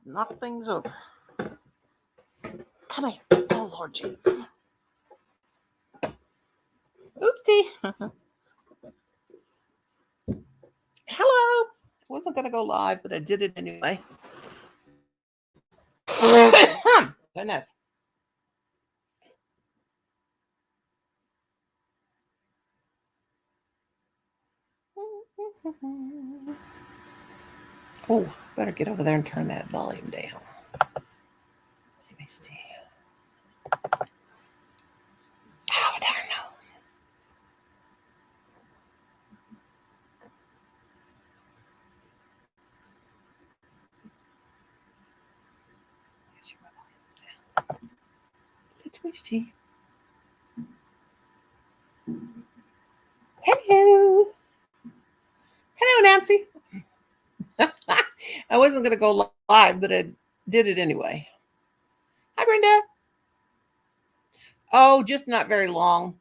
knock things over. Come here. Oh, Lord Jesus. Oopsie. Hello. I wasn't going to go live, but I did it anyway. Goodness. Oh, better get over there and turn that volume down. Let me see. Oh, darn nose. Hello. Hello, Nancy. I wasn't going to go live, but I did it anyway. Hi, Brenda. Oh, just not very long.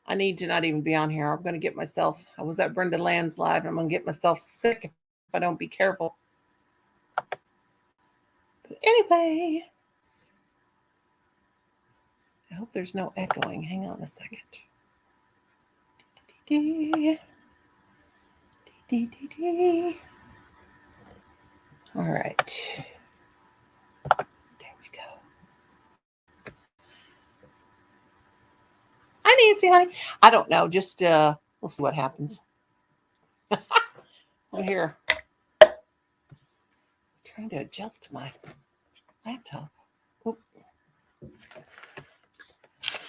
I need to not even be on here. I'm going to get myself, I was at Brenda Land's live, and I'm going to get myself sick if I don't be careful. But anyway, I hope there's no echoing. Hang on a second. All right. There we go. Hi, Nancy, honey. I don't know. Just we'll see what happens. Over here. Trying to adjust to my laptop. Oop.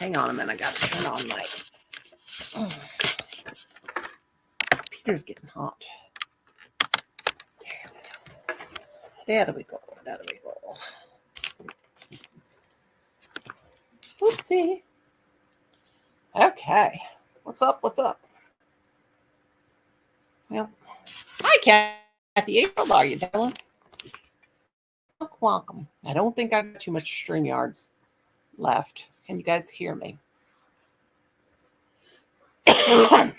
Hang on a minute. I got to turn on my computer's getting hot. There we go. There we go. Oopsie. Okay. What's up? What's up? Well, hi, Kathy. How are you, darling? Welcome. I don't think I've got too much StreamYards left. Can you guys hear me? Let's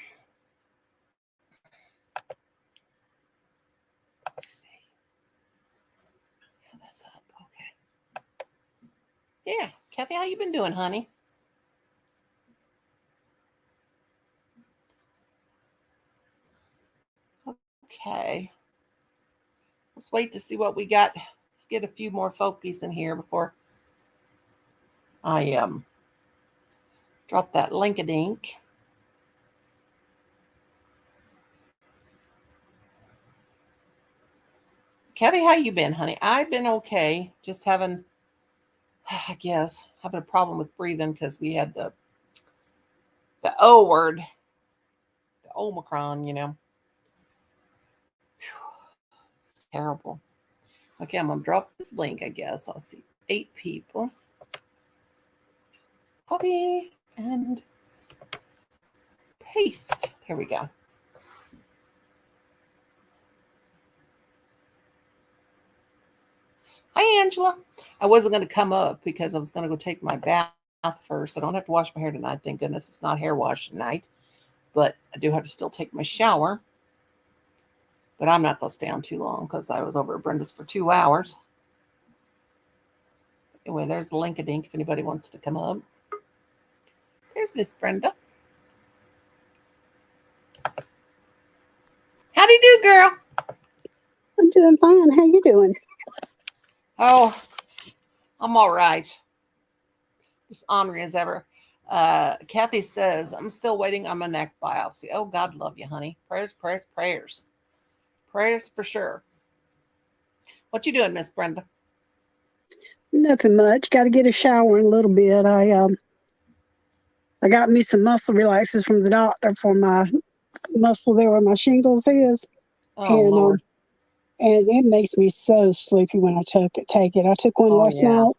see. Yeah, that's up. Okay. Yeah, Kathy, how you been doing, honey? Okay. Let's wait to see what we got. Let's get a few more folkies in here before I drop that link-a-dink. Kathy, how you been, honey? I've been okay. Just having, I guess, having a problem with breathing because we had the O word, the Omicron, you know. It's terrible. Okay, I'm going to drop this link, I guess. I'll see 8 people. Copy and paste. There we go. Hi, Angela. I wasn't going to come up because I was going to go take my bath first. I don't have to wash my hair tonight. Thank goodness it's not hair wash tonight. But I do have to still take my shower. But I'm not going to stay on too long because I was over at Brenda's for 2 hours. Anyway, there's the link-a-dink if anybody wants to come up. There's Miss Brenda. How do you do, girl? I'm doing fine. How you doing? Oh, I'm all right. Just ornery as ever. Kathy says, I'm still waiting on my neck biopsy. Oh, God love you, honey. Prayers, prayers, prayers. Prayers for sure. What you doing, Miss Brenda? Nothing much. Got to get a shower in a little bit. I got me some muscle relaxers from the doctor for my muscle there where my shingles is. Oh, Lord. And it makes me so sleepy when I take it. I took one last night,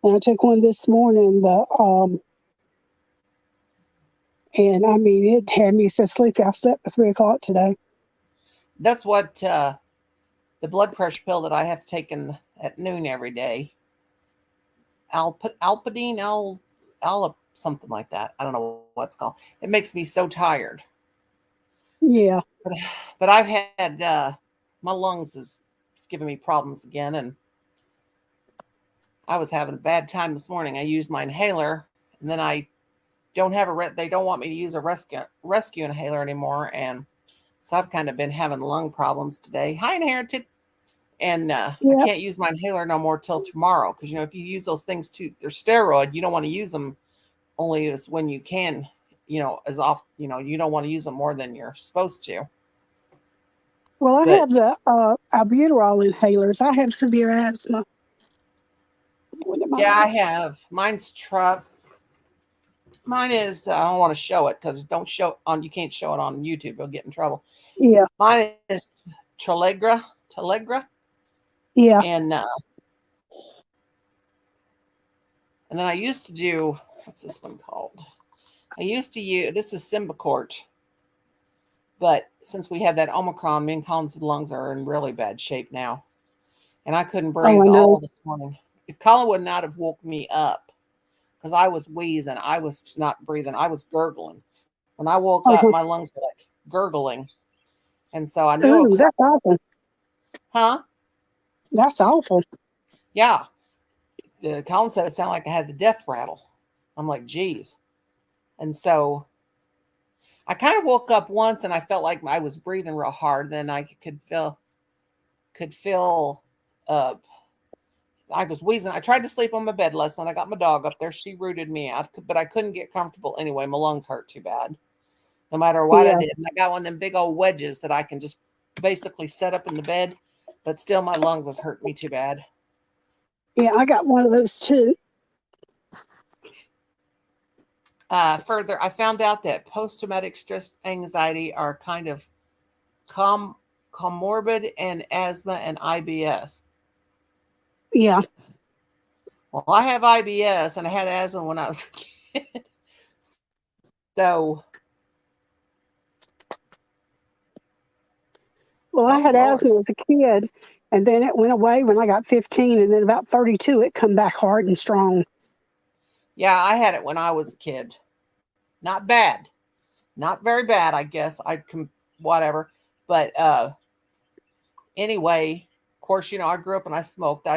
and I took one this morning. And I mean, it had me so sleepy. I slept at 3 o'clock today. That's what the blood pressure pill that I have to take at noon every day. Alpadine, something like that. I don't know what it's called. It makes me so tired. Yeah. But I've had my lungs is it's giving me problems again. And I was having a bad time this morning. I used my inhaler, and then I don't have they don't want me to use a rescue inhaler anymore. And so I've kind of been having lung problems today. Hi, Inherited. And I Yep. can't use my inhaler no more till tomorrow. Because, if you use those things they're steroid, you don't want to use them only as when you can, as off, you don't want to use them more than you're supposed to. Well, I But have the albuterol inhalers. I have severe asthma. yeah, I have. Mine's Mine is, I don't want to show it because you can't show it on YouTube. You'll get in trouble. Yeah. Mine is Telegra. Yeah. And then I used to do, what's this one called? I used to use, this is Symbicort. But since we had that Omicron, me and Colin's lungs are in really bad shape now. And I couldn't breathe all this morning. If Colin would not have woke me up, because I was wheezing, I was not breathing, I was gurgling. When I woke up, my lungs were like gurgling. And so I knew. Ooh, that's awful. Huh? That's awful. Yeah. Colin said it sounded like I had the death rattle. I'm like, geez. And so I kind of woke up once and I felt like I was breathing real hard. Then I could feel I was wheezing. I tried to sleep on my bed last night. I got my dog up there. She rooted me out, but I couldn't get comfortable anyway. My lungs hurt too bad, no matter what I did. And I got one of them big old wedges that I can just basically set up in the bed, but still my lungs was hurting me too bad. Yeah, I got one of those too. Further, I found out that post-traumatic stress anxiety are kind of comorbid and asthma and IBS. Yeah. Well, I have IBS and I had asthma when I was a kid. So. Well, I had asthma as a kid, and then it went away when I got 15, and then about 32, it come back hard and strong. Yeah, I had it when I was a kid. Not bad. Not very bad, I guess. Whatever. But anyway, of course, I grew up and I smoked.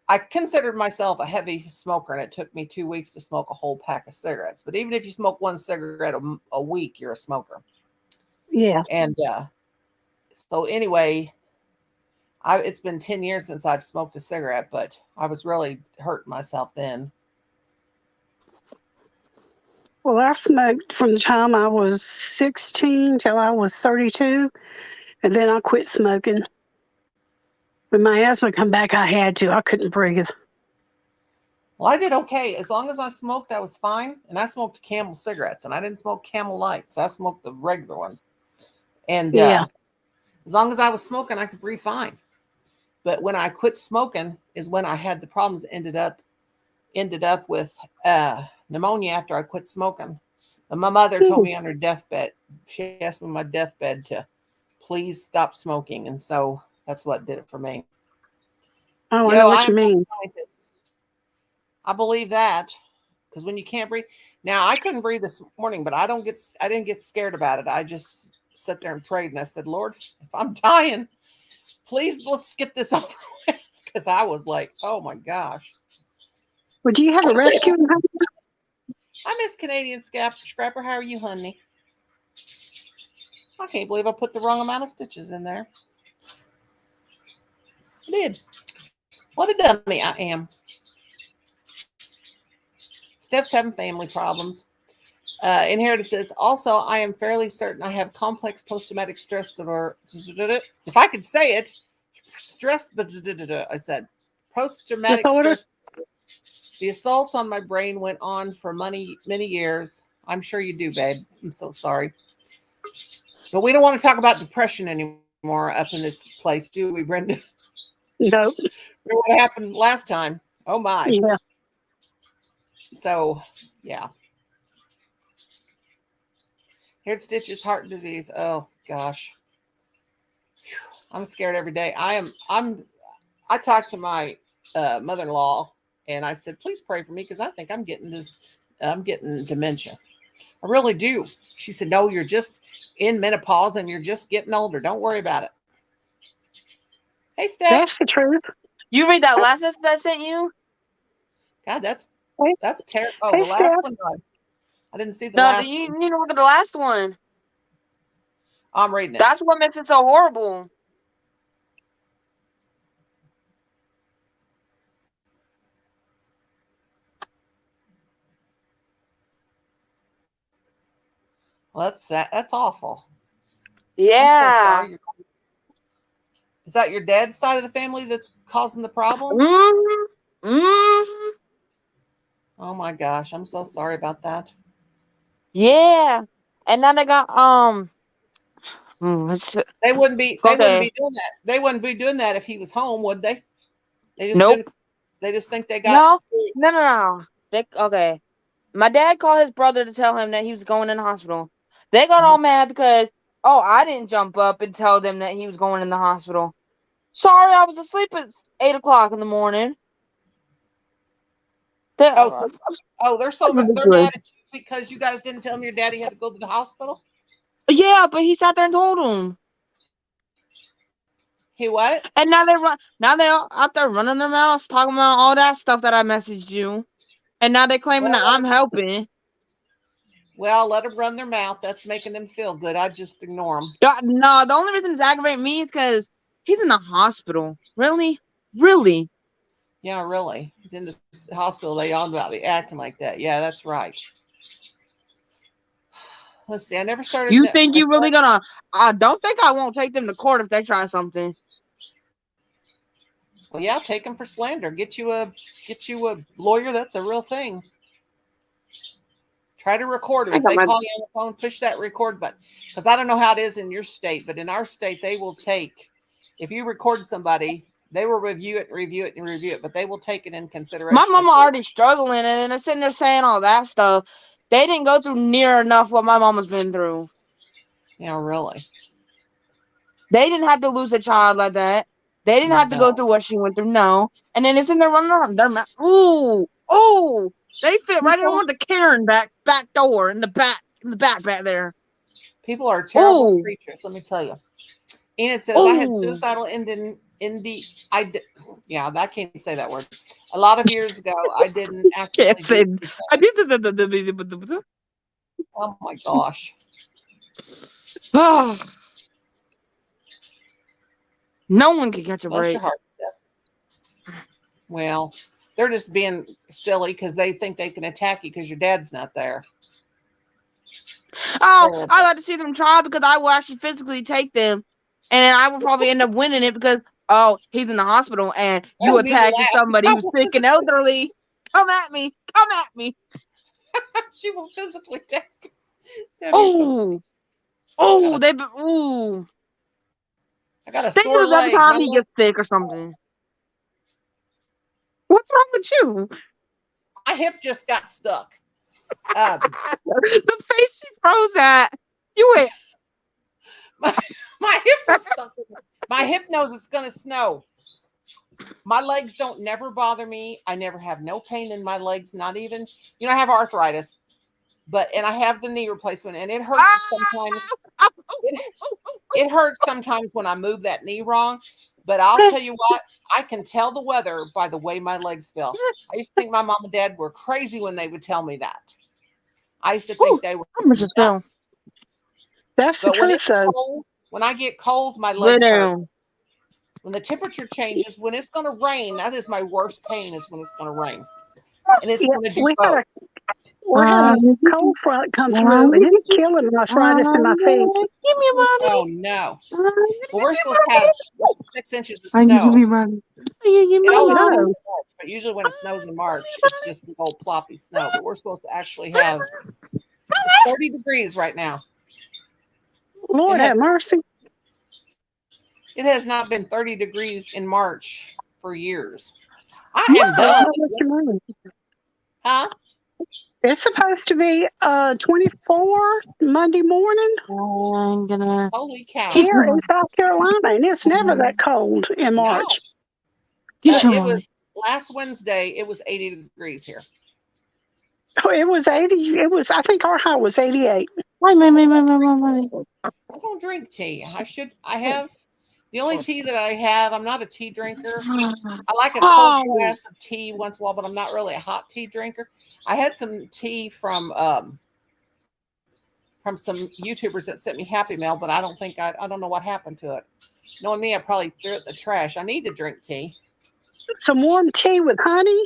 I considered myself a heavy smoker, and it took me 2 weeks to smoke a whole pack of cigarettes. But even if you smoke one cigarette a week, you're a smoker. Yeah. And so anyway, it's been 10 years since I've smoked a cigarette, but I was really hurting myself then. Well, I smoked from the time I was 16 till I was 32, and then I quit smoking. When my asthma come back, I had to. I couldn't breathe. Well, I did okay. As long as I smoked, I was fine. And I smoked Camel cigarettes, and I didn't smoke Camel Lights. I smoked the regular ones. And as long as I was smoking, I could breathe fine. But when I quit smoking is when I had the problems. Ended up with pneumonia after I quit smoking. And my mother told me on her deathbed, she asked me on my deathbed to please stop smoking. And so that's what did it for me. Oh, I know what you mean. I believe that, because when you can't breathe. Now, I couldn't breathe this morning, but I didn't get scared about it. I just sat there and prayed, and I said, Lord, if I'm dying, please let's get this over with. Because I was like, oh my gosh. Would you have a rescue? I miss Canadian Scrapper. How are you, honey? I can't believe I put the wrong amount of stitches in there. I did. What a dummy I am. Steph's having family problems. Inherited says, also, I am fairly certain I have complex post-traumatic stress disorder. If I could say it, stress, I said, post-traumatic stress. The assaults on my brain went on for many years. I'm sure you do, babe. I'm so sorry. But we don't want to talk about depression anymore up in this place, do we, Brenda? No. What happened last time? Oh, my. Yeah. So, yeah. Here's Stitch's heart disease. Oh, gosh. I'm scared every day. I talked to my mother-in-law, and I said, please pray for me because I think I'm getting dementia. I really do. She said, no, you're just in menopause and you're just getting older. Don't worry about it. Hey, Steph. That's the truth. You read that last message I sent you? That's the truth. You read that last message I sent you? God, that's Hey, terrible. Oh, hey the last Steph. one. No, I didn't see the No, last you one. need to look at the last one. I'm reading it. That's what makes it so horrible. Well, that's sad. That's awful. I'm so Yeah. sorry. Is that your dad's side of the family that's causing the problem? Mm-hmm. Mm-hmm. Oh my gosh, I'm so sorry about that. Yeah. And then they got They wouldn't be okay. doing that. They wouldn't be doing that if he was home, would they? They just Nope. didn't they just think they got No. Okay. My dad called his brother to tell him that he was going in the hospital. They got all mad because I didn't jump up and tell them that he was going in the hospital. Sorry, I was asleep at 8 o'clock in the morning. they're so they're Ridiculous. mad at you because you guys didn't tell them your daddy had to go to the hospital? Yeah, but he sat there and told him. He what? And now they're out there running their mouths, talking about all that stuff that I messaged you. And now they're claiming that I'm helping. Well, let them run their mouth. That's making them feel good. I'd just ignore them. No, the only reason it's aggravating me is because he's in the hospital. Really? Really? Yeah, really. He's in the hospital. They all about be acting like that. Yeah, that's right. Let's see. I never started. You think you really gonna? I don't think I won't take them to court if they try something. Well, yeah, take them for slander. Get you a lawyer. That's a real thing. Try to record it. If they call you on the phone, push that record button. Because I don't know how it is in your state, but in our state, they will take, if you record somebody, they will review it, but they will take it in consideration. My mama already struggling, and they're sitting there saying all that stuff. They didn't go through near enough what my mama's been through. Yeah, really. They didn't have to lose a child like that. They didn't have to go through what she went through. No. And then it's in there running around. They're ooh. They fit right in with the Karen back door in the back back there. People are terrible creatures, let me tell you. And it says I had suicidal yeah, I can't say that word. A lot of years ago, I didn't actually. Oh my gosh. No one can catch a Bless break. your heart, Steph. Well, they're just being silly because they think they can attack you because your dad's not there. Oh, I like to see them try because I will actually physically take them, and I will probably end up winning it because he's in the hospital and you attacked somebody who's sick and elderly. Come at me! She will physically attack. Ooh. I got a sore leg. Every time he gets sick or something. What's wrong with you? My hip just got stuck. The face she froze at. You went. My hip was stuck. My hip knows it's going to snow. My legs don't never bother me. I never have no pain in my legs, not even. I have arthritis, and I have the knee replacement, and it hurts sometimes. It hurts sometimes when I move that knee wrong. But I'll tell you what, I can tell the weather by the way my legs feel. I used to think my mom and dad were crazy when they would tell me that. I used to think they were nuts. That's the truth, though. When I get cold, my legs hurt. When the temperature changes, when it's going to rain, that is my worst pain is when it's going to rain. And it's going to do both. We had a cold front come through, and it's killing my arthritis in my feet. Oh, no. Well, we're supposed to have 6 inches of snow. It always snows in March, but usually when it snows in March, it's just old ploppy snow. But we're supposed to actually have 30 degrees right now. Lord have mercy. It has not been 30 degrees in March for years. I am done. Huh? It's supposed to be 24 Monday morning. Holy cow. Here in South Carolina, and it's never that cold in March. It was last Wednesday, it was 80 degrees here. Oh, it was 80. I think our high was 88. I don't drink tea. I have The only tea that I have, I'm not a tea drinker. I like a Oh. cold glass of tea once in a while, but I'm not really a hot tea drinker. I had some tea from some YouTubers that sent me Happy Mail, but I don't know what happened to it. Knowing me, I probably threw it in the trash. I need to drink tea. Some warm tea with honey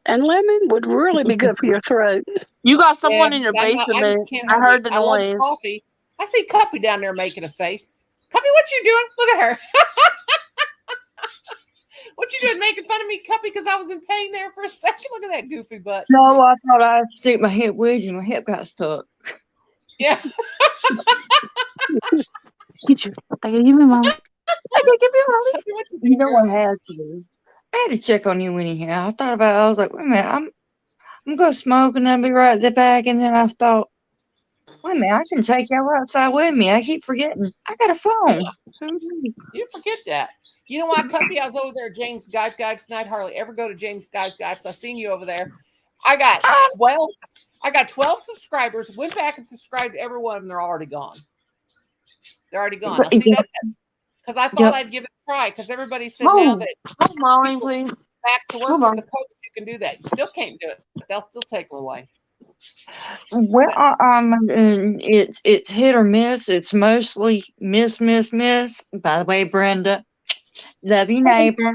and lemon would really be good for your throat. You got someone Yeah, in your but I basement. just can't I heard the I love noise. coffee. I see Cuppy down there making a face. Cuppy, what you doing? Look at her. What you doing making fun of me, Cuppy, because I was in pain there for a second? Look at that goofy butt. No, I thought I'd stick my hip wedge and my hip got stuck. Yeah. Get you. I can give me Molly. I can give you Molly. Cuppy, what you You know doing? I had to. I had to check on you anyhow. I thought about it. I was like, wait a minute, I'm gonna smoke and I'll be right back. And then I thought, wait a minute, I can take y'all outside with me. I keep forgetting. I got a phone. You forget that. You know what, Cuppy? I was over there at James Gipes night. Hardly ever go to James Gipes. I seen you over there. I got 12 subscribers. Went back and subscribed to every one of them. They're already gone. They're already gone. Now, see, that's because I thought I'd give it a try. Because everybody said now that Oh, Molly, please. back to work Hold from on. the COVID, you can do that. You still can't do it. But they'll still take her away. Well, it's hit or miss. It's mostly miss. By the way, Brenda, love your neighbor.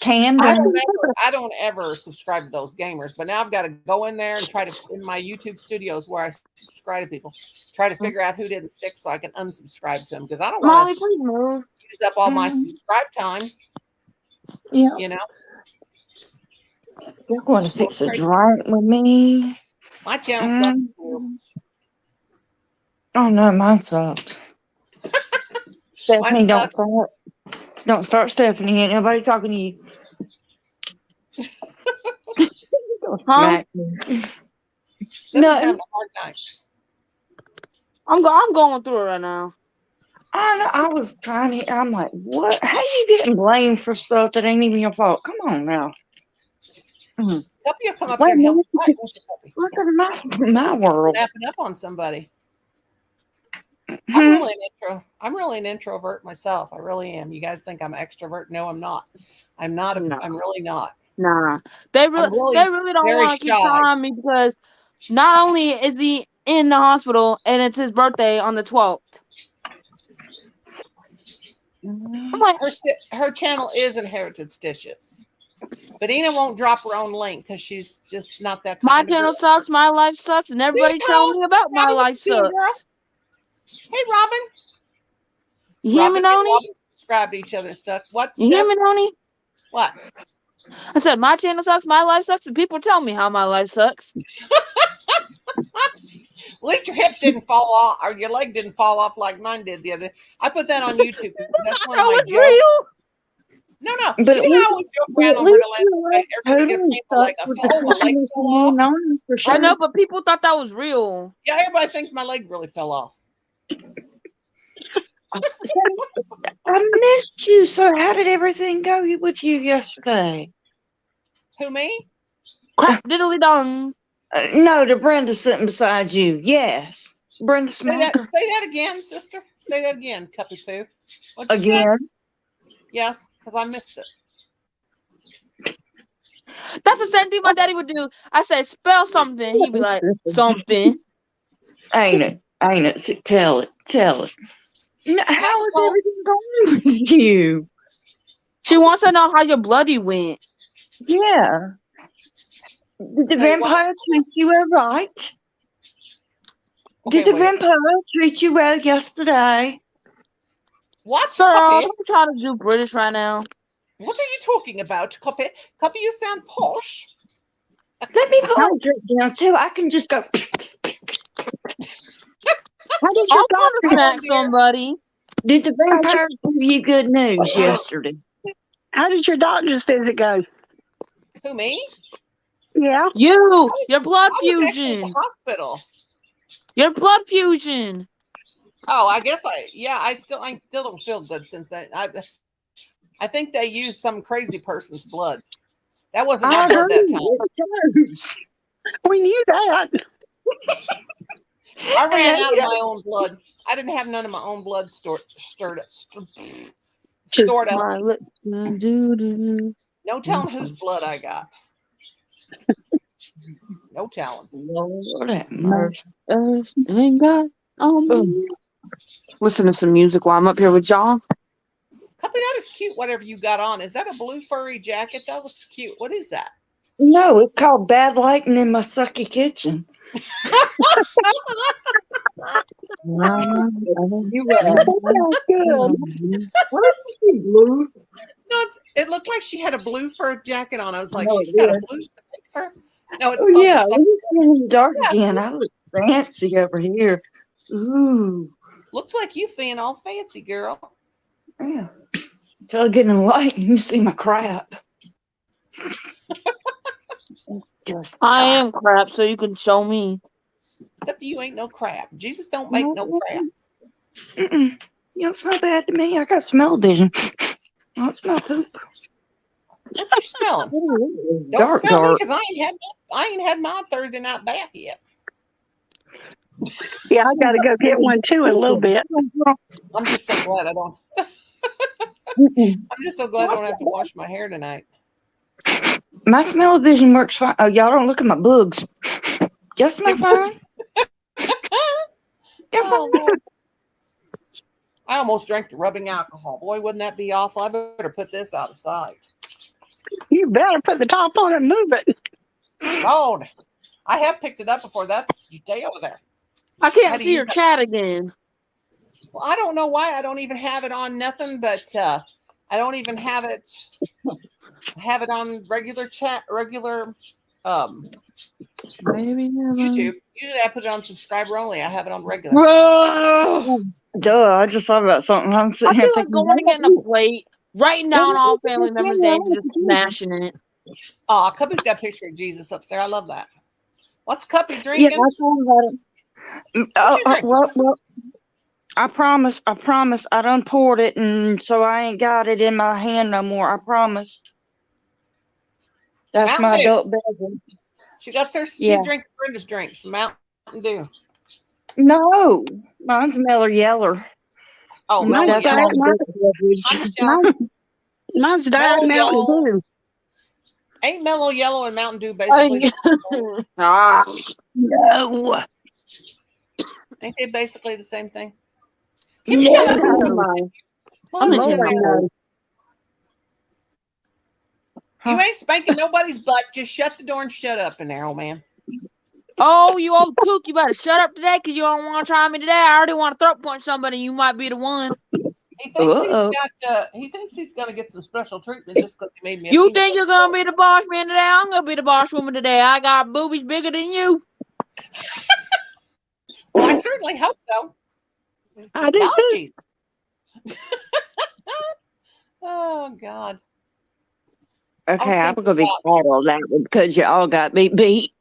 I don't ever subscribe to those gamers, but now I've got to go in there and try to in my YouTube studios where I subscribe to people, try to figure out who didn't stick so I can unsubscribe to them because I don't want Molly, to please move. use up all my subscribe time. Yeah. You know, You're going to fix a drink with me. my channel sucks too. Oh no, mine sucks. Stephanie, sucks. Don't start, Stephanie. Ain't nobody talking to you. Don't smack me. Stephanie's No. having a hard night. I'm going through it right now. I know. I was trying to. I'm like, what? How you getting blamed for stuff that ain't even your fault? Come on now. Cuppy will come up Wait here and help a you fight, won't you, Cuppy? Look at my world. Snapping up on somebody. Hmm. I'm really an introvert myself. I really am. You guys think I'm an extrovert? No, I'm not. I'm not. No. I'm really not. Nah, they really don't very want to keep shy. trying me because not only is he in the hospital and it's his birthday on the 12th. I'm like, Her channel is Inherited Stitches, but Ina won't drop her own link because she's just not that. my kind of channel girl. sucks, my life sucks, and everybody telling me about my Robin, what life you doing, girl? sucks. Hey, Robin. You hear me, Robin and Noni? Robin subscribe to each other and stuff. What? You hear me, Noni? What? I said my channel sucks, my life sucks, and people tell me how my life sucks. At least your hip didn't fall off, or your leg didn't fall off like mine did the other. I put that on YouTube. That's one of That my was jokes. real. No. But You know how we joke around on Riddle and everybody gets painful like I said, oh, my leg fell off. For sure. I know, but people thought that was real. Yeah, everybody thinks my leg really fell off. I missed you. So how did everything go with you yesterday? Who, me? Crap, diddly dong. No, the Brenda sitting beside you. Yes, Brenda Say that Smacker. again, sister. Say that again, Cuppy Poo. What'd you say? Again. Yes, because I missed it. That's the same thing my daddy would do. I said, spell something. He'd be like, something. Ain't it? So tell it. No, how is everything going with you? She wants to know how your bloody went. Yeah. Did the Say what? vampire treat you all right? Okay, Did the wait. vampire treat you well yesterday? What's Girl, Cuppy? don't try to do British right now. What are you talking about, Cuppy? Cuppy, you sound posh. Let me put my drink down too. I can just go. How did I'll your come to doctor? smack somebody. Did the vampire give you good news yesterday? How did your doctor's visit go? Who, me? Yeah. You, your blood I was actually at fusion. the hospital. Your blood fusion. Oh, I guess I still don't feel good since then. I think they used some crazy person's blood. That wasn't my blood that time. We knew that. I ran out of my own blood. I didn't have none of my own blood stored. Snort up. My lips. Do-do-do. No telling whose blood I got. No telling. Lord have mercy. Ain't got on me. Listen to some music while I'm up here with y'all. Puppy, that is cute. Whatever you got on. Is that a blue furry jacket? That looks cute. What is that? No, it's called Bad Lighting in My Sucky Kitchen. You That sounds good. What is she, blue? No, it looked like she had a blue fur jacket on. I was like, No, she's it got a did. blue fur. No, it's Oh, called yeah. the Let me get in the dark Yes. again. I look fancy over here. Ooh. Looks like you feeling all fancy, girl. Yeah. Until I get in the light and you see my crap. Just I am crap, so you can show me. Except you ain't no crap. Jesus don't make no crap. Mm-mm. You don't smell bad to me. I got smell vision. I don't smell poop. What you smelling? Don't Dark, smell me dark. because I ain't had my Thursday night bath yet. Yeah, I got to go get one too in a little bit. I'm just so glad I don't. Mm-mm. I'm just so glad I don't have to wash my hair tonight. My smell vision works fine. Oh, y'all don't look at my bugs. Y'all smell fine? Oh, Lord. I almost drank the rubbing alcohol. Boy, wouldn't that be awful? I better put this out of sight. You better put the top on and move it. Lord, I have picked it up before. That's you stay over there. I How can't do see you your use chat again. Well, I don't know why I don't even have it on nothing, but I don't even have it. Have it on regular chat, regular Maybe YouTube. Usually I put it on subscriber only. I have it on regular. Bro, Duh, I just thought about something. I'm I sitting here feel like thinking, going and getting a plate, writing down all family members' names, and just smashing it. Oh, Cuppy's got a picture of Jesus up there. I love that. What's Cuppy yeah, drinking? I thought about it. What you drinking? Well, I promise I done poured it, and so I ain't got it in my hand no more. I promise. That's Mountain my Dew. adult beverage. She got her. She Yeah. drinking Brenda's drinks. Mountain Dew. No, mine's Miller Yeller. Oh, Mine's Mellow That's my Yellow. diet, adult beverage. mine's diet Mellow Mountain Yellow. Dew. Ain't Mellow Yellow and Mountain Dew basically? Ah, No. Ain't they basically the same thing? Kim, shut up. No. Well, I'm Lord, in no. you ain't spanking nobody's butt. Just shut the door and shut up in there, old man. Oh, you old kook, you better shut up today because you don't want to try me today. I already want to throat punch somebody. You might be the one. He thinks Uh-oh. he thinks he's gonna get some special treatment just because he made me. A You peanut think butter you're going to cup. be the boss man today? I'm going to be the boss woman today. I got boobies bigger than you. Well, I certainly hope so. I do No, too. geez. Oh God. Okay, I'm thinking gonna be about- quiet on that one because y'all got me beat.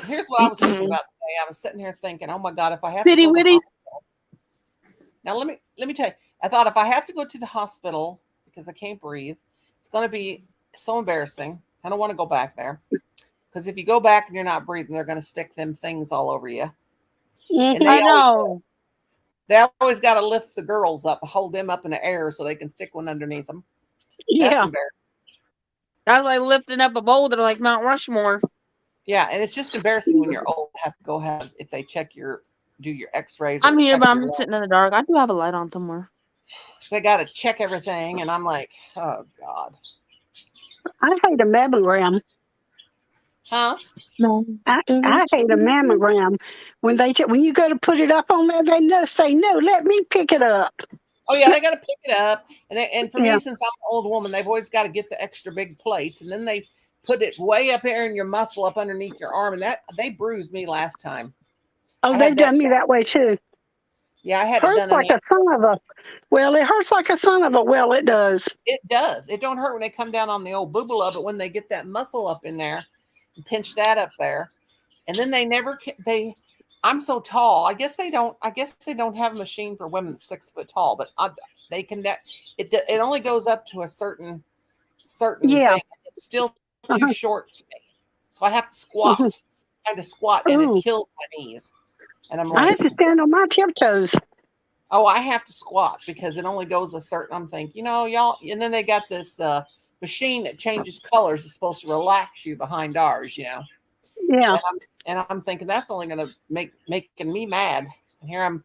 Here's what I was thinking about today. I was sitting here thinking, oh my God, if I have Pity to go to the witty. hospital. Now let me tell you, I thought if I have to go to the hospital because I can't breathe, it's gonna be so embarrassing. I don't want to go back there. Because if you go back and you're not breathing, they're gonna stick them things all over you. And I know. They always got to lift the girls up, hold them up in the air so they can stick one underneath them. That's Yeah. embarrassing. That's like lifting up a boulder like Mount Rushmore. Yeah, and it's just embarrassing when you're old. Have to go have if they check do your X-rays. I'm or here, check but your I'm lungs. sitting in the dark. I do have a light on somewhere. They got to check everything, and I'm like, oh God, I hate a mammogram. huh? No. I hate a mammogram. When you go to put it up on there, they say no. Let me pick it up. Oh yeah, they got to pick it up, and for Yeah. me, since I'm an old woman, they've always got to get the extra big plates, and then they put it way up there in your muscle up underneath your arm, and that they bruised me last time. Oh, I they've had that done me that way too. Yeah, I had it Hurts done. like a son of a. Well, it hurts like a son of a. Well, it does. It does. It don't hurt when they come down on the old booble, but when they get that muscle up in there and pinch that up there, and then they never they. I'm so tall. I guess they don't have a machine for women 6 foot tall, but they can. It only goes up to a certain Yeah. thing. It's still too Uh-huh. short for me, so I have to squat. Mhm. I have to squat, and Ooh. it kills my knees. And I'm I like, have to stand on my tiptoes. Oh, I have to squat because it only goes a certain. I'm thinking, y'all, and then they got this machine that changes colors. It's supposed to relax you behind ours, Yeah. And I'm thinking that's only going to making me mad. And here I'm.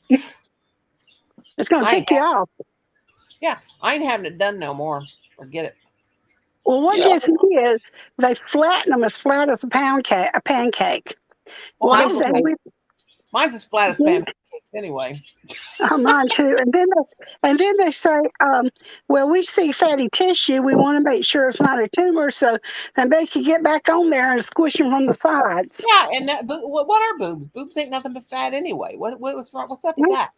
It's going to I ain't tick you off. I ain't having it done no more. Forget it. Well, what Yeah. gets me is they flatten them as flat as a pancake. Well, Well, they mine's, say mine's as flat as pancakes anyway. mine too. And then they say, well, we see fatty tissue. We want to make sure it's not a tumor, so then they can get back on there and squish them from the sides. Yeah, and that. But what are boobs? Boobs ain't nothing but fat anyway. What's wrong? What's up with that?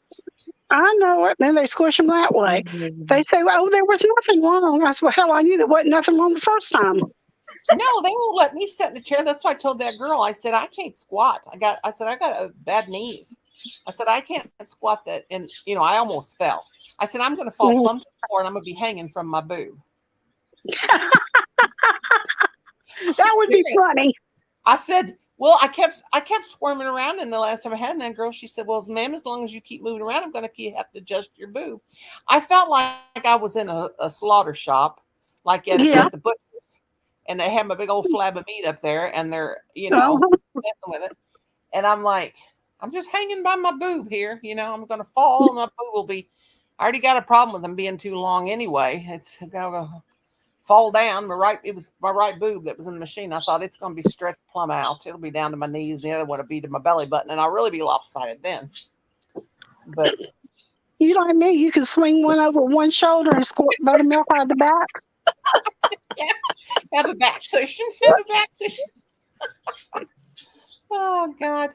I know it. Then they squish them that way. They say, oh, there was nothing wrong. I said, well, hell, I knew there wasn't nothing wrong the first time. No, they won't let me sit in the chair. That's why I told that girl. I said I can't squat. I said I got bad knees. I said I can't squat that, and I almost fell. I said I'm going to fall plumb to the floor, and I'm going to be hanging from my boob. That would be funny. I said, well, I kept squirming around, and the last time I had, and that girl, she said, well, ma'am, as long as you keep moving around, I'm going to have to adjust your boob. I felt like I was in a slaughter shop, like at the butcher's, and they have a big old flab of meat up there, and they're, messing with it. And I'm like, I'm just hanging by my boob here. I'm going to fall, and my boob will be, I already got a problem with them being too long anyway. It's going to fall down. It was my right boob that was in the machine. I thought it's going to be stretched plumb out. It'll be down to my knees. The other one will be to my belly button, and I'll really be lopsided then. But you like me, you can swing one over one shoulder and squirt buttermilk out the back. Yeah, have a back cushion. Have a back cushion. Oh God.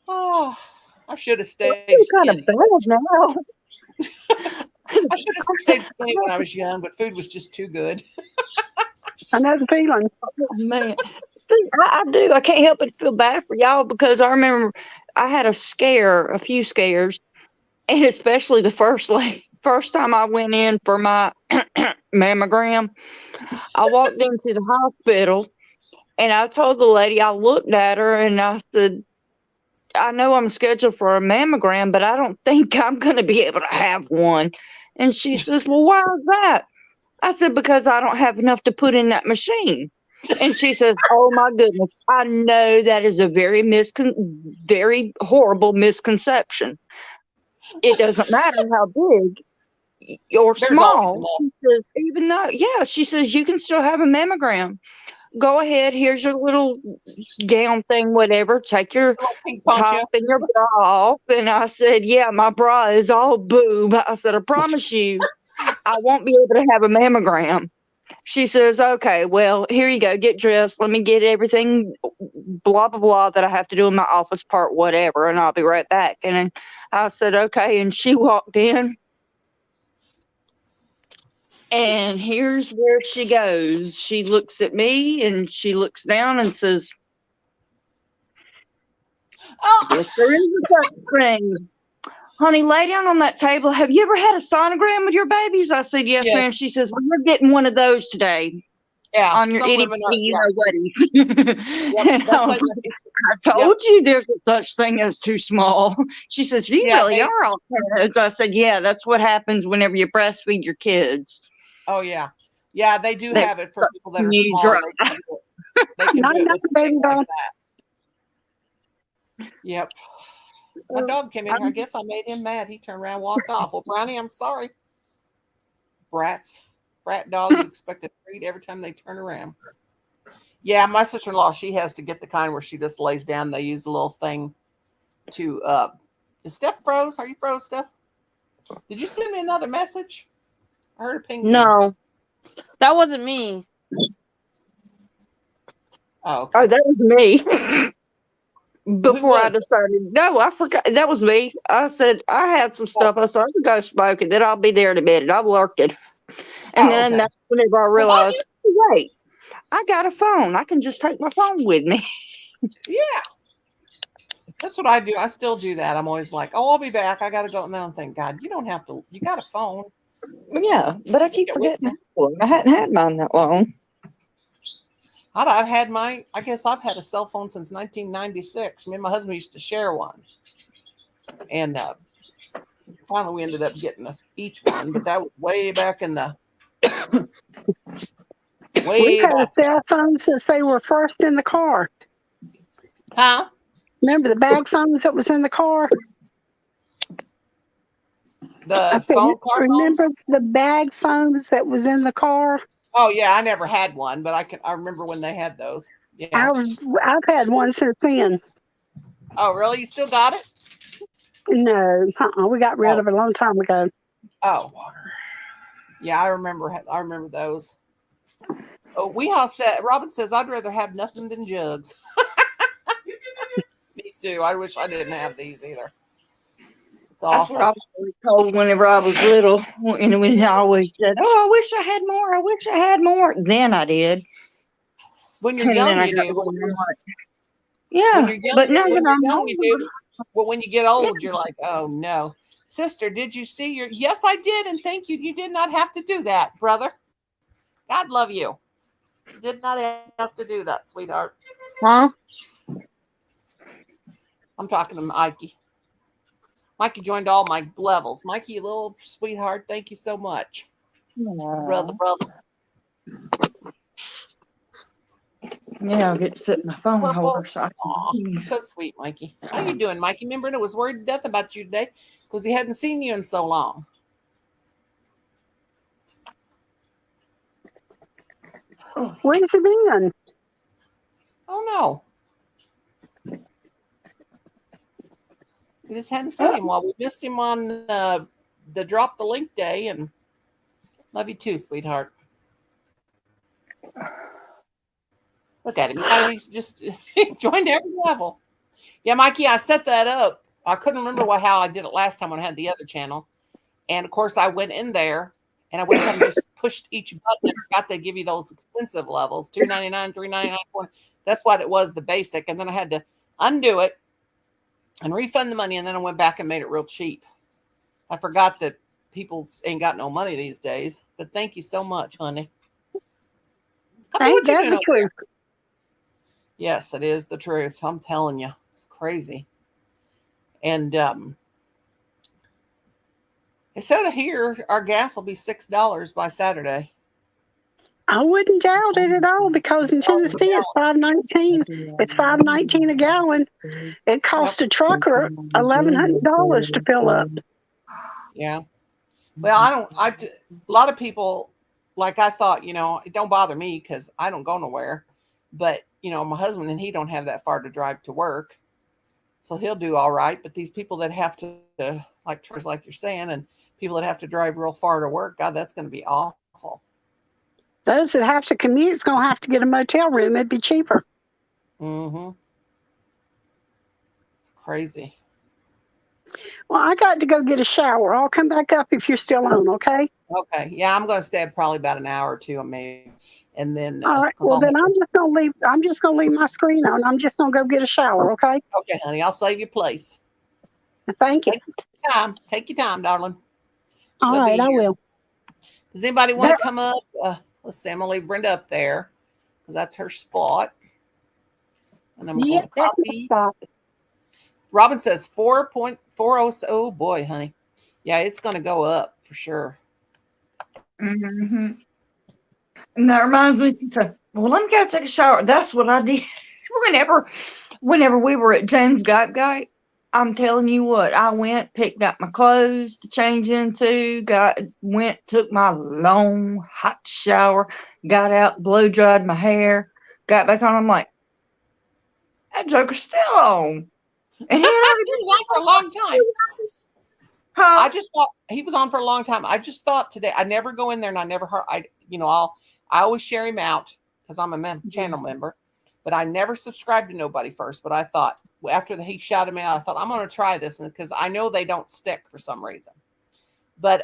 Oh, I should have stayed It's kind of skinny. bad now. I should have stayed skinny when I was young, but food was just too good. I know the feeling. Oh, man. See, I do. I can't help but feel bad for y'all because I remember I had a few scares, and especially the first time I went in for my mammogram. I walked into the hospital, and I told the lady, I looked at her, and I said, I know I'm scheduled for a mammogram, but I don't think I'm going to be able to have one. And she says, well, why is that? I said, because I don't have enough to put in that machine. And she says, oh my goodness, I know that is a very horrible misconception. It doesn't matter how big or small. She says, even though, she says, you can still have a mammogram. Go ahead, here's your little gown thing, whatever. Take your top and your bra off. And I said, yeah, my bra is all boob. I said, I promise you, I won't be able to have a mammogram. She says, okay, well, here you go. Get dressed. Let me get everything, blah, blah, blah, that I have to do in my office part, whatever, and I'll be right back. And then I said, okay. And she walked in. And here's where she goes. She looks at me and she looks down and says, yes, there is such thing. Honey, lay down on that table. Have you ever had a sonogram with your babies? I said, yes, ma'am. She says, well, you're getting one of those today. Yeah. On your itty bitty, wedding. I told you there's such thing as too small. She says, you really are all kids. I said, yeah, that's what happens whenever you breastfeed your kids. Oh, yeah. Yeah, they do have it for people that are small. They can do it with things like that. Yep. My dog came in here. I guess I made him mad. He turned around and walked off. Well, Brownie, I'm sorry. Brat dogs expect a treat every time they turn around. Yeah, my sister-in-law, she has to get the kind where she just lays down. They use a little thing to is Steph froze? Are you froze, Steph? Did you send me another message? I heard a ping. No. That wasn't me. Oh, okay. Oh, that was me. Before I decided, no, I forgot. That was me. I said, I had some stuff. I said, I can go smoke it. Then I'll be there in a minute. I worked it. And then that's whenever I realized, wait, I got a phone. I can just take my phone with me. Yeah. That's what I do. I still do that. I'm always like, oh, I'll be back. I got to go. Now, thank God. You don't have to. You got a phone. Yeah, but I keep forgetting. I hadn't had mine that long. I've had I guess I've had a cell phone since 1996. Me and my husband used to share one. And finally, we ended up getting us each one, but that was way back in the We've had a back. cell phone since they were first in the car. Huh? Remember the bag phones that was in the car? The phone car remember phones? the bag phones that was in the car? Oh yeah, I never had one, but I remember when they had those. Yeah. I've had one since then. Oh really? You still got it? No, we got rid of it a long time ago. Oh, yeah, I remember those. Oh, Weehaw said, Robin says, I'd rather have nothing than jugs. Me too. I wish I didn't have these either. It's That's awful. what I was told whenever I was little. And when I always said, "Oh, I wish I had more. I wish I had more." Then I did. When you're And young, then I you got do. the one I'm like, When yeah, you're young, but now when that you're I'm young, older, you do. But when you get old, you're like, oh no. Sister, did you see your? Yes, I did, and thank you. You did not have to do that, brother. God love you. You did not have to do that, sweetheart. Huh? I'm talking to Mikey. Mikey joined all my levels. Mikey, you little sweetheart, thank you so much. Brother. yeah, I'll get to sit in my phone holder. So I Aw, can so sweet, Mikey. How you doing, Mikey? Remember, I was worried to death about you today because he hadn't seen you in so long. Where's he been? Oh no. We just hadn't seen him while we missed him on the drop the link day, and love you too, sweetheart. Look at him. He's joined every level. Yeah, Mikey, I set that up. I couldn't remember how I did it last time when I had the other channel. And of course I went in there and I went ahead and just pushed each button and forgot they give you those expensive levels, $2.99, $3.99, $4. That's what it was, the basic. And then I had to undo it and refund the money, and then I went back and made it real cheap. I forgot that people ain't got no money these days. But thank you so much, honey. Ain't that the truth? Yes, it is the truth. I'm telling you, it's crazy. And they said here our gas will be $6 by Saturday. I wouldn't doubt it at all, because in Tennessee it's $5.19. It's $5.19 a gallon. It costs a trucker $1,100 to fill up. Yeah. Well, a lot of people, like I thought, it don't bother me because I don't go nowhere. But, my husband and he don't have that far to drive to work. So he'll do all right. But these people that have to, like you're saying, and people that have to drive real far to work, God, that's going to be awful. Those that have to commute is going to have to get a motel room. It'd be cheaper. Mm-hmm. Crazy. Well, I got to go get a shower. I'll come back up if you're still on, okay? Okay. Yeah, I'm going to stay probably about an hour or two, maybe. And then all right. Well, then I'm just going to leave my screen on. I'm just going to go get a shower, okay? Okay, honey. I'll save your place. Thank you. Take your time, darling. All right, I will. Does anybody want to come up? Let's see. I'm going to leave Brenda up there because that's her spot. And I'm going to copy. Spot. Robin says 4.40. Oh, boy, honey. Yeah, it's going to go up for sure. Mm-hmm. And that reminds me to, well, let me go take a shower. That's what I did whenever we were at James Gate. I'm telling you what, I went, picked up my clothes to change into, took my long hot shower, got out, blow dried my hair, got back on. I'm like, that joker's still on. And he was on for a long time. Huh? I just thought he was on for a long time. I just thought today, I never go in there and I never heard, I always share him out because I'm a channel member, but I never subscribed to nobody first. But I thought after he shouted me out, I thought I'm going to try this because I know they don't stick for some reason. But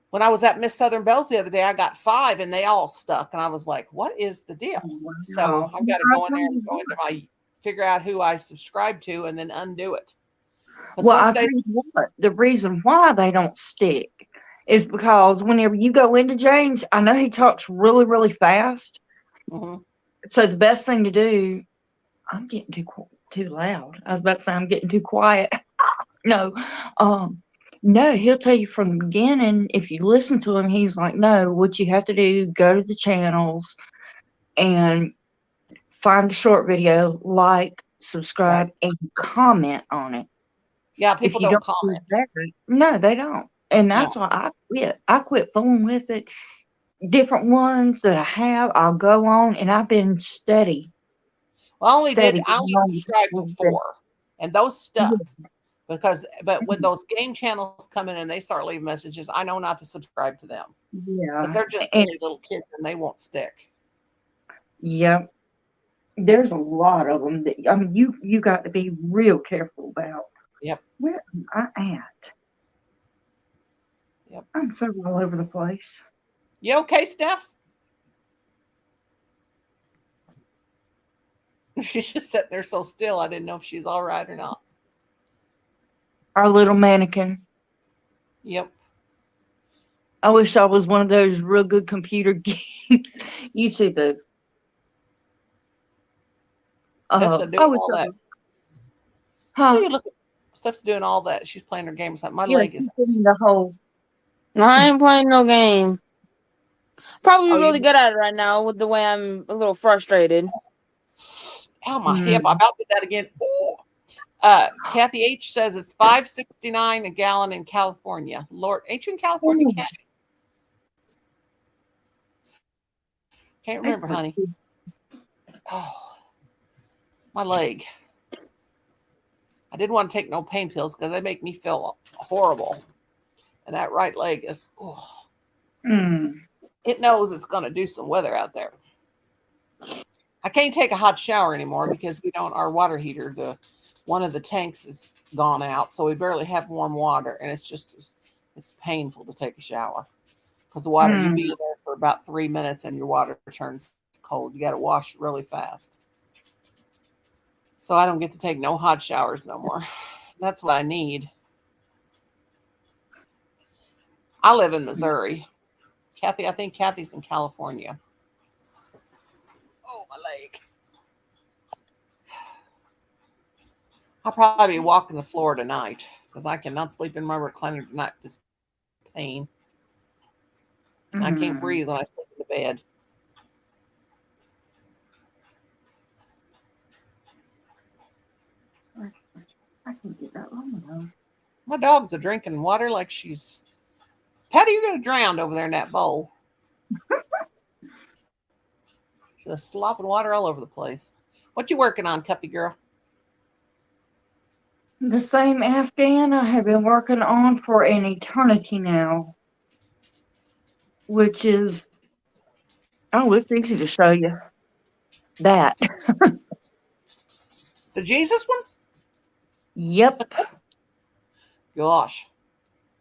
when I was at Miss Southern Bells the other day, I got 5 and they all stuck. And I was like, what is the deal? So I've got to go in there and figure out who I subscribe to and then undo it. Well, I'll tell you what, the reason why they don't stick is because whenever you go into James, I know he talks really, really fast. Mm-hmm. So the best thing to do, I'm getting too loud. I was about to say I'm getting too quiet. No, no, he'll tell you from the beginning. If you listen to him, he's like, no, what you have to do, go to the channels and find the short video, like, subscribe, Right. and comment on it. Yeah, If people you don't don't do comment. that, no, they don't. And No. that's why I quit. I quit fooling with it. Different ones that I have, I'll go on, and I've been steady, Well, steady. I only subscribed to 4, and those stuck. But when those game channels come in and they start leaving messages, I know not to subscribe to them because Yeah, they're just and silly little kids and they won't stick. yeah, there's a lot of them that I mean, you got to be real careful about. Yep. Where am I at? Yep. I'm so all over the place. You okay, Steph? She's just sitting there so still. I didn't know if she's all right or not. Our little mannequin. Yep. I wish I was one of those real good computer geeks. You too, boo. Steph's I doing wish all I that. was. Huh? Hey, look, Steph's doing all that. She's playing her game or something. My Yeah, leg she's is. in the hole. I ain't playing no game. Probably Oh, really you. good at it right now with the way I'm a little frustrated. Ow, my hip. I about did that again. Ooh. Kathy H says it's $5.69 a gallon in California. Lord, ain't you in California, Ooh. Kathy? Can't remember, honey. Oh, my leg. I didn't want to take no pain pills because they make me feel horrible. And that right leg is, oh, it knows it's going to do some weather out there. I can't take a hot shower anymore because our water heater, one of the tanks is gone out. So we barely have warm water. And it's painful to take a shower because the water, you be there for about 3 minutes and your water turns cold. You got to wash really fast. So I don't get to take no hot showers no more. That's what I need. I live in Missouri. Kathy, I think Kathy's in California. Oh, my leg. I'll probably be walking the floor tonight because I cannot sleep in my recliner tonight. This pain. And I can't breathe when I sleep in the bed. I can get that one though. My dogs are drinking water like she's. Patty, you're going to drown over there in that bowl. Just slopping water all over the place. What you working on, Cuppy girl? The same Afghan I have been working on for an eternity now, which is, it's easy to show you that. The Jesus one? Yep. Gosh.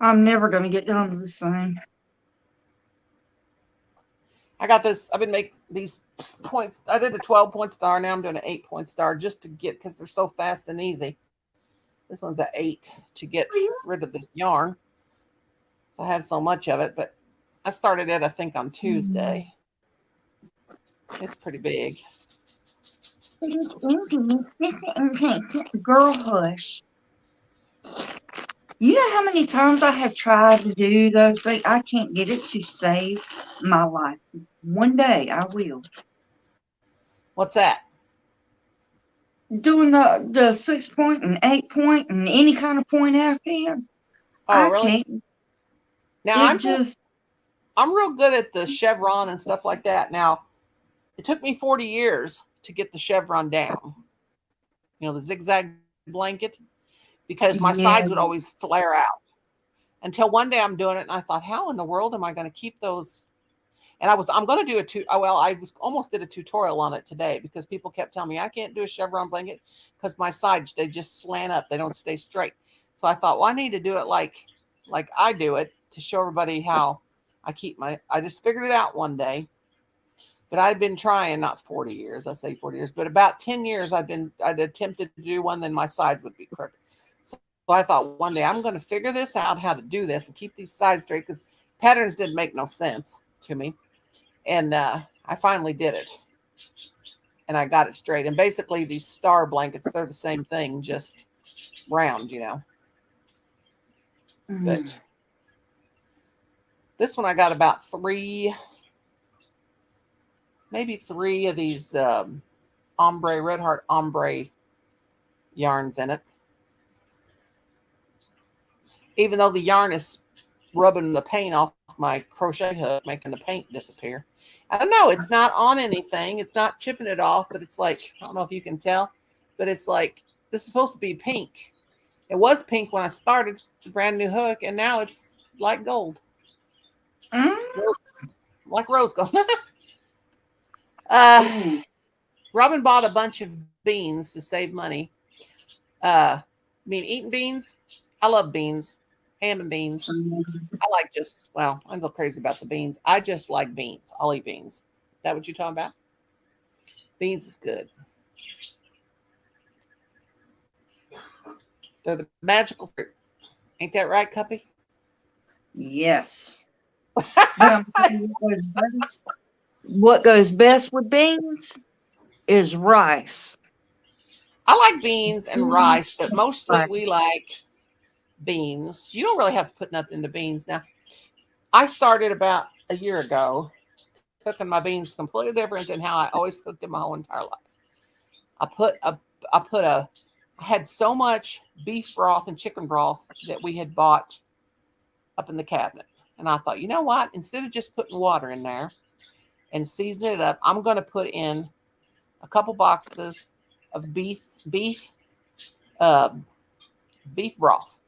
I'm never going to get done with this thing. I got this. I've been making these points. I did a 12-point star. Now I'm doing an 8-point star just to get, because they're so fast and easy. This one's an 8 to get rid of this yarn. So I have so much of it, but I started it, I think, on Tuesday. It's pretty big. Girl, hush. You know how many times I have tried to do those things? I can't get it to save my life. One day I will. What's that? Doing the 6-point and 8-point and any kind of point Afghan. Oh, I really? can't. Now I'm real good at the chevron and stuff like that. Now, it took me 40 years to get the chevron down. The zigzag blanket, because my sides would always flare out. Until one day I'm doing it and I thought, how in the world am I going to keep those? And I'm going to do I almost did a tutorial on it today because people kept telling me I can't do a chevron blanket because my sides, they just slant up. They don't stay straight. So I thought, well, I need to do it like I do it to show everybody how I just figured it out one day. But I'd been trying, not 40 years, I say 40 years, but about 10 years I'd attempted to do one, then my sides would be crooked. So I thought one day I'm going to figure this out, how to do this and keep these sides straight, because patterns didn't make no sense to me. And I finally did it. And I got it straight. And basically these star blankets, they're the same thing, just round, But this one I got about maybe three of these ombre, Red Heart ombre yarns in it. Even though the yarn is rubbing the paint off my crochet hook, making the paint disappear. I don't know. It's not on anything. It's not chipping it off, but it's like, I don't know if you can tell, but it's like, this is supposed to be pink. It was pink when I started. It's a brand new hook, and now it's like gold. Like rose gold. Robin bought a bunch of beans to save money. Eating beans. I love beans. Ham and beans. I like I'm so crazy about the beans. I just like beans. I'll eat beans. Is that what you're talking about? Beans is good. They're the magical fruit. Ain't that right, Cuppy? Yes. What goes best with beans is rice. I like beans and rice, but mostly we like beans. You don't really have to put nothing into beans. Now, I started about a year ago cooking my beans completely different than how I always cooked them my whole entire life. I had so much beef broth and chicken broth that we had bought up in the cabinet. And I thought, you know what? Instead of just putting water in there and seasoning it up, I'm going to put in a couple boxes of beef broth.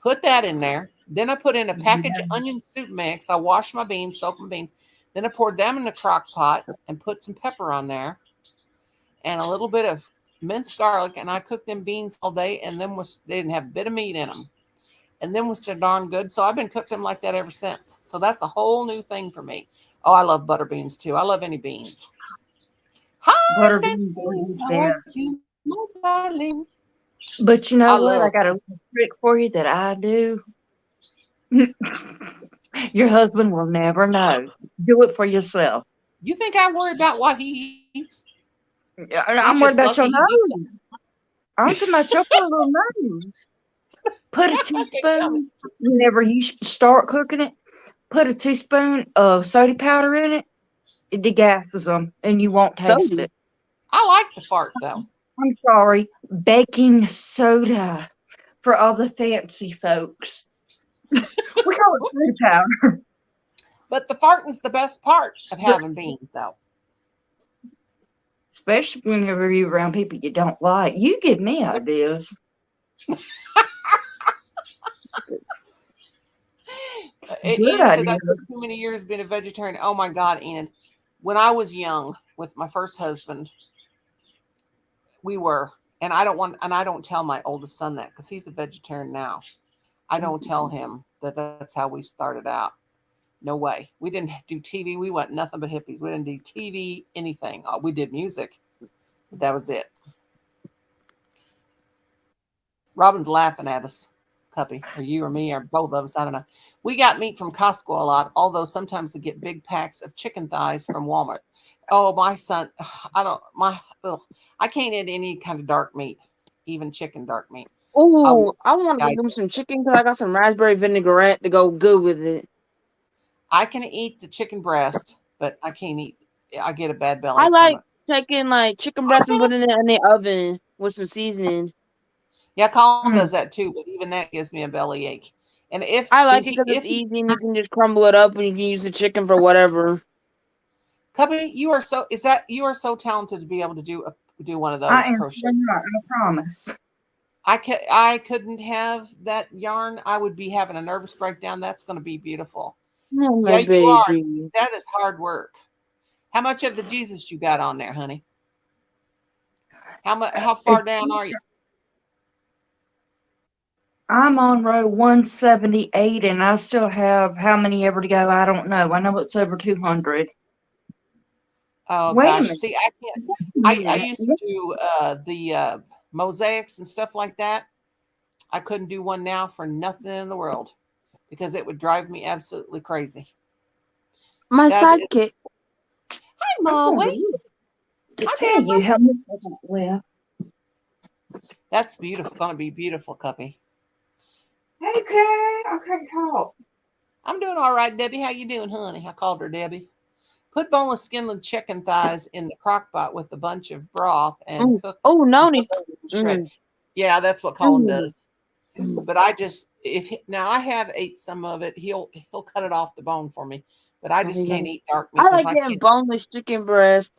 Put that in there. Then I put in a package of onion soup mix. I washed my beans, soaked my beans. Then I poured them in the crock pot and put some pepper on there and a little bit of minced garlic. And I cooked them beans all day, and they didn't have a bit of meat in them. And then was so darn good. So I've been cooking them like that ever since. So that's a whole new thing for me. Oh, I love butter beans too. I love any beans. Hi, Butter Sandy. beans. How are you, my darling? But you know what? I got a little trick for you that I do. Your husband will never know. Do it for yourself. You think I worry about what he eats? I'm worried about your nose. I'm talking about your poor little nose. Put a teaspoon, whenever you start cooking it, put a teaspoon of soda powder in it. It degasses them, and you won't taste it. I like the fart, though. I'm sorry. Baking soda for all the fancy folks. We call it soda powder. But the farting's the best part of having beans, though. Especially whenever you're around people you don't like. You give me ideas. Ian said I took too many years being a vegetarian. Oh my God, Ian. When I was young with my first husband, we were, and I don't tell my oldest son that because he's a vegetarian now. I don't tell him that that's how we started out. No way. We didn't do TV. We went nothing but hippies. We didn't do TV, anything. We did music. But that was it. Robin's laughing at us, Cuppy, or you or me or both of us. I don't know. We got meat from Costco a lot, although sometimes we get big packs of chicken thighs from Walmart. Oh, my son, I can't eat any kind of dark meat, even chicken dark meat. Oh, I want to do some chicken because I got some raspberry vinaigrette to go good with it. I can eat the chicken breast, but I can't eat. I get a bad belly. I like taking chicken breast and putting it in the oven with some seasoning. Yeah, Colin does that too, but even that gives me a belly ache. And if I like it because it's easy and you can just crumble it up and you can use the chicken for whatever. Cubby, you are so talented to be able to do one of those. I am not, I promise. I couldn't have that yarn. I would be having a nervous breakdown. That's going to be beautiful. Oh, my baby. You are. That is hard work. How much of the Jesus you got on there, honey? How far down are you? I'm on row 178, and I still have how many ever to go? I don't know. I know it's over 200. Oh, wait gosh. A minute. See, I can't. I used to do the mosaics and stuff like that. I couldn't do one now for nothing in the world because it would drive me absolutely crazy. My sidekick. Hi, Molly. To tell you how much I got left. That's beautiful. Going to be beautiful, Cuppy. Hey, Kay, I can't talk. I'm doing all right, Debbie. How you doing, honey? I called her Debbie. Put boneless skinless chicken thighs in the crock pot with a bunch of broth and cook Oh, until noni. they're shred. Yeah, that's what Colin does. But I just now I have ate some of it. He'll cut it off the bone for me, but I just can't eat dark meat I because like I getting can't. boneless chicken breast,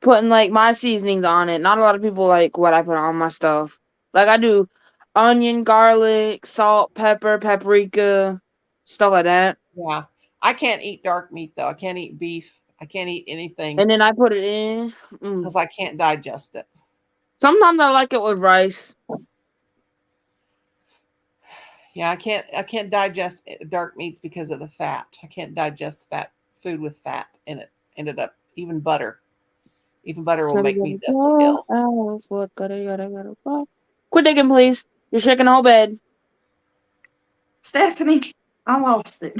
putting like my seasonings on it. Not a lot of people like what I put on my stuff. Like I do onion, garlic, salt, pepper, paprika, stuff like that. Yeah, I can't eat dark meat though. I can't eat beef. I can't eat anything And then I put it in. because I can't digest it. Sometimes I like it with rice. Yeah, I can't digest dark meats because of the fat. I can't digest fat food with fat in it. Ended up even butter. Even butter will make me deathly ill. Quit digging, please. You're shaking the whole bed. Stephanie, I lost it.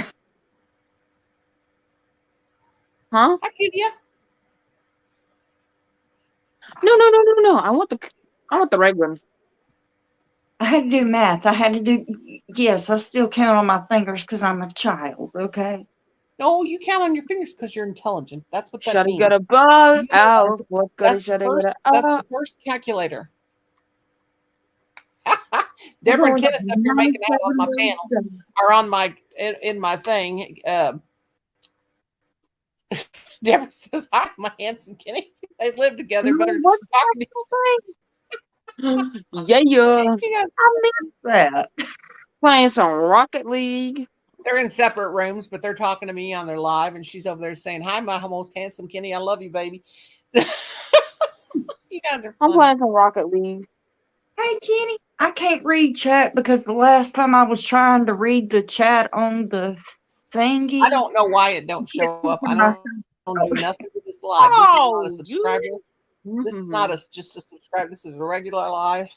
Huh? I give you. No. I want the regular. I had to do math. Yes, I still count on my fingers because I'm a child, okay? No, you count on your fingers because you're intelligent. That's what that Shoulda means. gotta bug out. What gotta That's the shoulda first. gotta That's out. the first calculator. Deborah and Kenneth up here making out on my panel or on my in my thing. Deborah says, "Hi, my handsome Kenny." They live together, but they're What's talking yeah. you guys, I missed that. Playing some Rocket League. they're in separate rooms, but they're talking to me on their live, and she's over there saying, "Hi, my most handsome Kenny. I love you, baby." You guys are I'm funny. playing some Rocket League. Hey, Kenny, I can't read chat because the last time I was trying to read the chat on the thingy. I don't know why it don't show up. I don't do nothing with this live. Oh, This is not a subscriber. This is not Mhm. just a subscribe. This is a regular live.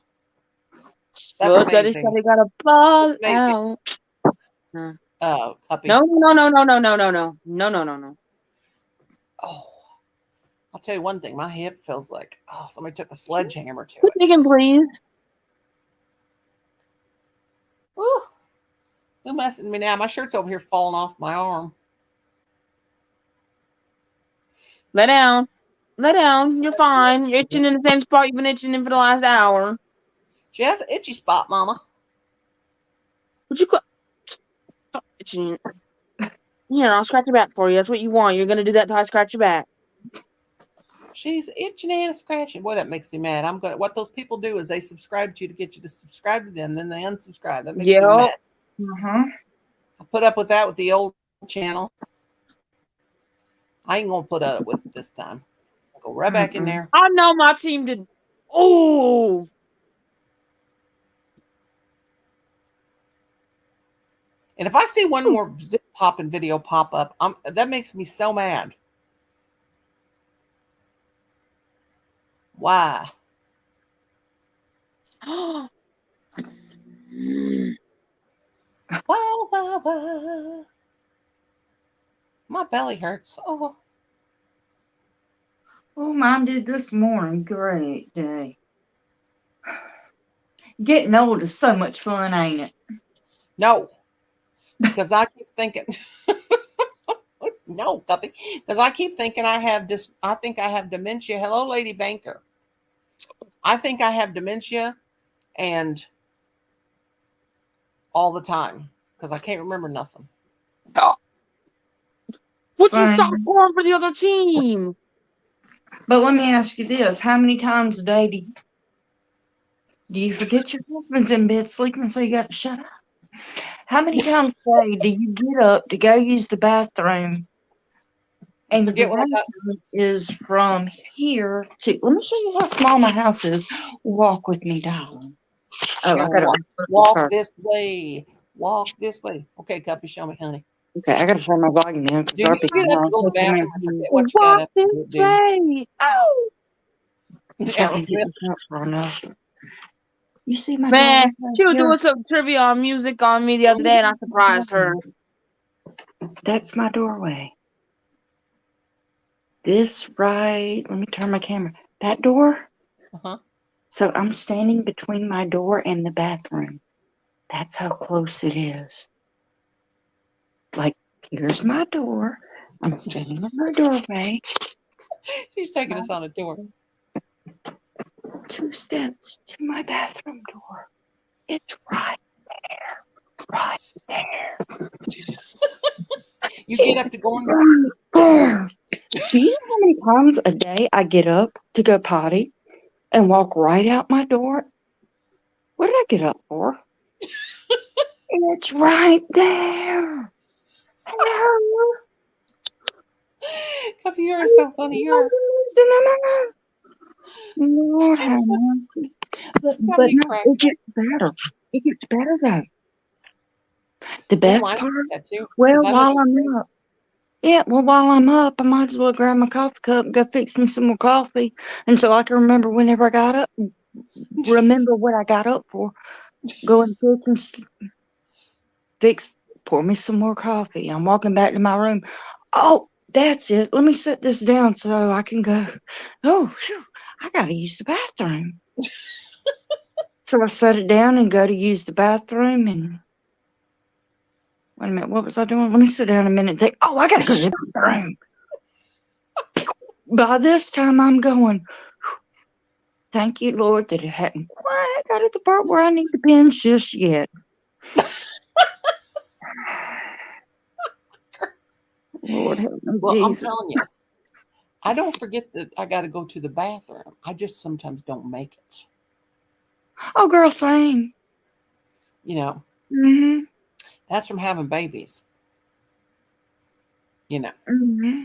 That's Look at this. amazing. They got a ball Amazing. out. Puppy. No. Oh, I'll tell you one thing. My hip feels like somebody took a sledgehammer to Quit it. digging, please. Woo. Who messing me now? My shirt's over here falling off my arm. Lay down. Lay down. You're fine. You're itching in the same spot you've been itching in for the last hour. She has an itchy spot, Mama. Would you stop itching? Here, I'll scratch your back for you. That's what you want. You're gonna do that till I scratch your back. She's itching and scratching. Boy, that makes me mad. I'm gonna. What those people do is they subscribe to you to get you to subscribe to them, then they unsubscribe. That makes me mad. I put up with that with the old channel. I ain't gonna put up with it this time. I'll go right back in there. I know my team did. Oh, And if I see one more zip popping video pop up, that makes me so mad. Why? Why? My belly hurts. Oh, mine did this morning. Great day. Getting old is so much fun, ain't it? no. Because I keep thinking, no, puppy. Because I keep thinking I think I have dementia. Hello, Lady Banker. I think I have dementia and all the time because I can't remember nothing. would you stop going for the other team? But let me ask you this: how many times a day do you forget your husband's in bed sleeping, so you got to shut up? How many times a day do you get up to go use the bathroom? And the bathroom is from here to. Let me show you how small my house is. Walk with me, darling. Oh, I gotta walk this way. Walk this way. Okay, Cuppy, show me, honey. Okay, I gotta turn my volume down. Do you get up to go to the bathroom? I forget what you Walk got this to do. way. Oh, You see my man, dog she was here? doing some trivia on music on me the other day, and I surprised her. That's my doorway. This right. Let me turn my camera. That door. Uh-huh. So I'm standing between my door and the bathroom. That's how close it is. Like, here's my door. I'm sitting in my doorway. She's taking us on a tour. 2 steps to my bathroom door. It's right there. Right there. You get up to go in. Right there. Do you know how many times a day I get up to go potty and walk right out my door? What did I get up for? It's right there. Hello. Cuffy, you're so funny. You're Lord have mercy. But me no, crack. it gets better. It gets better though. The best I part, like that too. 'Cause well, I know while you I'm drink. up. Yeah, well, while I'm up, I might as well grab my coffee cup and go fix me some more coffee. And so I can remember whenever I got up, remember what I got up for. Go and pour me some more coffee. I'm walking back to my room. Oh, that's it. Let me set this down so I can go. Oh, phew, I got to use the bathroom. So I set it down and go to use the bathroom. And wait a minute, what was I doing? Let me sit down a minute and think, oh, I got to go to the bathroom. By this time, I'm going, thank you, Lord, that it hadn't quite got to the part where I need to binge just yet. Lord help me, Well, I'm Jesus. telling you, I don't forget that I got to go to the bathroom. I just sometimes don't make it. Oh, girl, same. You know, Mm-hmm. that's from having babies. You know. Mm-hmm.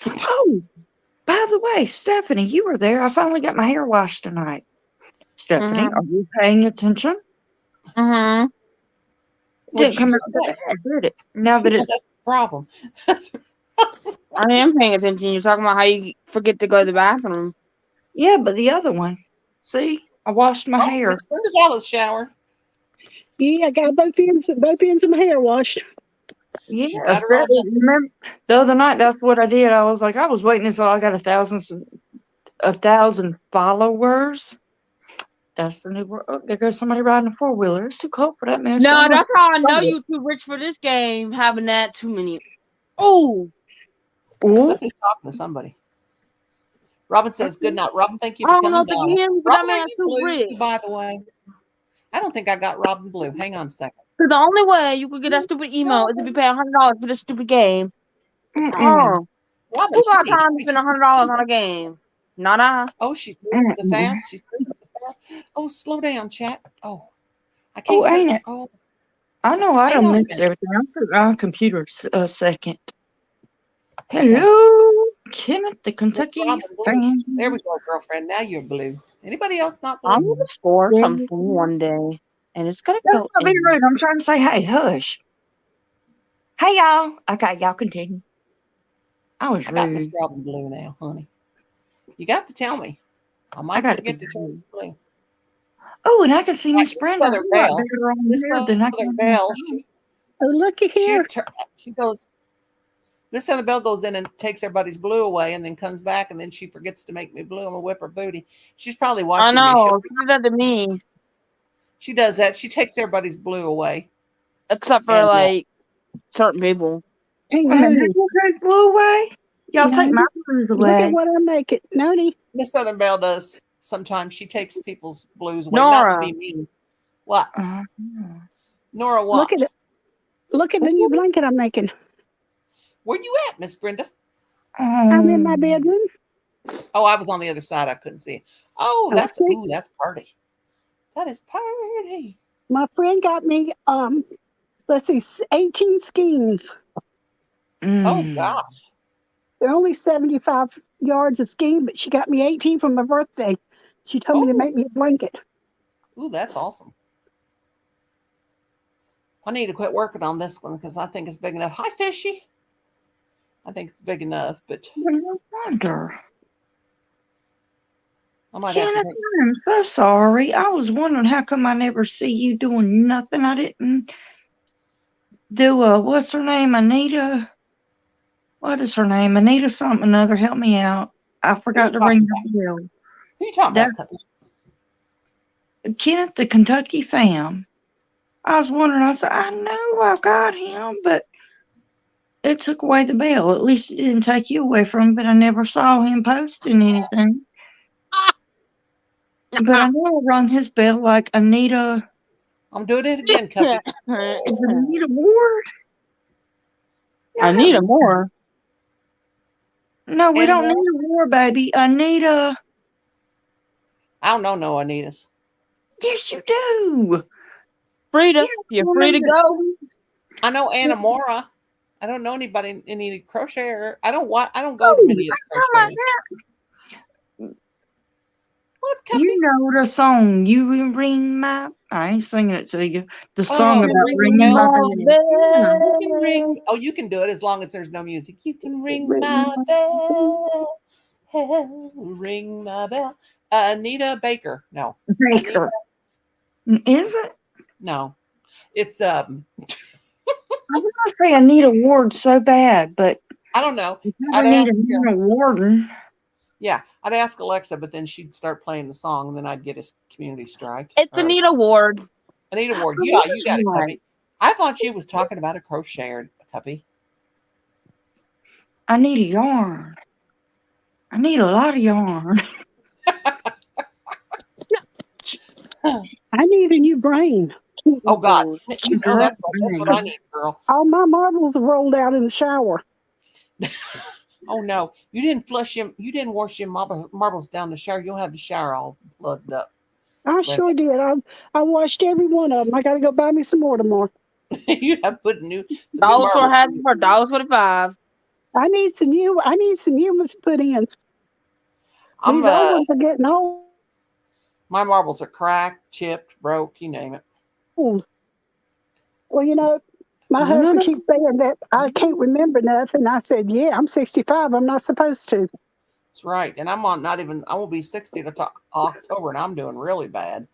Oh, by the way, Stephanie, you were there. I finally got my hair washed tonight. Stephanie, Mhm. are you paying attention? Mhm. What'd Didn't you come just out that say? bad, did it? Now that Well, it, that's the problem. I am paying attention. You're talking about how you forget to go to the bathroom. yeah, but the other one. See, I washed my Oh, hair. Miss Brenda's out of the shower. Yeah, I got both ends of my hair washed. Yes, She got her all done. remember the other night. That's what I did. I was like, I was waiting until I got 1,000 followers. That's the new word. Oh, there goes somebody riding a 4-wheeler. It's too cold for that mess. No, I'm gonna that's how I know fight it. you too rich for this game. Having that too many. Oh, Ooh. Stephanie's talking to somebody. Robin says, good night. Robin, thank you I for don't know coming if you by. hear me, but that Robin, are man's you too blue, rich. by the way? I don't think I got Robin blue. Hang on a second. Because the only way you could get that stupid email is if you pay $100 for this stupid game. Mm-mm. Oh, Robin, who got hey, time to spend $100 on a game? Not I. oh, she's moving so Mm-mm. fast. She's moving so fast. Oh, slow down, chat. Oh, I Oh, can't get ain't her. it? Oh, I know I hang done on a mixed minute. everything. I'll put it on computer a second. Okay. Hello, Kenneth, the Miss Kentucky Robin blue. fan. There we go, girlfriend. Now you're blue. Anybody else not I'm blue? gonna score Yeah. something one day, and it's gonna That's go not being in. rude. I'm trying to say, hey, hush. Hey, y'all. Okay, y'all continue. I was I got Miss rude. Robin blue now, honey. You got to tell me. I I might got to be forget to turn rude. blue. Oh, and I can see Like Miss Miss Brenda a Southern lot Belle. better on Miss here than I Southern can Belle, on the Oh, looky here. she goes. Miss Southern Belle goes in and takes everybody's blue away, and then comes back, and then she forgets to make me blue. I'm gonna whip her booty. She's probably I watching me. know. She did that to me, She does that. She takes everybody's blue away, except for and like certain people. Hey, Wait a minute, Noni. who take blue away? Y'all take Noni, my blues look at away. what I'm making. Noni, Miss Southern Belle does. Sometimes she takes people's blues away, not to Nora, be mean. What, Uh, Nora? look at What? it. Look at the new blanket I'm making. Where you at, Miss Brenda? I'm in my um, bedroom. Oh, I was on the other side. I couldn't see it. Oh, that's Okay. that's party. That is party. My friend got me, let's see, 18 skeins. Oh mm. gosh. They're only 75 yards a skein, but she got me 18 for my birthday. She told me to Oh, make me a blanket. ooh, that's awesome. I need to quit working on this one because I think it's big enough. Hi, fishy. I think it's big enough, but No wonder. I might have to Kenneth, take. I'm so sorry. I was wondering how come I never see you doing nothing. I didn't do what's her name? Anita. What is her name? Anita something or other. Help me out. I Who you forgot to talking ring about? the bell. Who you talking That about? Cutler? Kenneth the Kentucky Fam. I was wondering, I said, I know I've got him, but it took away the bell. At least it didn't take you away from him, but I never saw him posting anything. But I know I rung his bell like Anita. I'm doing it again, Cuppy. Is it Anita Ward? Yeah, I need a more. No, we Anita don't need a war, baby. Anita. I don't know no Anita's. Yes, you do. Frida, You you're don't free to remember- go. I know Anna Mora. I don't know anybody any crocheter. I don't go to many of the How about crocheting. that? What, Cuppy? You know the song, You Will Ring My... I ain't singing it to you. The song Oh, about ring the ringing my bell. bell. You can ring. Oh, you can do it as long as there's no music. You can ring my bell. Ring my bell. Anita Baker. No. Baker. Is it? No. It's I want to say Anita Ward so bad, but I don't know. I I'd need ask, Anita Warden. yeah, I'd ask Alexa, but then she'd start playing the song, and then I'd get a community strike. It's Or Anita Ward. Anita Ward. Yeah, you got it, Right. Cuppy. I thought she was talking about a crocheter, Cuppy. I need a yarn. I need a lot of yarn. I need a new brain. Oh God, you know that's what I need, girl. All my marbles have rolled out in the shower. Oh no, you didn't flush him. You didn't wash your marbles down the shower. You'll have the shower all plugged up. I sure did. I washed every one of them. I got to go buy me some more tomorrow. You have put some new Dollar store marbles has in. it for $1.45. I need some new ones put in. I'm These old ones are getting old. my marbles are cracked, chipped, broke, you name it. Well, you know, my husband keeps saying that I can't remember nothing. I said, yeah, I'm 65. I'm not supposed to. That's right. And I'm on I won't be 60 to October, and I'm doing really bad.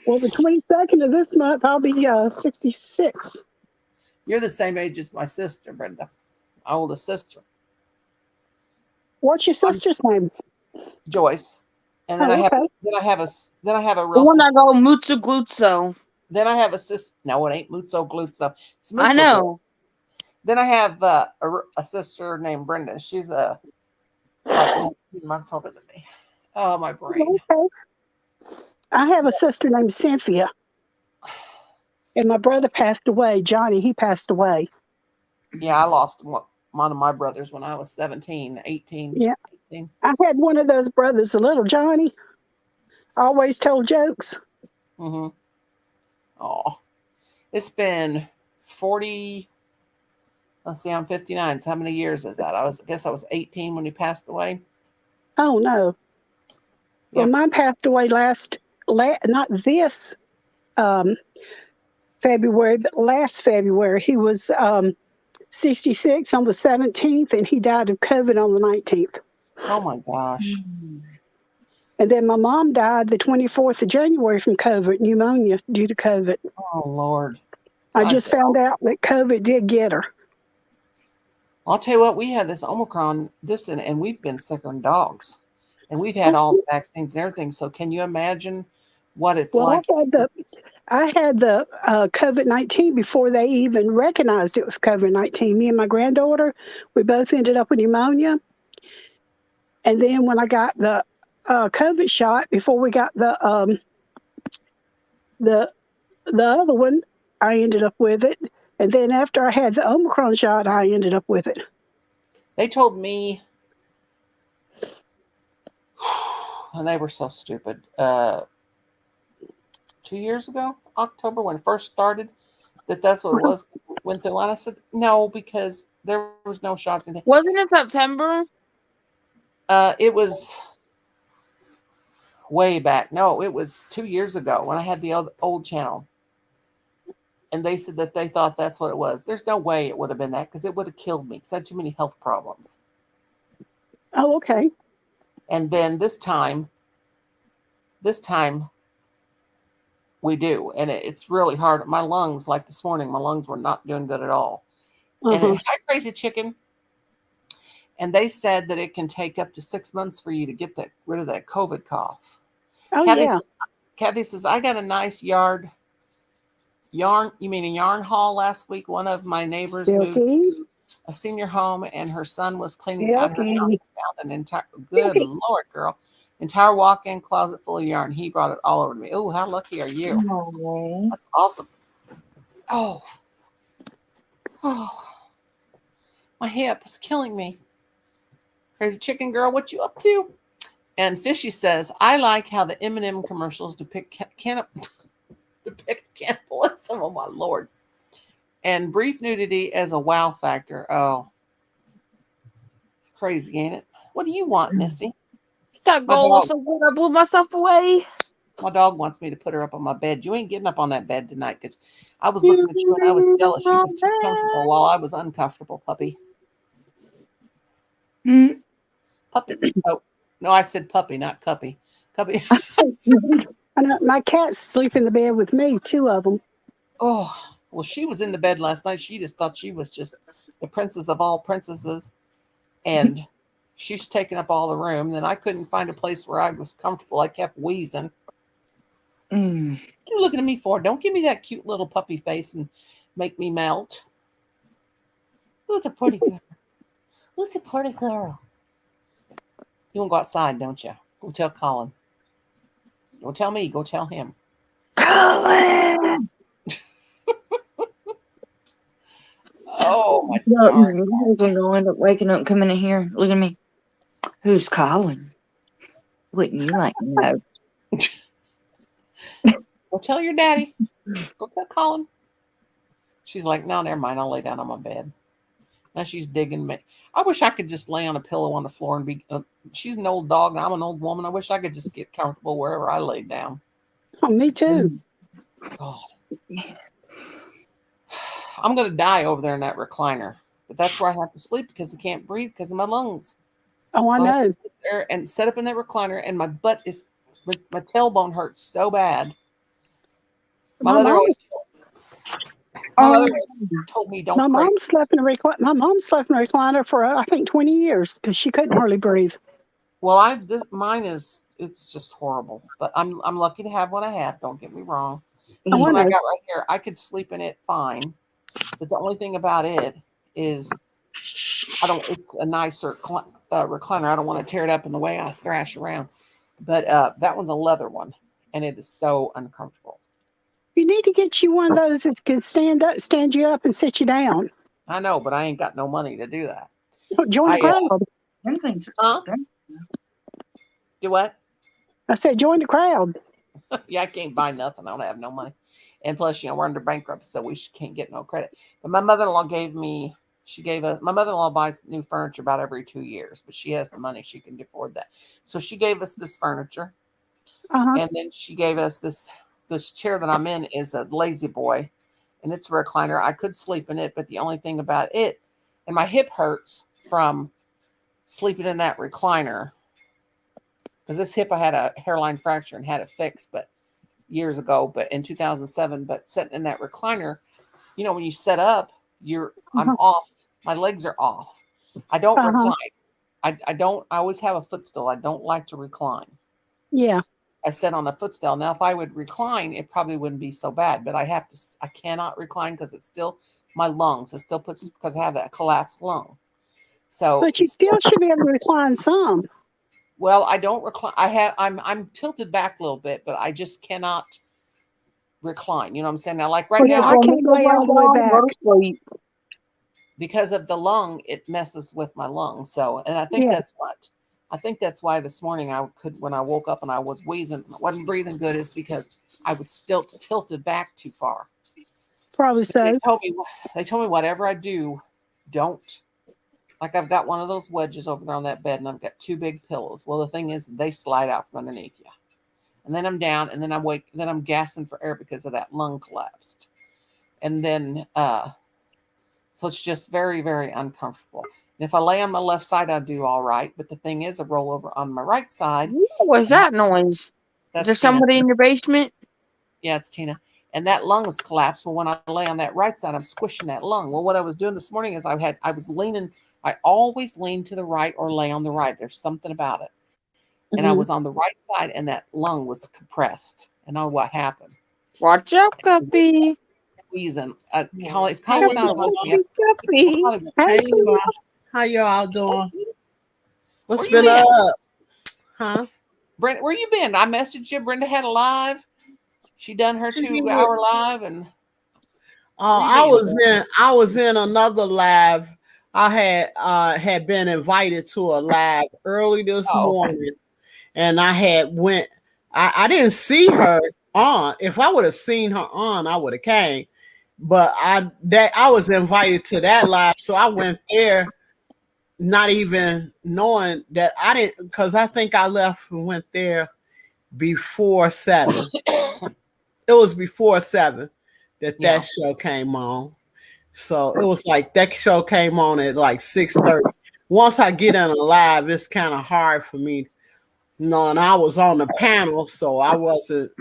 Well, the 22nd of this month, I'll be 66. You're the same age as my sister, Brenda, my oldest sister, What's your sister's name? Joyce. And then Oh, I have okay. then I have a The real one sister. that go Mutsu Glutso. Then I have a sister. No, it ain't Mutso Glutso. It's Mutso I know. Then I have a sister named Brenda. She's like 19 months older than me. Oh, my brain. Okay. I have a sister named Cynthia. And my brother passed away. Johnny, he passed away. Yeah, I lost one of my brothers when I was 17, 18. Yeah. 18. I had one of those brothers, the little Johnny. Always told jokes. Mm-hmm. Oh, it's been 40. Let's see, I'm 59. So how many years is that? I guess I was 18 when he passed away. Oh, no. Well, Yep. mine passed away not this February, but last February. He was 66 on the 17th, and he died of COVID on the 19th. Oh my gosh. And then my mom died the 24th of January from COVID, pneumonia due to COVID. Oh Lord. I just found out that COVID did get her. I'll tell you what, we had this Omicron, and we've been sicker than dogs. And we've had all the vaccines and everything. So can you imagine what it's like? I had the COVID-19 before they even recognized it was COVID-19. Me and my granddaughter, we both ended up with pneumonia. And then when I got the COVID shot, before we got the other one, I ended up with it. And then after I had the Omicron shot, I ended up with it. They told me, and they were so stupid, 2 years ago, October, when it first started, that's what it was. Went through, and I said, no, because there was no shots. Wasn't it September? It was way back. No, it was 2 years ago when I had the old channel. And they said that they thought that's what it was. There's no way it would have been that, because it would have killed me because I had too many health problems. Oh, okay. And then this time we do. And it's really hard. My lungs, like this morning, my lungs were not doing good at all. And hi, Crazy Chicken. And they said that it can take up to 6 months for you to get rid of that COVID cough. Oh, Kathy yeah. says, Kathy says, I got a nice yarn. You mean a yarn haul last week? One of my neighbors moved Silky. to a senior home and her son was cleaning out her house and Silky. found an entire, good Lord, girl, entire walk-in closet full of yarn. He brought it all over to me. Oh, how lucky are you? Oh, That's awesome. Oh, my hip is killing me. Crazy chicken girl, what you up to? And Fishy says, I like how the M&M commercials depict cannibalism. Oh my Lord. And brief nudity as a wow factor. Oh, it's crazy, ain't it? What do you want, Missy? That My goal was dog, so good, I blew myself away. my dog wants me to put her up on my bed. You ain't getting up on that bed tonight because I was looking at you and I was jealous. You was too comfortable while I was uncomfortable, puppy. Hmm. Puppy. Oh, no, I said puppy, not cuppy. Cuppy. I know, my cats sleep in the bed with me, 2 of them. Oh, well, she was in the bed last night. She just thought she was just the princess of all princesses. And she's taking up all the room. Then I couldn't find a place where I was comfortable. I kept wheezing. Mm. What are you looking at me for? Don't give me that cute little puppy face and make me melt. Who's a pretty girl? Who's a pretty girl? You want to go outside, don't you? Go tell Colin. Don't tell me. Go tell him. Colin! Oh, my No, darn. your husband gonna end up waking up, coming in here. Look at me. Who's Colin? Wouldn't you like to know? Go tell your daddy. Go tell Colin. She's like, no, never mind. I'll lay down on my bed. Now she's digging me. I wish I could just lay on a pillow on the floor and be. She's an old dog. And I'm an old woman. I wish I could just get comfortable wherever I lay down. Oh, me too. God. I'm going to die over there in that recliner. But that's where I have to sleep because I can't breathe because of my lungs. Oh, I So I have know. to sit there and set up in that recliner, and my butt is, my tailbone hurts so bad. My My mother mom, always told me don't my pray. mom slept in a recliner. My mom slept in a recliner for I think 20 years because she couldn't hardly breathe. Well, mine is, it's just horrible. But I'm lucky to have what I have. Don't get me wrong. This Oh, I one I know. got right here, I could sleep in it fine. But the only thing about it is it's a nicer recliner. I don't want to tear it up in the way I thrash around. But that one's a leather one, and it is so uncomfortable. You need to get you one of those that can stand you up and sit you down. I know, but I ain't got no money to do that. Join the crowd. Them things are Huh? Do what? I said, join the crowd. Yeah, I can't buy nothing. I don't have no money. And plus, we're under bankruptcy, so we can't get no credit. But my mother-in-law my mother-in-law buys new furniture about every 2 years, but she has the money. She can afford that. So she gave us this furniture. Uh-huh. And then she gave us this chair that I'm in is a lazy boy, and it's a recliner. I could sleep in it, but the only thing about it, and my hip hurts from sleeping in that recliner, because this hip I had a hairline fracture and had it fixed, but years ago, but in 2007. But sitting in that recliner, when you set up, I'm off. My legs are off. I don't recline. I always have a footstool. I don't like to recline. Yeah. I sit on a footstool. Now, if I would recline, it probably wouldn't be so bad, but I cannot recline because it's still my lungs. It still puts, because I have that collapsed lung. So, But you still should be able to recline some. well, I don't recline. I'm tilted back a little bit, but I just cannot recline. You know what I'm saying? Now, like right now, I can't lay all the way back. because of the lung, it messes with my lungs. So, and I think that's why this morning when I woke up and I was wheezing, wasn't breathing good, is because I was still tilted back too far. Probably so. They told me whatever I do, don't. Like I've got one of those wedges over there on that bed, and I've got 2 big pillows. Well, the thing is, they slide out from underneath you, and then I'm down, and then I'm wake, and then I'm gasping for air because of that lung collapsed, and then so it's just very, very uncomfortable. And if I lay on my left side, I do all right. But the thing is, I roll over on my right side. What was that noise? Is That's there somebody in your basement? Yeah, it's Tina. And that lung was collapsed. Well, when I lay on that right side, I'm squishing that lung. Well, what I was doing this morning is I was leaning. I always lean to the right or lay on the right. There's something about it. And I was on the right side, and that lung was compressed. and know what happened. Watch out, Guppy. Reason. Holly, if Hey, Holly would not have woke me up, Guppy. Holly would- Hey, Hey, Tina. how y'all doing? What's Where you been been? up? Huh? Brenda, where you been? I messaged you. Brenda had a live. She done her She 2-hour live, and I Where you was in another live. I had been invited to a live early this Oh, okay. morning, and I had went. I didn't see her on. If I would have seen her on, I would have came. But I was invited to that live, so I went there, not even knowing that I didn't, because I think I left and went there before 7. It was before 7 that Yeah. show came on. So it was like that show came on at like 6:30. Once I get in a live, it's kind of hard for me. No, and I was on the panel, so I wasn't,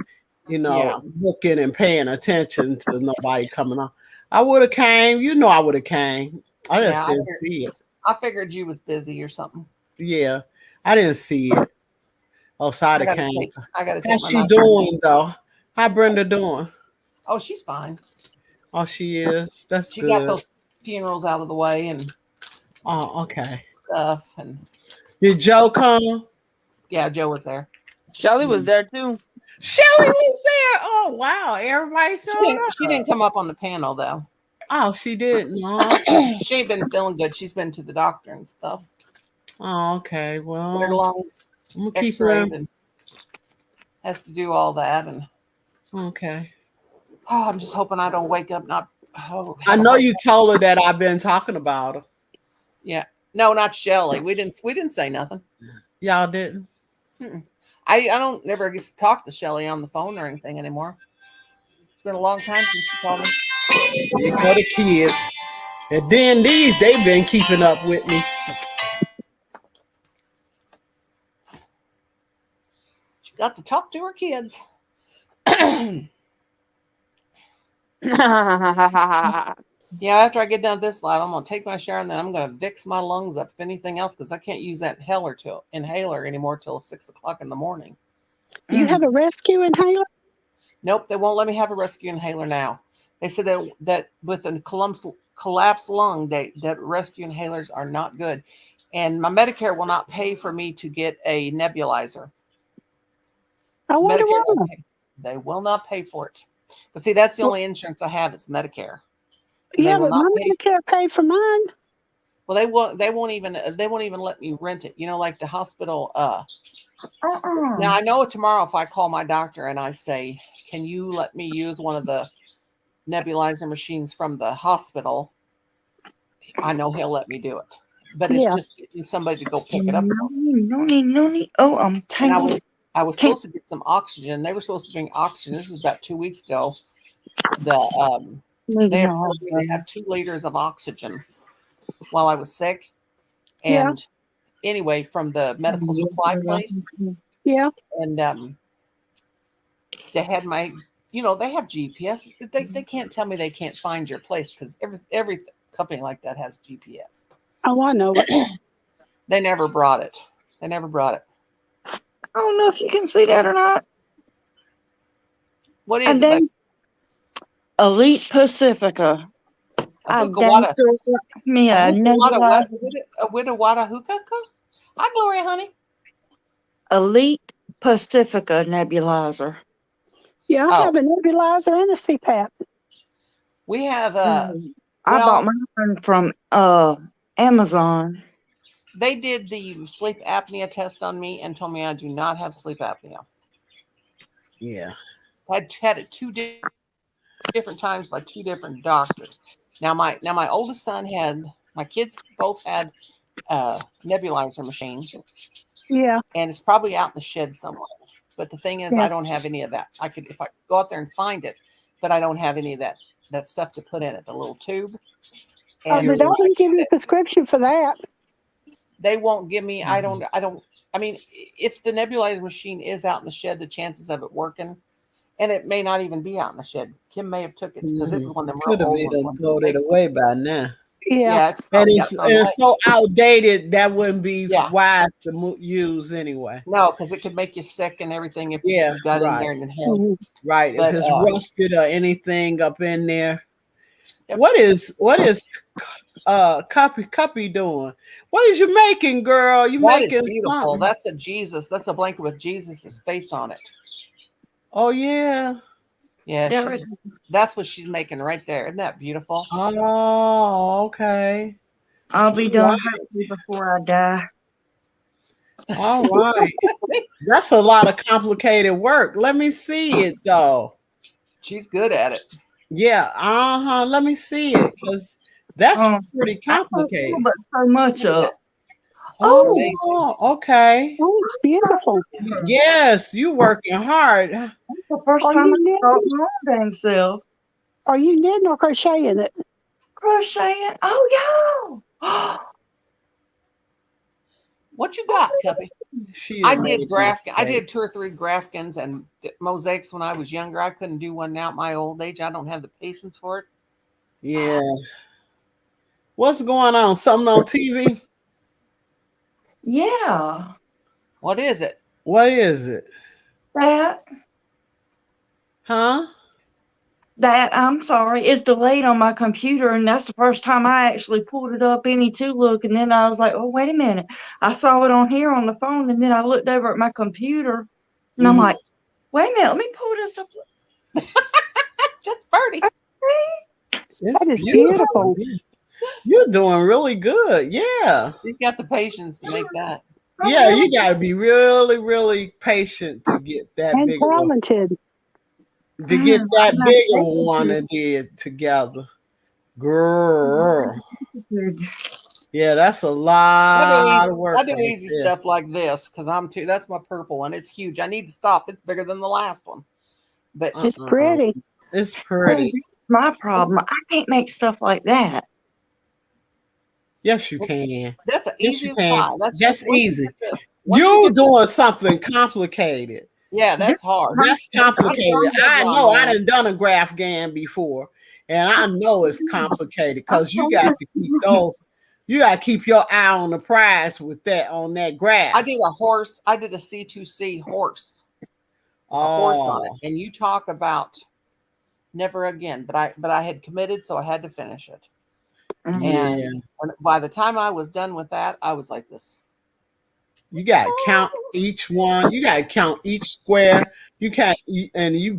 Yeah. looking and paying attention to nobody coming on. I would have came, I would have came. I just Yeah, didn't see it. I figured you was busy or something. Yeah, I didn't see it. Oh, so I'd I have gotta came. take. I gotta take How's my she knife. doing though? How Brenda doing? Oh, she's fine. Oh, she is. That's She got good. those funerals out of the way and Oh, okay. stuff, and Did Joe come? yeah, Joe was there. Shelly was there too. Shelly was there. Oh wow, everybody She showed up. didn't come up on the panel though. Oh, she didn't. No. She ain't been feeling good. She's been to the doctor and stuff. Oh, okay. Her Well, lungs I'm gonna keep her. x-rayed and has to do all that. And Okay. oh, I'm just hoping I don't wake up not. Oh, I know you told her that I've been talking about her. Yeah. No, not Shelly. We didn't say nothing. Y'all didn't. I don't never get to talk to Shelly on the phone or anything anymore. It's been a long time since she called me. You go the kids. And then they've been keeping up with me. She got to talk to her kids. Yeah, after I get done with this live, I'm gonna take my shower and then I'm gonna Vicks my lungs up. If anything else, because I can't use that inhaler anymore till 6 o'clock in the morning. You have a rescue inhaler? Nope, they won't let me have a rescue inhaler now. They said that with a collapsed lung, that rescue inhalers are not good, and my Medicare will not pay for me to get a nebulizer. I wonder Medicare why. won't pay. They will not pay for it. But see, that's the only insurance I have is Medicare. And Yeah, they will but my not pay. Medicare paid for mine. Well, they won't even let me rent it. You know, like the hospital. Now I know tomorrow if I call my doctor and I say, "Can you let me use one of the nebulizer machines from the hospital?" I know he'll let me do it. But it's Yeah. just getting somebody to go pick it up. No need. Oh, I'm And tangled. I was supposed to get some oxygen. They were supposed to bring oxygen. This is about 2 weeks ago. They had told me they had 2 liters of oxygen while I was sick. Yeah. And anyway, from the medical supply place, Yeah. and they had my, they have GPS. They can't tell me they can't find your place because every company like that has GPS. Oh, I know it. They never brought it. I don't know if you can see that or not. What is And it? then Elite Pacifica. A Hookawada Me a nebulizer. hookah? Hi, Gloria, honey. Elite Pacifica nebulizer. Yeah, I have a nebulizer and a CPAP. We have I bought mine from Amazon. They did the sleep apnea test on me and told me I do not have sleep apnea. Yeah. I had it 2 different times by 2 different doctors. Now my oldest son my kids both had a nebulizer machine. Yeah. And it's probably out in the shed somewhere. But the thing is, I don't have any of that. If I go out there and find it, but I don't have any of that stuff to put in it, the little tube. And But they didn't give you a prescription for that. they won't give me, I mean, if the nebulizer machine is out in the shed, the chances of it working, and it may not even be out in the shed. Kim may have took it because it was one of them Could have real old been ones. thrown it away by now. Yeah. it's probably got And some it's so outdated that wouldn't be Yeah. wise to use anyway. no, because it could make you sick and everything if Yeah, you got in right. there and inhaled. Mhm. Right. But, if it's rusted or anything up in there. Yep. What is Cuppy doing? What is you making, girl? You That is making beautiful. something. That's a Jesus. That's a blanket with Jesus's face on it. Oh yeah. Yeah, Yeah, she's, that's what she's making right there. Isn't that beautiful? Oh, okay. I'll be done happy before I die. All right. That's a lot of complicated work. Let me see it though. She's good at it. Yeah, let me see it because that's pretty I don't complicated. know, but so much Look at up. Okay. Oh, it's beautiful. Yes, you working hard. That's the first Are time you I knitting? taught my own dang self. Are you knitting or crocheting it? Crocheting. Oh, yeah. What you got, Cuppy? She I made did a I mistake. did 2 or 3 Grafkins and mosaics when I was younger. I couldn't do one now at my old age. I don't have the patience for it. Yeah. What's going on? Something on TV? Yeah. What is it? What is it? Huh? I'm sorry, it's delayed on my computer, and that's the first time I actually pulled it up any to look, and then I was like, oh, wait a minute. I saw it on here on the phone, and then I looked over at my computer, and I'm Mhm. like, wait a minute, let me pull this up. Just birdie. It's That is beautiful. You're doing really good. Yeah. You've got the patience to make that. Yeah, you got to be really, really patient to get that And big of a, talented. to get that I'm not big of patient. one and did together. Girl. Yeah, that's a lot of work. I do right easy there. stuff like this because I'm too. That's my purple one. It's huge. I need to stop. It's bigger than the last one. But It's pretty. It's pretty. My problem, I can't make stuff like that. Yes, you can. that's the Yes, easiest you can. pie. That's That's just once you easy. get the- once you You get the- doing something complicated. Yeah, that's hard. That's complicated. I I've know. done I done a graph gan before, and I know it's complicated because you got to keep those. You got to keep your eye on the prize with that on that graph. I did a horse. I did a C2C horse. A horse on it, and you talk about never again. But I had committed, so I had to finish it. Yeah. And by the time I was done with that, I was like this. You got to count each one. You got to count each square. You can't,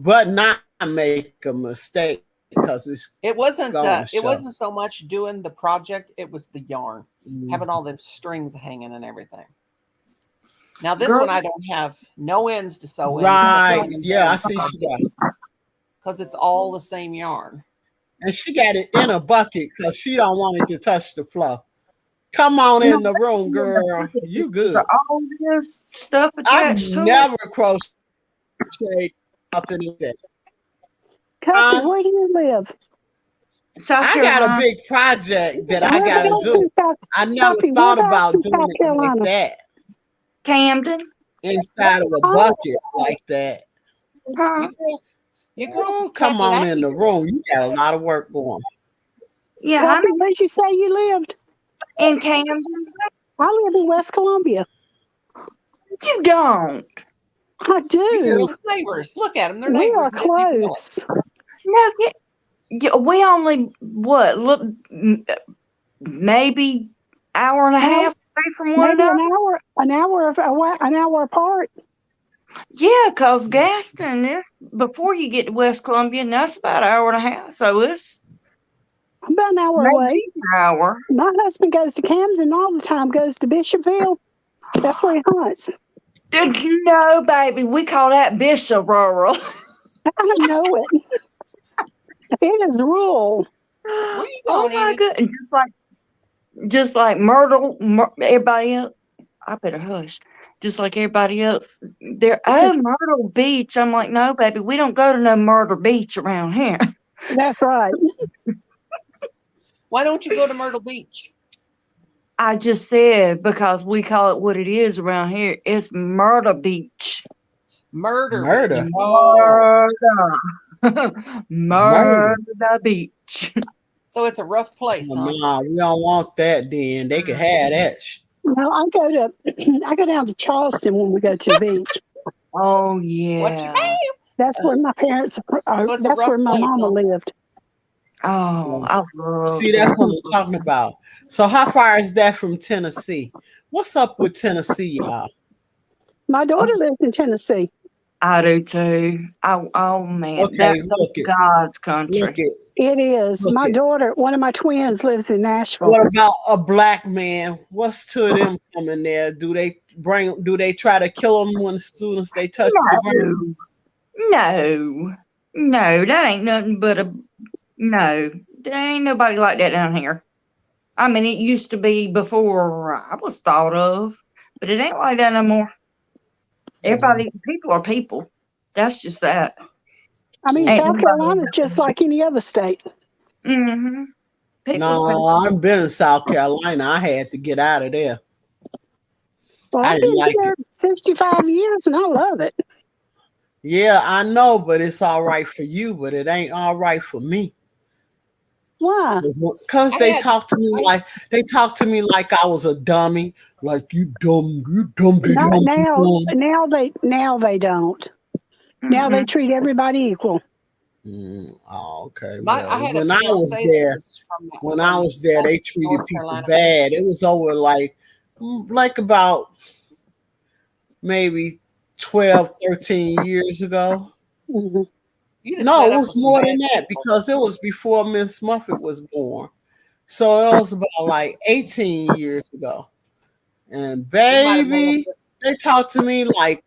but not make a mistake because it's. It wasn't. Gonna It show. wasn't so much doing the project. It was the yarn, Mm. having all them strings hanging and everything. Now this Girl. one I don't have no ends to sew in. Right. Yeah, I see she got it. Because it's all the same yarn. And she got it in a bucket because she don't want it to touch the floor. Come on in the room, girl. You good. All this stuff I've attached to it. never crocheted nothing like that. Cuppy, where do you live? South I got a Carolina. big project that I Whereabouts got to do. in South- I never Cuppy, thought whereabouts about in doing South it like Carolina? that Camden. inside of a bucket like that. Huh? You girls Oh, is come on cracking in the room. You got a lot of work going. Yeah, I'm Cuppy, where'd you say you lived? in Camden. I live in West Columbia. You don't. I You girls do. is neighbors. Look at them. They're We neighbors. are They didn't even know it. close. No, we only look maybe hour and a half away from one Maybe another. an hour apart. Yeah, cause Gaston is before you get to West Columbia, and that's about an hour and a half. So it's About an hour away. maybe an hour. My husband goes to Camden all the time, goes to Bishopville. That's where he hunts. No, baby, we call that Bishop rural. I know it. It is rural. Where you Oh going, my Edie? goodness! Just like Myrtle, everybody else. I better hush. Just like everybody else, they're Myrtle Beach. I'm like, no, baby, we don't go to no Myrtle Beach around here. That's right. Why don't you go to Myrtle Beach? I just said because we call it what it is around here. It's Myrtle Beach. Murder. Murder. Beach. Oh, Murder. Murder Beach. So it's a rough place, huh? Nah, we don't want that. Then they can have that. No, I go down to Charleston when we go to the beach. Oh What you yeah. mean? That's where my parents are. So it's a That's rough where my place, mama huh? lived. Oh, I love See, that's what I'm talking about. So how far is that from Tennessee? What's up with Tennessee, y'all? My daughter lives in Tennessee. I do too. Oh man, Okay, that's look it. God's country. Look it. It is. Look My it. daughter, one of my twins, lives in Nashville. What about a black man? What's to them coming there? Do they try to kill them when as soon as they touch the ground? No, that ain't nothing but a no. There ain't nobody like that down here. I mean, it used to be before I was thought of, but it ain't like that no more. Everybody, people are people. That's just that. I mean, Ain't South nobody- Carolina's just like any other state. Mm-hmm. No, I've been in South Carolina. I had to get out of there. Well, I I've didn't been like here 65 years and I love it. Yeah, I know, but it's all right for you, but it ain't all right for me. Why? Because I they had- talk to me like I was a dummy, like you dumb, Not dumb. now they don't. Now they treat everybody equal. Oh, okay. I had when a I was fiance there, that was when I was there, they treated North people Carolina. bad. It was over like about maybe 12, 13 years ago. Hmm. You just No, met it up was with some more bad than that people. because it was before Miss Muffet was born. So it was about like 18 years ago. And You might have met up baby, with- they talk to me like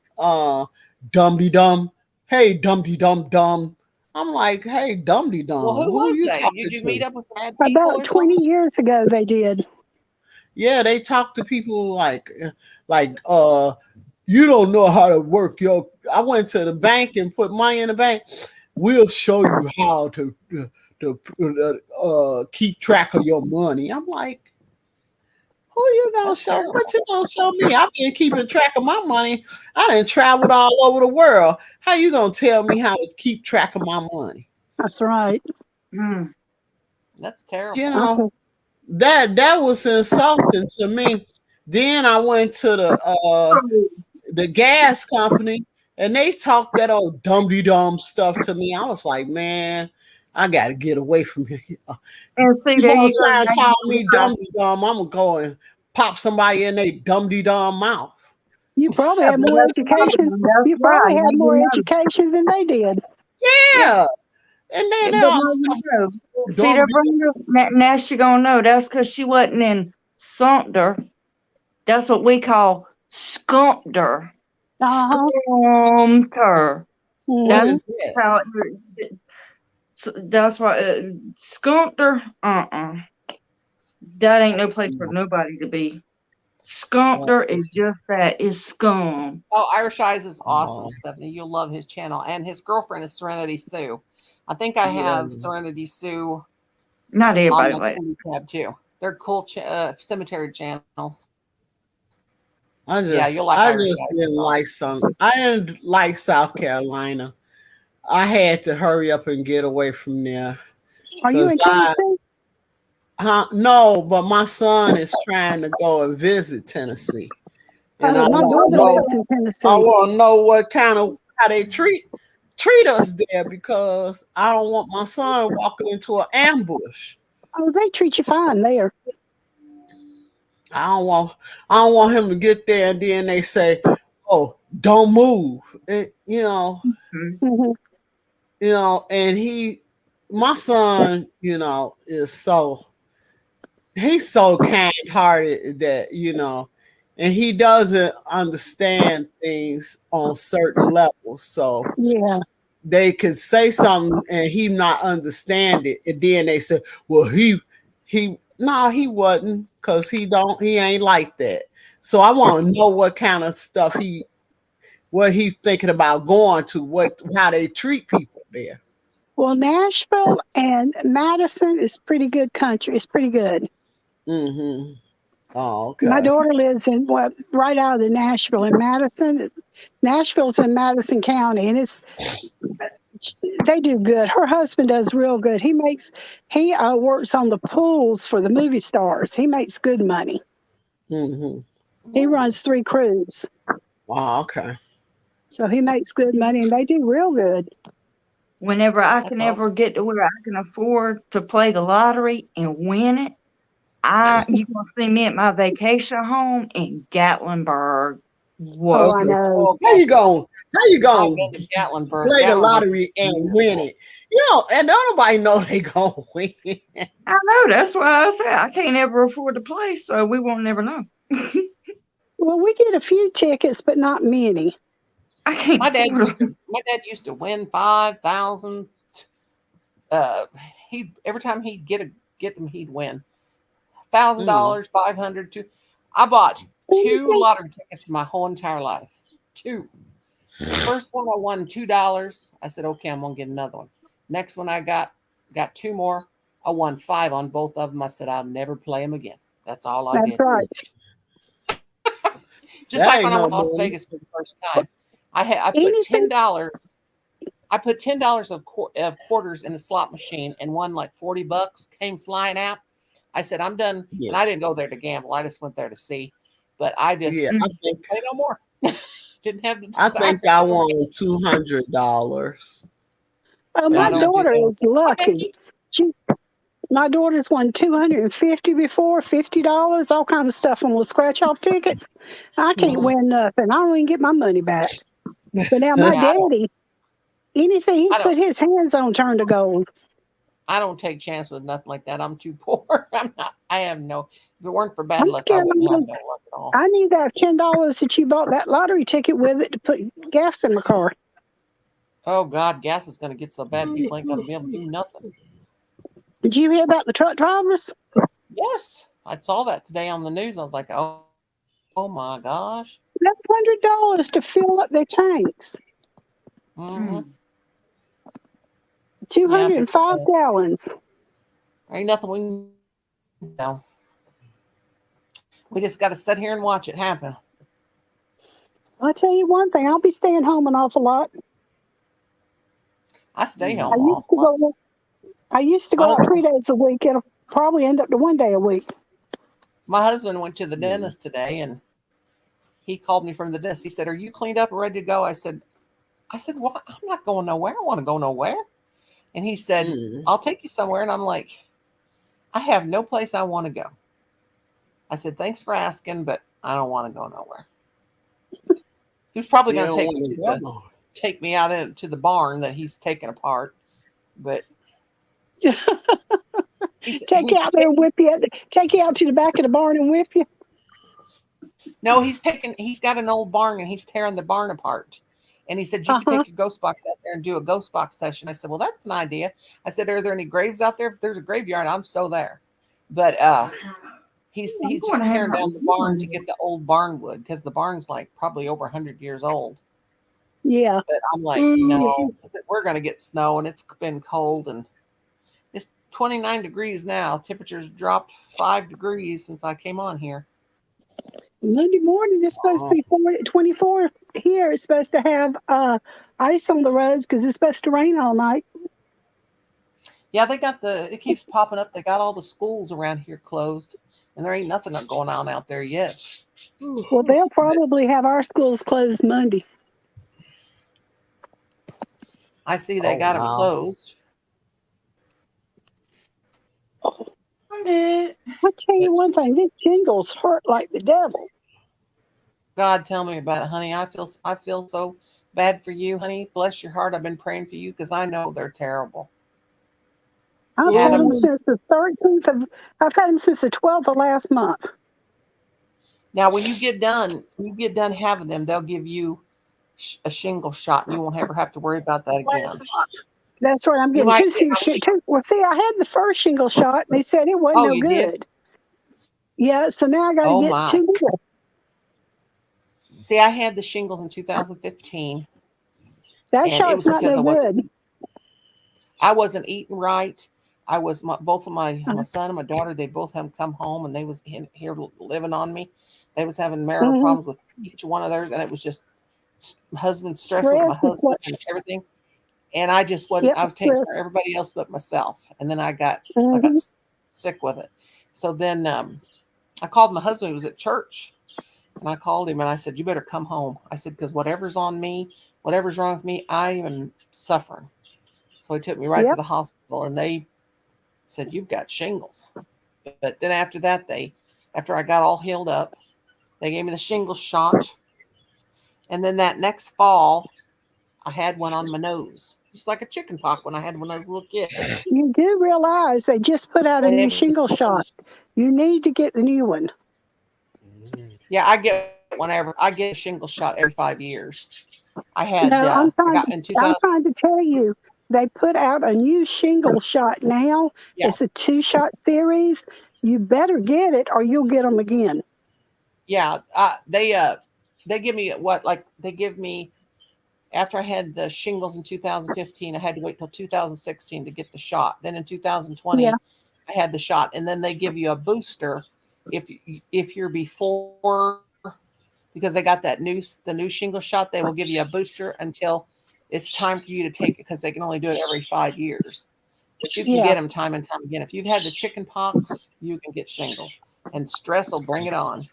dumdy dum. Hey, dumdy dum dum. I'm like, hey, dumdy dum. Well, who Who are was you they? talking Did you to? meet up with some bad people About or 20 something? years ago, they did. Yeah, they talk to people like you don't know how to work your. I went to the bank and put money in the bank. We'll show you how to keep track of your money. I'm like, who you gonna That's show? terrible. What you gonna show me? I've been keeping track of my money. I done traveled all over the world. How you gonna tell me how to keep track of my money? That's right. Mm. That's terrible. You know Okay. that was insulting to me. Then I went to the gas company and they talked that old dumdy dum stuff to me. I was like, man, I gotta get away from here. And see, You there gonna you go. try and Now call you me dumdy dum? I'm gonna go and pop somebody in their dumdy dum mouth. You probably Yeah, had but more that's education. right. That's You probably right. had You more know. education than they did. Yeah. And then But they now all you know. See, dumb there, Brenda, now she gonna know. That's because she wasn't in Sumter. That's what we call Skumter. Uh-huh. Skumter. What Mhm. is that? How that's why Skumter. That ain't no place for nobody to be. Skumter is just that. It's scum. Oh, Irish Eyes is awesome, Oh. Stephanie. You'll love his channel. And his girlfriend is Serenity Sue. I think I have Serenity Sue Not on everybody my like. tab too. They're cool cemetery channels. I Yeah, just you'll like I Irish just Eyes. didn't like I didn't like South Carolina. I had to hurry up and get away from there. Are you in 'Cause Tennessee? no, but my son is trying to go and visit Tennessee. And I My want daughter to lives in know, Tennessee. I want to know what kind of how they treat us there because I don't want my son walking into an ambush. Oh, they treat you fine there. I don't want him to get there and then they say, "Oh, don't move." Mhm. And my son, is he's so kind-hearted that, and he doesn't understand things on certain levels. So Yeah. they could say something and he not understand it, and then they say, "Well, he no, he wasn't, because he ain't like that." So I want to know what kind of stuff what he thinking about going to, how they treat people there. Well, Nashville and Madison is pretty good country. It's pretty good. Mm-hmm. Oh, okay. My daughter lives in right out of the Nashville in Madison. Nashville's in Madison County, and they do good. Her husband does real good. He works on the pools for the movie stars. He makes good money. Mm-hmm. He runs 3 crews, Wow, okay. so he makes good money, and they do real good. Whenever I That's can awesome. ever get to where I can afford to play the lottery and win it, you gonna see me at my vacation home in Gatlinburg. Whoa. Oh, I know. How you going? How you I've going been to Gatlinburg. play the Gatlinburg. lottery and win it? And don't nobody know they gonna win. I know, that's why I said I can't ever afford to play, so we won't never know. Well, we get a few tickets, but not many. I can't My dad afford to. my dad used to win 5,000. He every time he'd get them, he'd win $1,000, 500. I bought 2 lottery tickets my whole entire life. 2. The first one I won $2. I said, okay, I'm gonna get another one. Next one I got 2 more. I won 5 on both of them. I said I'll never play them again. That's all I That's did. right. Just That like ain't when I no went to Las money. Vegas for the first time, I put Anything- $10. I put $10 of quarters in the slot machine, and won like $40 came flying out. I said, I'm done. Yeah. And I didn't go there to gamble. I just went there to see. But I just Yeah, I didn't think play no more. Didn't have the I desire. think I won $200. Oh, But I my don't do daughter that. is lucky. My daughter's won 250 before, $50, all kinds of stuff on the scratch off tickets. I can't Mhm. win nothing. I don't even get my money back. But now my Yeah, I don't- daddy, anything he I don't- put his hands on turned to gold. I don't take chances with nothing like that. I'm too poor. I'm not. I have no. If it weren't for bad I'm luck, I scared wouldn't have of- no luck at all. I need that $10 that you bought that lottery ticket with it to put gas in my car. Oh God, gas is going to get so bad people ain't going to be able to do nothing. Did you hear about the truck drivers? Yes, I saw that today on the news. I was like, oh my gosh. That's $100 to fill up their tanks. hmm 205 gallons. Ain't nothing we can do. We just got to sit here and watch it happen. I'll tell you one thing, I'll be staying home an awful lot. I stay I home used to awful lot. go. I used to My go out husband- 3 days a week. It'll probably end up to 1 day a week. My husband went to the dentist today, and he called me from the dentist. He said, "Are you cleaned up and ready to go?" I said, "What? I'm not going nowhere. I want to go nowhere." And he said, "I'll take you somewhere." And I'm like, "I have no place I want to go." I said, "Thanks for asking, but I don't want to go nowhere." He was probably going to take me out into the barn that he's taken apart, but Take you out there and whip you. Take you out to the back of the barn and whip you. No, he's got an old barn and he's tearing the barn apart. And he said, you can take your ghost box out there and do a ghost box session. I said, well, that's an idea. I said, are there any graves out there? If there's a graveyard, I'm so there. But he's just tearing down the barn to get the old barn wood, because the barn's like probably over 100 years old. Yeah. But I'm like, no, we're going to get snow, and it's been cold, and it's 29 degrees now. Temperatures dropped 5 degrees since I came on here. Monday morning, it's supposed to be 24 here. It's supposed to have ice on the roads because it's supposed to rain all night. Yeah, it keeps popping up. They got all the schools around here closed, and there ain't nothing going on out there yet. Well, they'll probably have our schools closed Monday. I see they got them closed. I'll tell you one thing, these shingles hurt like the devil. God, tell me about it, honey. I feel so bad for you, honey. Bless your heart. I've been praying for you because I know they're terrible. I've had them since the 13th of. I've had them since the 12th of last month. Now, when you get done having them, they'll give you a shingle shot, and you won't ever have to worry about that again. That's right. I'm getting two. Well, see, I had the first shingle shot. They said it wasn't no good. Did? Yeah, so now I got to get 2 more. See, I had the shingles in 2015. That shot's not no good. I wasn't eating right. I was both of my son and my daughter. They both have come home, and they was here living on me. They was having marital Mhm. problems with each one of theirs, and it was just husband stressed with my Stress is husband what. and everything. And I just wasn't. Yep. I was taking Stress. care of everybody else but myself, and then I got Hmm. sick with it. So then I called my husband. He was at church, and I called him and I said, "You better come home." I said, "Because whatever's on me, whatever's wrong with me, I am suffering." So he took me right to Yep. the hospital, and they said, "You've got shingles." But then after that, after I got all healed up, they gave me the shingles shot, and then that next fall, I had one on my nose, just like a chicken pox when I had when I was a little kid. You do realize they just put out a And new it was shingle from shot. You need to get the new one. yeah, I get a shingle shot every 5 years. I had No, I got in I'm 2000. trying to tell you, they put out a new shingle shot now. Yeah, It's a 2-shot series. You better get it or you'll get them again. yeah. They give me they give me after I had the shingles in 2015. I had to wait till 2016 to get the shot. Then in 2020, Yeah. I had the shot, and then they give you a booster if you're before, because they got the new shingle shot. They will give you a booster until it's time for you to take it, because they can only do it every 5 years. But you can Yeah. get them time and time again. If you've had the chicken pox, you can get shingles, and stress will bring it on.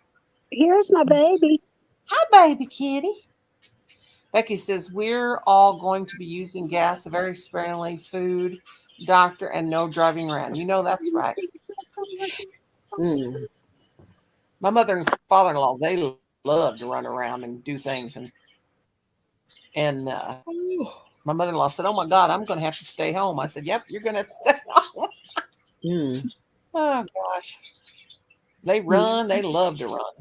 Here's my baby. Hi, baby kitty. Becky says, we're all going to be using gas very sparingly, food, doctor, and no driving around. You know that's right. Mm. My mother and father-in-law, they love to run around and do things. And my mother-in-law said, "Oh, my God, I'm going to have to stay home." I said, "Yep, you're going to have to stay home." Mm. Oh, gosh. They run. They love to run.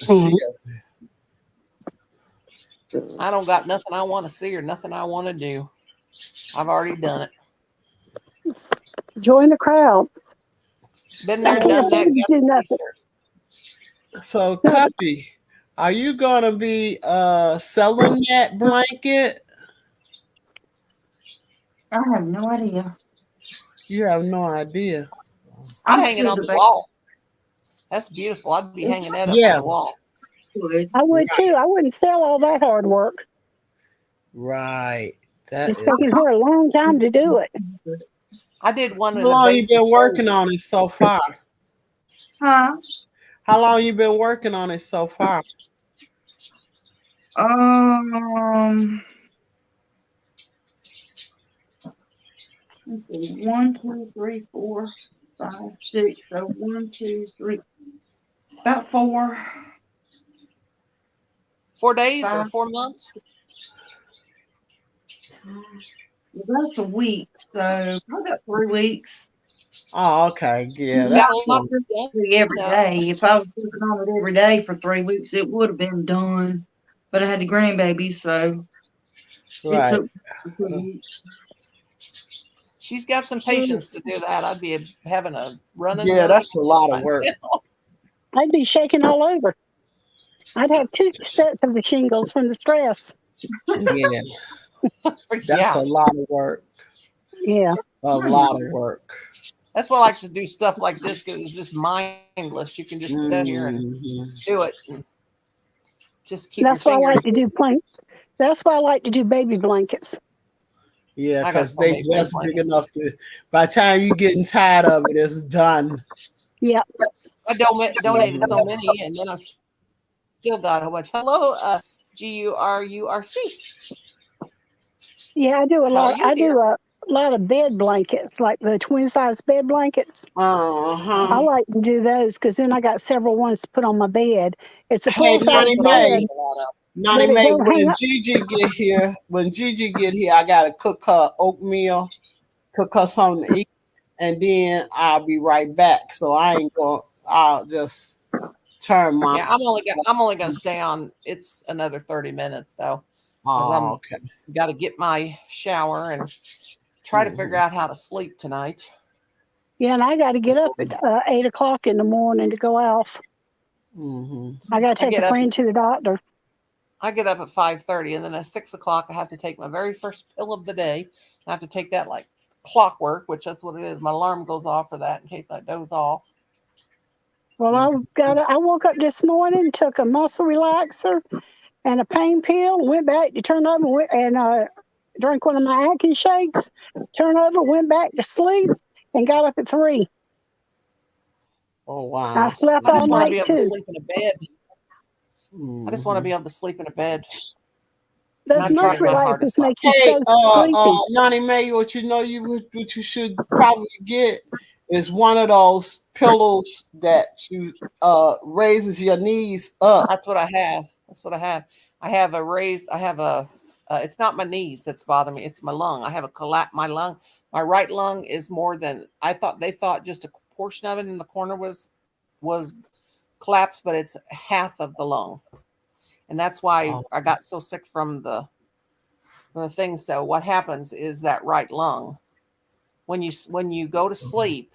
Mhm. I don't got nothing I want to see or nothing I want to do. I've already done it. Join the crowd. Been there, Can't done that. afford to Got do the nothing. t-shirt. So, Cuppy, are you gonna be selling that blanket? I have no idea. You have no idea. I'd I'm hang it still on the debating. wall. That's beautiful. I'd be hanging that up on Yeah, the wall. Good. I would too. I wouldn't sell all that hard work. right. That It's is. taken her a long time to do it. I did one How in the long you base of been working Jersey. on it so far? Huh? How long you been working on it so far? 1, 2, 3, 4, 5, 6. So 1, 2, 3. About 4, 4 days or 5. 4 months? That's a week. So probably about 3 weeks. Oh, okay. Yeah, You that's got a lot done. Every day. If I was working on it every day for 3 weeks, it would have been done. But I had the grandbaby, so it right. took 2 weeks. She's got some patience to do that. I'd be having a running Yeah, nose. that's a lot of work. I'd be shaking all over. I'd have 2 sets of the shingles from the stress. Yeah, that's Yeah, a lot of work. Yeah. A lot of work. that's why I like to do stuff like this, because it's just mindless. You can just sit here and Mhm. do it. And just keep That's your why I fingers. like to do That's why I like to do baby blankets. Yeah, I got because so they many big just big blankets. enough to. By the time you getting tired of it, it's done. Yeah. I donated so many, and then I still got a whole bunch. Hello, GURURC. Yeah, I do a How are lot. you, I dear? do a lot of bed blankets, like the twin size bed blankets. I Uh-huh. like to do those because then I got several ones to put on my bed. It's a Hey, full size That's Nani what I bed, Mae. use a lot of. Nani but it Mae, don't hang when up. Gigi get here, I gotta cook her oatmeal, cook her something to eat, and then I'll be right back. So I ain't going. I'll just turn my. Yeah, I'm only gonna stay on. It's another 30 minutes though, because Oh, I'm okay. got to get my shower and try to figure out how to sleep tonight. Yeah, and I got to get up at 8 o'clock in the morning to go off. Mm-hmm. I got to I take get a up. friend to the doctor. I get up at 5:30, and then at 6 o'clock I have to take my very first pill of the day. I have to take that like clockwork, which that's what it is. My alarm goes off for that in case I doze off. Well, I woke up this morning, took a muscle relaxer and a pain pill, went back to turn over and drank one of my Atkins shakes, turned over, went back to sleep, and got up at 3. Oh I wow. slept I all just want to night be able to too. sleep in a bed. I just want to be able to sleep in a bed. Those I'm trying muscle my hardest. relaxers make you Hey, so sleepy. Lonnie Mae, what you should probably get is one of those pillows that you raises your knees up. That's what I have. That's what I have. I have a raised. I have a. It's not my knees that's bothering me. It's my lung. I have a collapse. My lung. My right lung is more than I thought. They thought just a portion of it in the corner was collapsed, but it's half of the lung, and that's why Oh. I got so sick from the thing. So what happens is that right lung, when you go to sleep,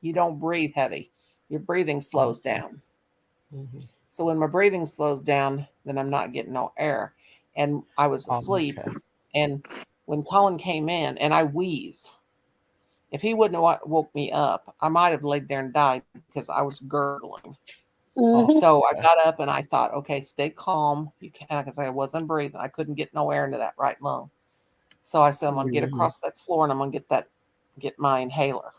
you don't breathe heavy. Your breathing slows down. Mhm. So when my breathing slows down, then I'm not getting no air. And I was asleep. Okay. And when Colin came in, and I wheeze, if he wouldn't have woke me up, I might have laid there and died because I was gurgling. Mhm. So I got up and I thought, okay, stay calm. You can't, because I wasn't breathing. I couldn't get no air into that right lung. So I said, I'm going to get across that floor and I'm going to get my inhaler.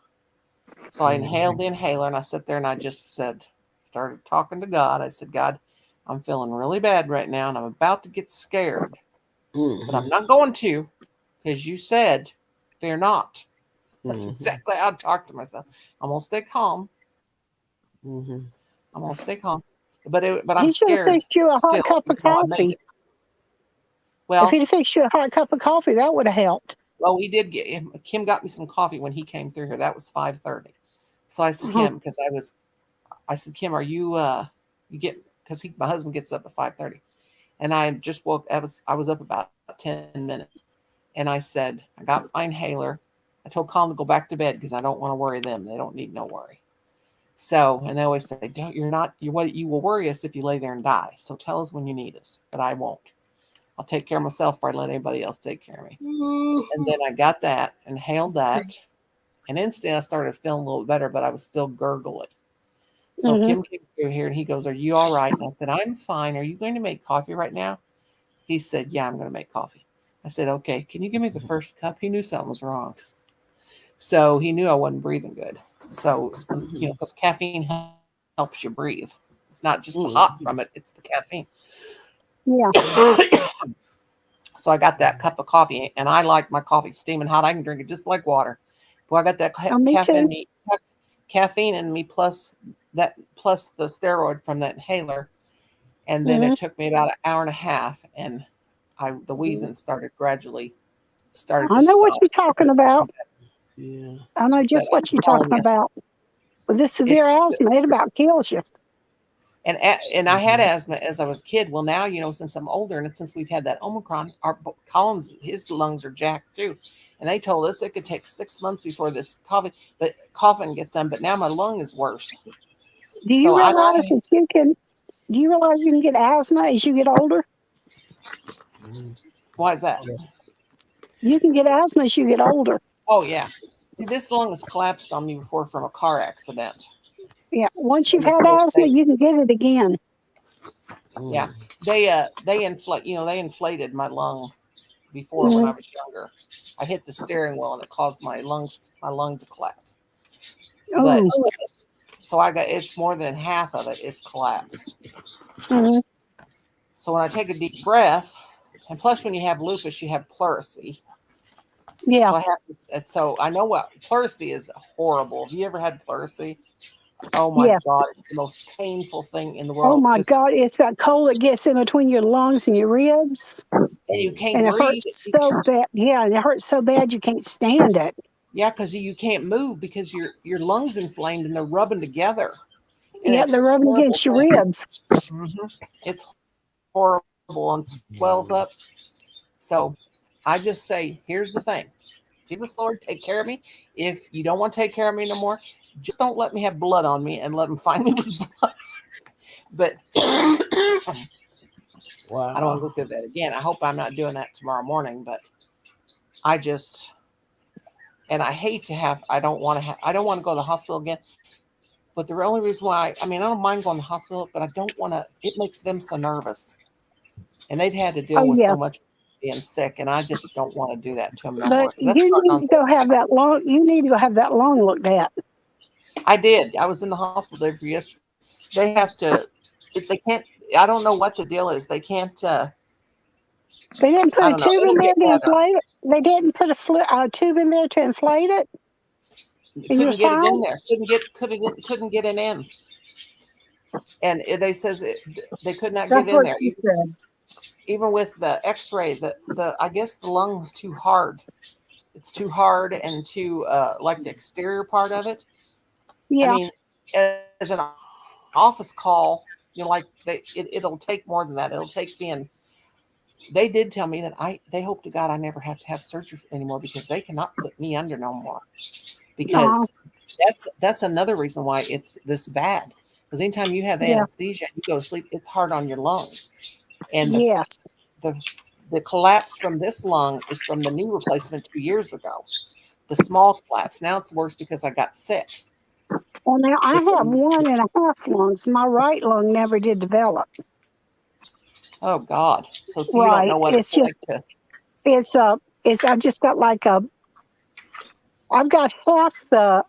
So I inhaled the inhaler and I sat there and I just started talking to God. I said, God, I'm feeling really bad right now and I'm about to get scared, but I'm not going to, because you said, fear not. That's exactly how I talk to myself. I'm going to stay calm. Mhm. I'm going to stay calm. But I'm He should have scared fixed you a still. hot cup of even though I made coffee. it. Well, If he'd have fixed you a hot cup of coffee, that would have helped. well, we did get him. Kim got me some coffee when he came through here. That was 5:30. So I said, Kim, because I said, Kim, are you you get, because my husband gets up at 5:30, and I just woke. I was up about 10 minutes, and I said, I got my inhaler. I told Colin to go back to bed because I don't want to worry them. They don't need no worry. So, and they always say, you will worry us if you lay there and die. So tell us when you need us, but I won't. I'll take care of myself before I let anybody else take care of me. And then I got that, inhaled that, and instantly I started feeling a little better, but I was still gurgling. So Kim came through here and he goes, are you all right? And I said, I'm fine. Are you going to make coffee right now? He said, yeah, I'm going to make coffee. I said, okay, can you give me the first cup? He knew something was wrong. So he knew I wasn't breathing good. So, because caffeine helps you breathe. It's not just the hot from it, it's the caffeine. Yeah. So I got that cup of coffee, and I like my coffee steaming hot. I can drink it just like water. Boy, I got that Me caffeine in me plus the steroid from that inhaler, and then it took me about an hour and a half, and the wheezing gradually started I to know what stop. you're talking about. Yeah. I know just But what you're I'm telling talking you, about. With this severe asthma, it about kills you. And I had asthma as I was a kid. Well, now, since I'm older and since we've had that Omicron, Colin's, his lungs are jacked too. And they told us it could take 6 months before this coughing gets done. But now my lung is worse. Do you realize you can get asthma as you get older? Why is that? You can get asthma as you get older. Oh, yeah. See, this lung has collapsed on me before from a car accident. Yeah. Once you've had asthma, you can get it again. Yeah. They inflated my lung before when I was younger. I hit the steering wheel and it caused my lung to collapse. But so it's more than half of it is collapsed. Mm-hmm. So when I take a deep breath, and plus when you have lupus, you have pleurisy. Yeah. So I know what pleurisy is horrible. Have you ever had pleurisy? Oh my God, it's the most painful thing in the world. Oh my God, it's that cold that gets in between your lungs and your ribs. And you can't and breathe. It hurts so bad. Yeah, and it hurts so bad you can't stand it. Yeah, because you can't move because your lungs inflamed and they're rubbing together. And they're rubbing against your ribs. It's horrible and swells up. So I just say, here's the thing. Jesus, Lord, take care of me. If you don't want to take care of me no more, just don't let me have blood on me and let them find me with blood. But I don't want to Wow. go through that again. I hope I'm not doing that tomorrow morning, but I just, and I hate to have, I don't want to go to the hospital again. But the only reason why, I mean, I don't mind going to the hospital, but I don't want to, it makes them so nervous. And they've had to deal Oh with yeah, so much being sick, and I just don't want to do that to them no more but because that's you hard need on to them. go have that lung. You need to go have that lung looked at. I did. I was in the hospital there for yesterday. They have to, they can't, I don't know what the deal is. They can't, They didn't put I a don't know. tube in It'll there get to better. inflate it. They didn't put a tube in there to inflate it in your Couldn't get it in side. there. Couldn't get it in. And they says they could not That's get in what there. she said. Even with the X-ray, the I guess the lung's too hard. It's too hard and too like the exterior part of it. I Yeah. mean, as an office call, you know, like it'll take more than that. It'll take being. They did tell me that they hope to God I never have to have surgery anymore because they cannot put me under no more. Uh, Because that's another reason why it's this bad. Because anytime you have yeah. anesthesia, you go to sleep, it's hard on your lungs. And Yes. the collapse from this lung is from the knee replacement 2 years ago. The small collapse. Now it's worse because I got sick. Well, now I have 1.5 lungs. My right lung never did develop. Oh God. So you don't Right. know what It's it's like just to. it's I've just got like I've got half the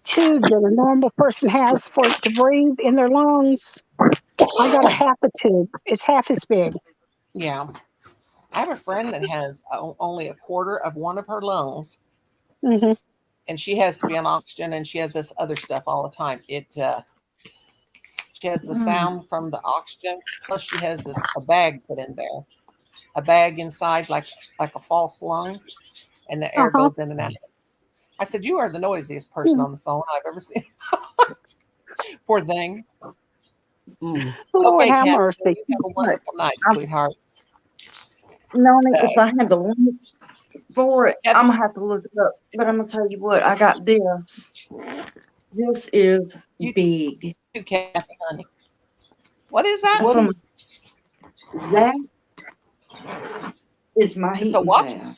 tube that a normal person has for to breathe in their lungs. I got a half a tube. It's half as big. Yeah. I have a friend that has only a quarter of one of her lungs, Hmm. and she has to be on oxygen, and she has this other stuff all the time. She has the Mm. sound from the oxygen, plus she has a bag put in there, a bag inside like a false lung, and the Uh air huh. goes in and out. I said, "You are the noisiest person on the phone I've ever seen." Poor thing. Mm. Lord Okay, have Kathy, mercy. you have a But wonderful night, I, sweetheart. Noni, Uh, if I had the link for it, I'm Kathy, gonna have to look it up. But I'm gonna tell you what, I got this. This is you big. too, Kathy, honey. What is that? What Some is that is my It's a heating what? pad.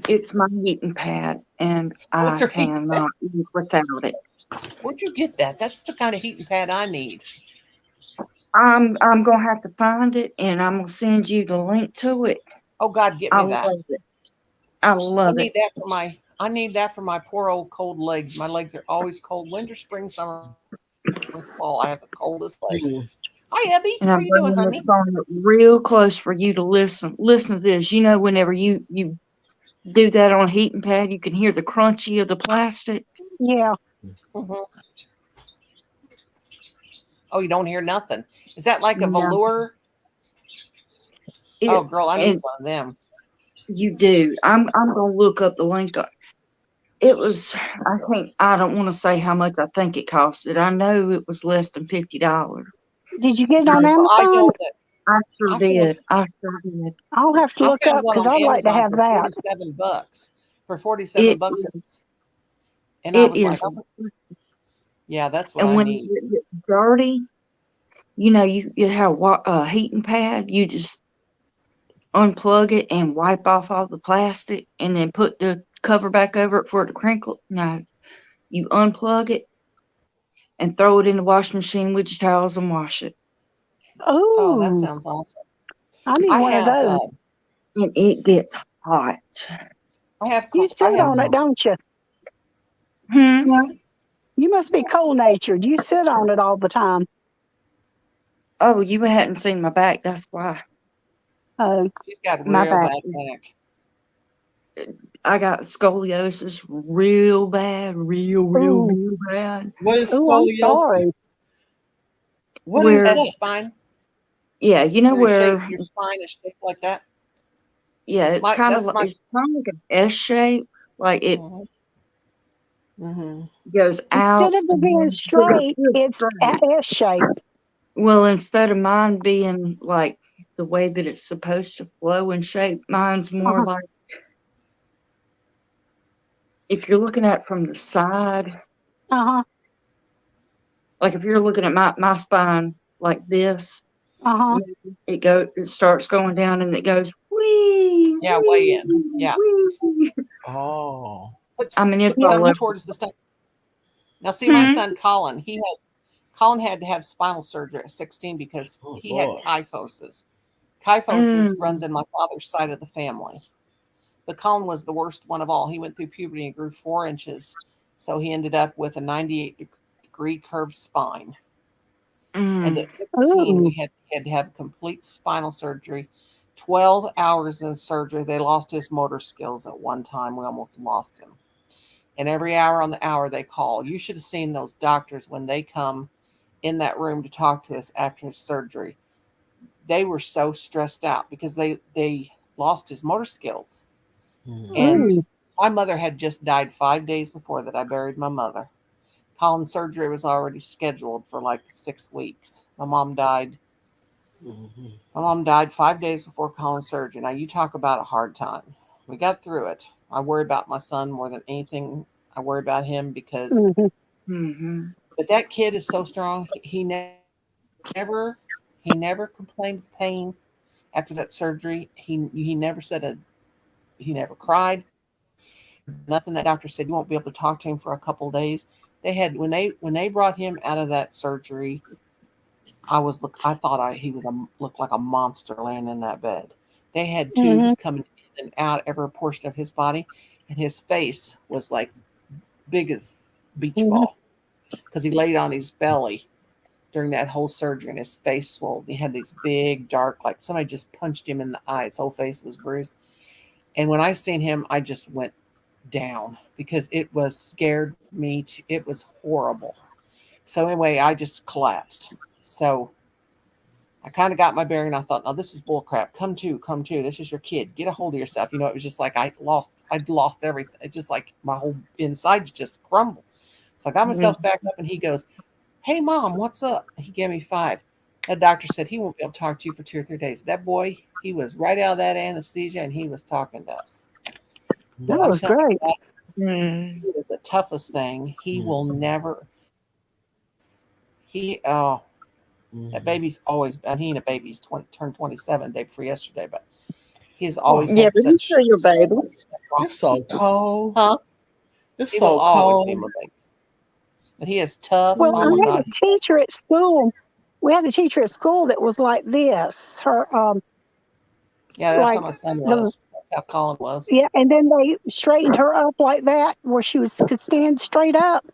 It's my heating pad, and What's I her heat? cannot live without it. Where'd you get that? That's the kind of heating pad I need. I'm gonna have to find it, and I'm gonna send you the link to it. Oh God, get I me that. love it. I love it. I need that for my poor old cold legs. My legs are always cold. Winter, spring, summer, fall. I have the coldest legs. mm. Hi, Abby. And How are I'm you doing, bringing this honey? phone up real close for you to listen. Listen to this. You know, whenever you do that on a heating pad, you can hear the crunchy of the plastic. Yeah. hmm Oh, you don't hear nothing. Is that like a No, velour? Oh, it girl, I need and one of them. you do. I'm gonna look up the link. It was. I don't want to say how much I think it costed. I know it was less than $50. Did you get it on But Well, I Amazon? know that I sure I found did. I sure did. I'll have to I look found up one because on I'd like to Amazon have for that. $47. For 47 It bucks, and I it was like, is. oh, yeah, that's what And I when need. it gets dirty, you know, you have a heating pad. You just unplug it and wipe off all the plastic, and then put the cover back over it for it to crinkle. No, you unplug it and throw it in the washing machine with your towels and wash it. Oh, that Oh, sounds awesome. I need I one of have, those. And it gets hot. You I sit have. on it, don't you? Hmm. You must be cold natured. You sit on it all the time. Oh, you hadn't seen my back. That's why. She's got My real back. bad back. I got scoliosis real bad, Ooh, real bad. What is ooh, I'm scoliosis? sorry. What is Where, That's that? spine. yeah, you know Where where, your spine is shaped like that. yeah, That's my. it's kind of like an S shape. Like it hmm hmm goes out Instead of it and being then, but it's straight, still it's straight. S shape. Well, instead of mine being like the way that it's supposed to flow and shape, mine's more Uh-huh. like, if you're looking at it from the side, Uh-huh. like if you're looking at my spine like this, Uh-huh. It starts going down and it goes wee, Yeah, way wee, in. Yeah. wee. Oh. I mean, it's Put all thumbs over. towards the stomach. Now, see, my Hmm. son Colin had to have spinal surgery at 16 because Oh, he had boy. kyphosis. Kyphosis Mm. runs in my father's side of the family. But Colin was the worst one of all. He went through puberty and grew 4 inches. So he ended up with a 98-degree curved spine. And Mm. at 16, Ooh. he had to have complete spinal surgery. 12 hours in surgery. They lost his motor skills at one time. We almost lost him. And every hour on the hour they call. You should have seen those doctors when they come in that room to talk to us after his surgery. They were so stressed out because they lost his motor skills. Mhm. And Ooh. my mother had just died 5 days before that. I buried my mother. Colin's surgery was already scheduled for like 6 weeks. Mhm. My mom died 5 days before Colin's surgery. Now you talk about a hard time. We got through it. I worry about my son more than anything. I worry about him because, Mhm. Mm-hmm. but that kid is so strong. Never, he never complained of pain after that surgery. He never he never cried. Nothing. That doctor said you won't be able to talk to him for a couple of days. They had when they brought him out of that surgery. I thought he was looked like a monster laying in that bed. They had Mhm. tubes coming in and out every portion of his body, and his face was like big as beach Mhm. ball because he laid on his belly during that whole surgery, and his face swelled. He had these big, dark, like somebody just punched him in the eye. His whole face was bruised. And when I seen him, I just went down because it was scared me. It was horrible. So anyway, I just collapsed. So I kind of got my bearing. I thought, no, this is bull crap. Come to, come to. This is your kid. Get a hold of yourself. It was just like I'd lost everything. It's just like my whole insides just crumbled. So I got myself back up, and he goes, "Hey, mom, what's up?" He gave me 5. That doctor said he won't be able to talk to you for 2 or 3 days. That boy, he was right out of that anesthesia, and he was talking to us. That But I'm was telling you, great. that Mm. is the toughest thing. He will Mhm. never. Oh, that Mhm. baby's always. I mean, a baby's turned 27 day before yesterday, but he's Oh, always Yeah, had but he's still such your so baby. much wrong. it's so cold. Huh? It's He will so always be cold. my baby. But he is tough. Well, Oh I my had Mm. God. a teacher at school. We had a teacher at school that was like this. Her Yeah, that's how like my son the was. That's how Colin was. yeah, and then they straightened her up like that where she was could stand straight up,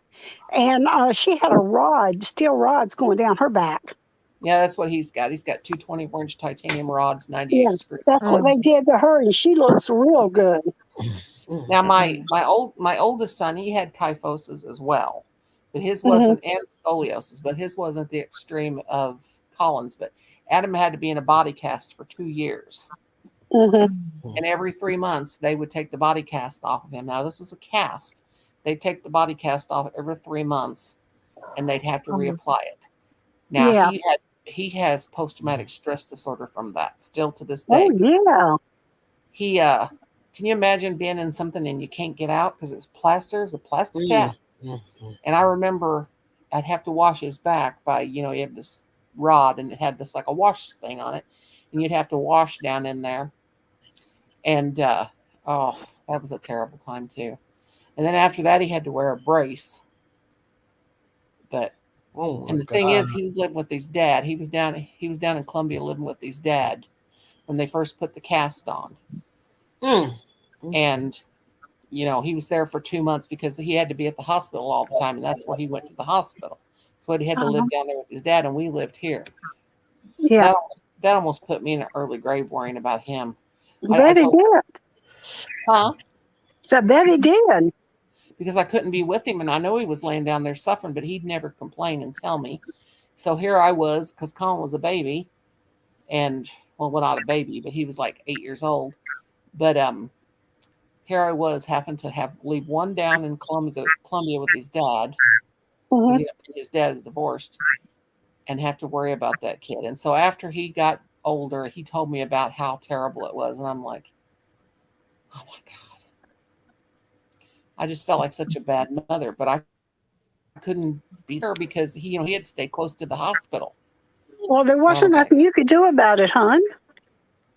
and she had a rod, steel rods going down her back. Yeah, that's what he's got. He's got two 24-inch titanium rods, Yeah, 98 screws in that's what place. they Mm. did to her, and she looks real good. Now Mm. my oldest son, he had kyphosis as well, but his Hmm. wasn't, and scoliosis, but his wasn't the extreme of Colin's. But Adam had to be in a body cast for 2 years, Hmm. and every 3 months they would take the body cast off of him. Now this was a cast; they'd take the body cast off every 3 months, and they'd have to Mm. reapply it. Now Yeah. he has post traumatic stress disorder from that still to this Oh day. yeah. He can you imagine being in something and you can't get out because it's plaster, it's a plaster Mhm. cast. Mhm. And I remember I'd have to wash his back by, he had this rod and it had this like a wash thing on it, and you'd have to wash down in there. And oh, that was a terrible time too. And then after that, he had to wear a brace. But Oh my and the thing God. is, he was living with his dad. He was down in Columbia living with his dad when they first put the cast on, Mm. Mm. and he was there for 2 months because he had to be at the hospital all the time, and that's where he went to the hospital. So he had to Uh-huh. live down there with his dad, and we lived here. Yeah. That that almost put me in an early grave worrying about him. I Betty told, did. huh? So Betty did. Because I couldn't be with him, and I know he was laying down there suffering, but he'd never complain and tell me. So here I was, because Colin was a baby, and well, not a baby, but he was like 8 years old. But here I was having to leave one down in Columbia with his dad Hmm. because his dad is divorced, and have to worry about that kid. And so after he got older, he told me about how terrible it was, and I'm like, oh my God, I just felt like such a bad mother, but I couldn't be there because he had to stay close to the hospital. Well, there I wasn't was like, nothing you could do about it, hon.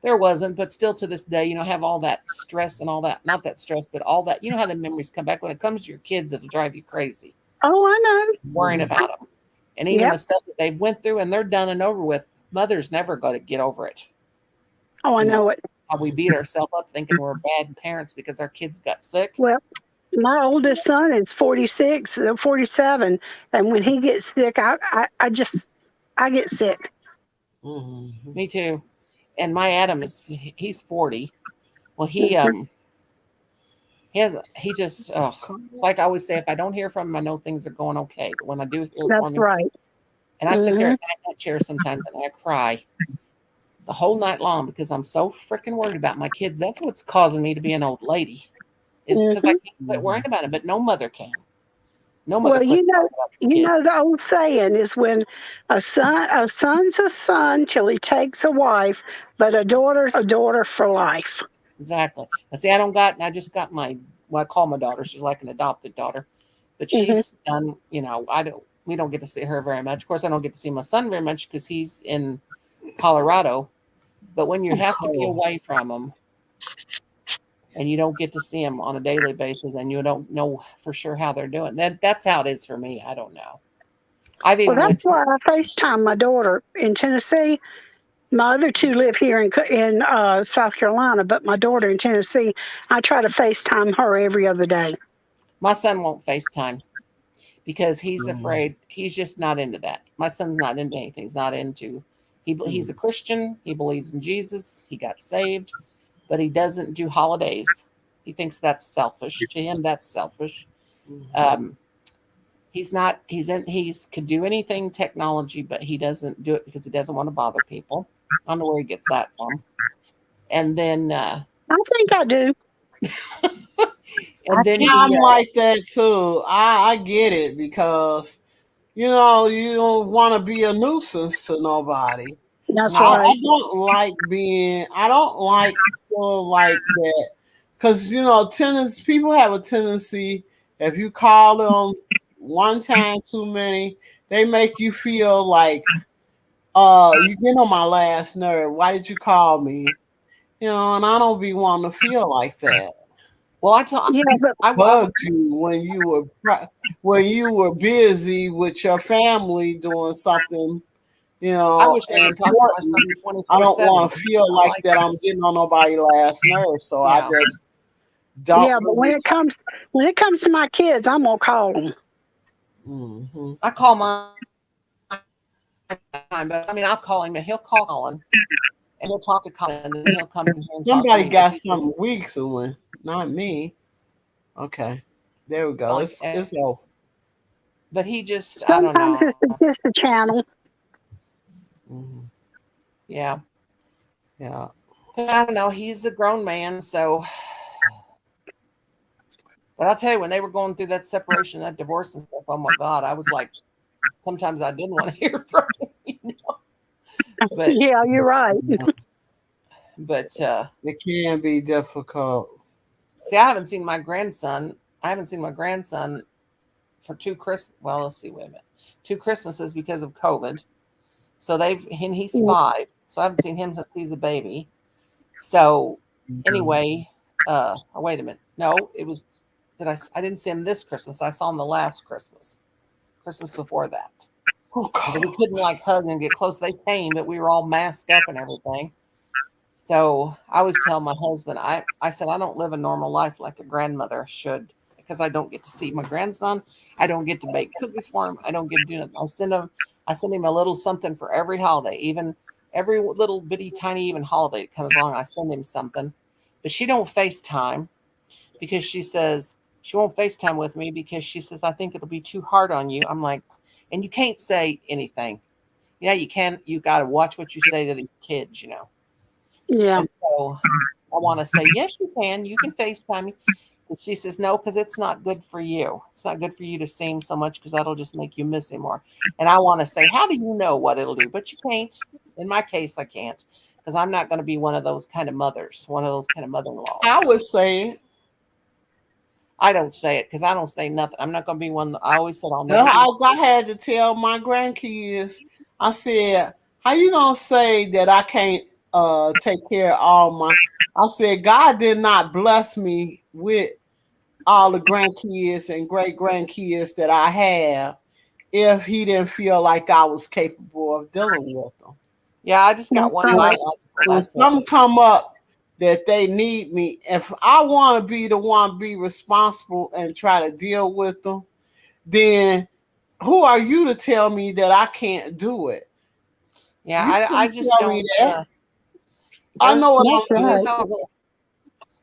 there wasn't, but still to this day, have all that stress and all that. Not that stress, but all that. You know how the memories come back when it comes to your kids. It'll drive you crazy Oh, I know. worrying about them, and even the Yep. stuff that they went through, and they're done and over with. Mothers never got to get over it. Oh, I You know know it. how we beat ourselves up thinking we're bad parents because our kids got sick. Well, my oldest son is 46, 47, and when he gets sick, I get sick. Mhm. Me too. And my Adam he's 40. Well, Mhm. he just like I always say, if I don't hear from him, I know things are going okay. But when I do hear That's from him, right. and I sit there Hmm. at that chair sometimes and I cry the whole night long because I'm so freaking worried about my kids. That's what's causing me to be an old lady, is because I Hmm. can't quit worrying about it. But no mother can. No mother Well, quits worrying about the you know kids. the old saying is when a son's a son till he takes a wife, but a daughter's a daughter for life. Exactly. I see. I just got I call my daughter. She's like an adopted daughter, but Hmm. she's done. We don't get to see her very much. Of course, I don't get to see my son very much because he's in Colorado. But when you have to be Cool. away from him and you don't get to see them on a daily basis and you don't know for sure how they're doing, that's how it is for me. I don't know. I've Well, even that's went through. why I FaceTime my daughter in Tennessee. My other two live here in South Carolina, but my daughter in Tennessee, I try to FaceTime her every other day. My son won't FaceTime because he's Mhm. afraid. He's just not into that. My son's not into anything. He's not into. He's a Mhm. Christian. He believes in Jesus. He got saved, but he doesn't do holidays. He thinks that's selfish. To him, that's selfish. Mhm. Um, he's not. He's could do anything technology, but he doesn't do it because he doesn't want to bother people. I don't know where he gets that from. And then, I think I do. and then I'm he. like that too. I get it because you don't want to be a nuisance to nobody. That's No, right. I don't like people like that because tenants people have a tendency, if you call them one time too many, they make you feel like you get on my last nerve. Why did you call me? And I don't be wanting to feel like that. well, I told. Yeah, but I Bugged you when you were busy with your family doing something I wish I could talk to my important. son I don't 24/7. want to feel I like like that that. I'm getting on nobody's last nerve, so I Yeah. just don't yeah, but really. when it comes to my kids, I'm gonna call them. Hmm. I call mine, but I mean, I'll call him and he'll call Colin and he'll talk to Colin and then he'll come in here and talk to Somebody me. But got something weak, someone, not me. Okay, there we go. It's over. but he just, I don't Sometimes know. it's just a channel. Hmm. Yeah. Yeah. But I don't know. He's a grown man. So, but I'll tell you, when they were going through that separation, that divorce and stuff, oh my God, I was like, sometimes I didn't want to hear from him. But, Yeah, you're right. but, It can be difficult. see, I haven't seen my grandson. I haven't seen my grandson for two Christmas. Well, let's see. Wait a minute. Two Christmases because of COVID. So and he's 5. So I haven't seen him since he's a baby. So anyway, or wait a minute. No, it was I didn't see him this Christmas. I saw him the last Christmas before that. Oh But we God. couldn't like hug and get close. They came, but we were all masked up and everything. So I always tell my husband, I said I don't live a normal life like a grandmother should because I don't get to see my grandson. I don't get to bake cookies for him. I don't get to do nothing. I send him a little something for every holiday, even every little bitty tiny even holiday that comes along. I send him something. But she don't FaceTime because she says she won't FaceTime with me because she says I think it'll be too hard on you. I'm like, and you can't say anything. You can. You got to watch what you say to these kids. Yeah. And so I want to say, yes, you can. You can FaceTime me. But she says, no, because it's not good for you. It's not good for you to see him so much because that'll just make you miss him more. And I want to say, how do you know what it'll do? But you can't. In my case, I can't because I'm not going to be one of those kind of mothers, one of those kind of mother in laws. I would say I don't say it because I don't say nothing. I'm not going to be one. I always said I'll never well, be. I had to tell my grandkids. I said, how you gonna say that I can't take care of all my? I said God did not bless me with all the grandkids and great grandkids that I have if He didn't feel like I was capable of dealing with them. Yeah, I just got That's one right. biological. When That's it. some come up that they need me, if I want to be the one be responsible and try to deal with them, then who are you to tell me that I can't do it? Yeah, You I can't just tell me don't. that. I know what That's I'm right. Since I was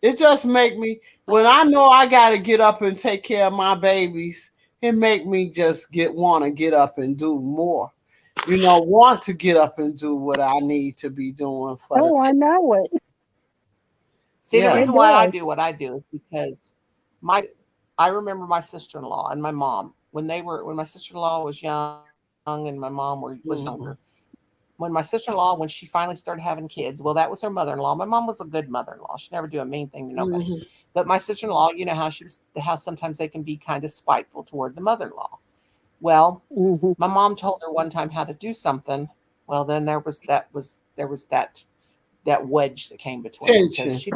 It just make me when I know I got to get up and take care of my babies. It make me just want to get up and do more. Want to get up and do what I need to be doing for the Oh, I know it. See, the Yeah. reason It why I does. do what I do is because I remember my sister-in-law and my mom when my sister-in-law was young and my mom was younger. When my sister-in-law, when she finally started having kids, well, that was her mother-in-law. My mom was a good mother-in-law. She never do a mean thing to nobody. Mhm. But my sister-in-law, you know how sometimes they can be kind of spiteful toward the mother-in-law. Well, Hmm. my mom told her one time how to do something. Well, then there was that wedge that came between them because Tension. she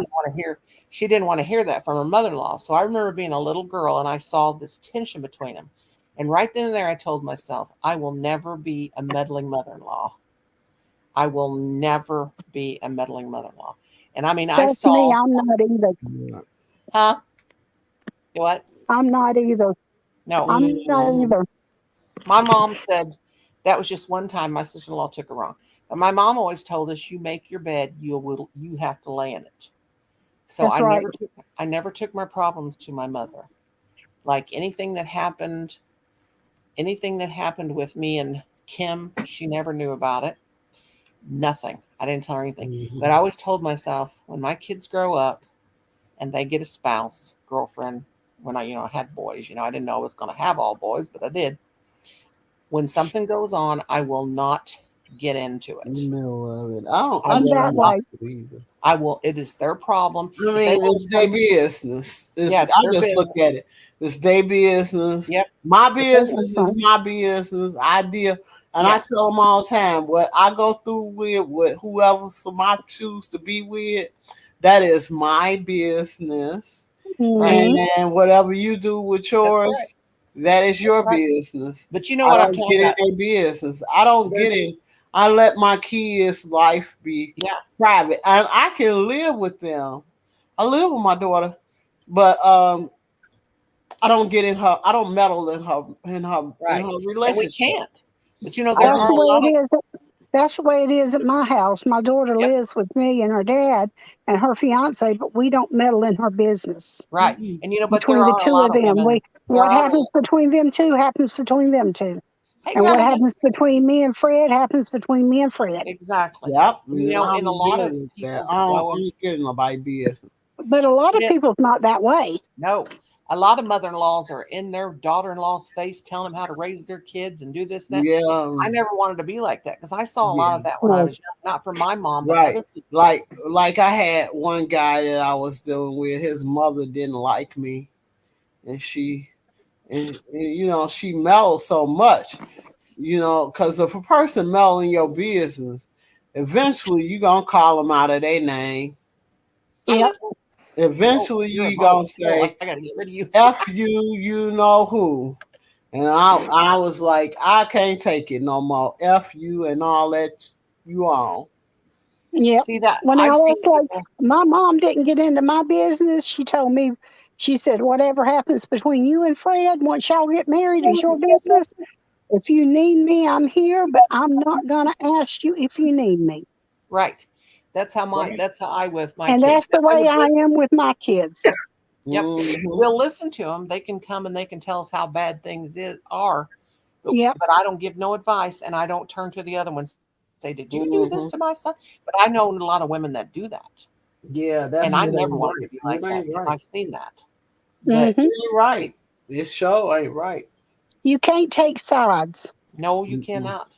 didn't want to hear that from her mother-in-law. So I remember being a little girl and I saw this tension between them. And right then and there I told myself, I will never be a meddling mother-in-law. I will never be a meddling mother-in-law. And I mean I That's me. saw, I'm not either. huh? You what? I'm not either. No. I'm not Mhm. either. My mom said that was just one time my sister-in-law took her wrong. But my mom always told us, you make your bed, you have to lay in it. So That's right. I never took my problems to my mother. Like anything that happened with me and Kim, she never knew about it. Nothing. I didn't tell her anything. But I always told myself when my kids grow up and they get a spouse, girlfriend, when I had boys, I didn't know I was gonna have all boys, but I did. When something goes on, I will not get into In the it. middle of it. I don't. I I I'm will never that not. way. like it either. I will. It is their problem. I If they mean, want it's to their come, business. yeah, it's I their just look business. at it. It's their business. Yep. My If they, That's business is right. my business. I deal, and I yeah, tell them all the time what I go through with whoever I choose to be with. That is my business, right. Hmm. and whatever you do with That's right. yours, that is That's your right. business. But you know I what I'm don't talking get in about? their business. I don't get There's in. I let my kids' life be yeah, private, and I can live with them. I live with my daughter, but I don't get in her. I don't meddle in right. her And we relationship. can't. But I there That's are the a do. way lot it of is. That's the way it is at my house. My daughter yep, lives with me and her dad and her fiance, but we don't meddle in her business. right. And but there Between the are a two lot of of them, women. There what are happens between them two happens between them two, hey and what grandma happens between me and Fred happens between me and Fred. exactly. Yep. And, And I in a don't lot deal of with that. people's I don't get in nobody business. But a lot of yeah, people's not that way. no, a lot of mother-in-laws are in their daughter-in-law's face telling them how to raise their kids and do this and that. Yeah. I never wanted to be like that because I saw a lot Yeah. of that when I No. was young, not from my mom, but Right. other people. Like I had one guy that I was dealing with. His mother didn't like me, and she mellowed so much. Because if a person meddling your business, eventually you gonna call them out of their name. I Yep. know. Oh, Eventually you're a you mother. gonna Oh, say, I got to get rid of you. F you, you know who. And I was like, I can't take it no more. F you and all that you on. Yep. See that? When I I've was seen like, people. my mom didn't get into my business. She told me, she said, whatever happens between you and Fred, once y'all get married, is your business. If you need me, I'm here, but I'm not going to ask you if you need me. Right. That's how I with my And kids. that's the I way would I listen. am with my kids. Yep. Mhm. We'll listen to them. They can come and they can tell us how bad things are, but, Yep. but I don't give no advice and I don't turn to the other ones and say, "Did you do this Mhm. to my son?" But I know a lot of women that do that. Yeah, And that's I it never ain't wanted to right. be It like that ain't because right. I've seen that. But It Hmm. ain't right. This show ain't right. You can't take sides. no, you Mm-mm. cannot.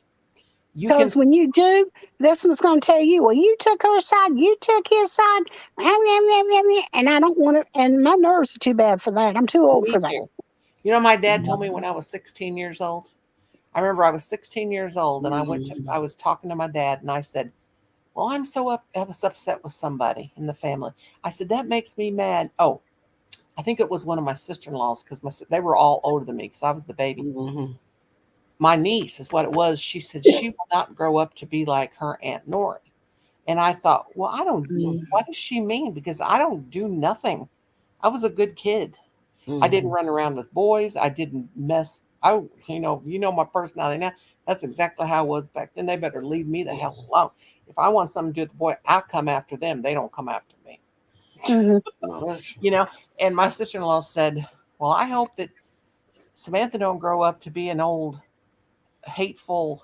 You can, Because when you do, this was going to tell you, well, you took her side, you took his side, and I don't want to, and my nerves are too bad for that. I'm too old me for that. too. My dad told me when I was 16 years old, I remember I was 16 years old and I was talking to my dad and I said, well, I was upset with somebody in the family. I said, that makes me mad. Oh, I think it was one of my sister-in-laws because they were all older than me because I was the baby. Mm-hmm. My niece is what it was. She said she will not grow up to be like her Aunt Nori. And I thought, well, what does she mean? Because I don't do nothing. I was a good kid. I didn't run around with boys. I didn't mess. You know my personality now. That's exactly how I was back then. They better leave me the hell alone. If I want something to do with the boy, I'll come after them. They don't come after me. You know. And my sister-in-law said, well, I hope that Samantha don't grow up to be an old, hateful,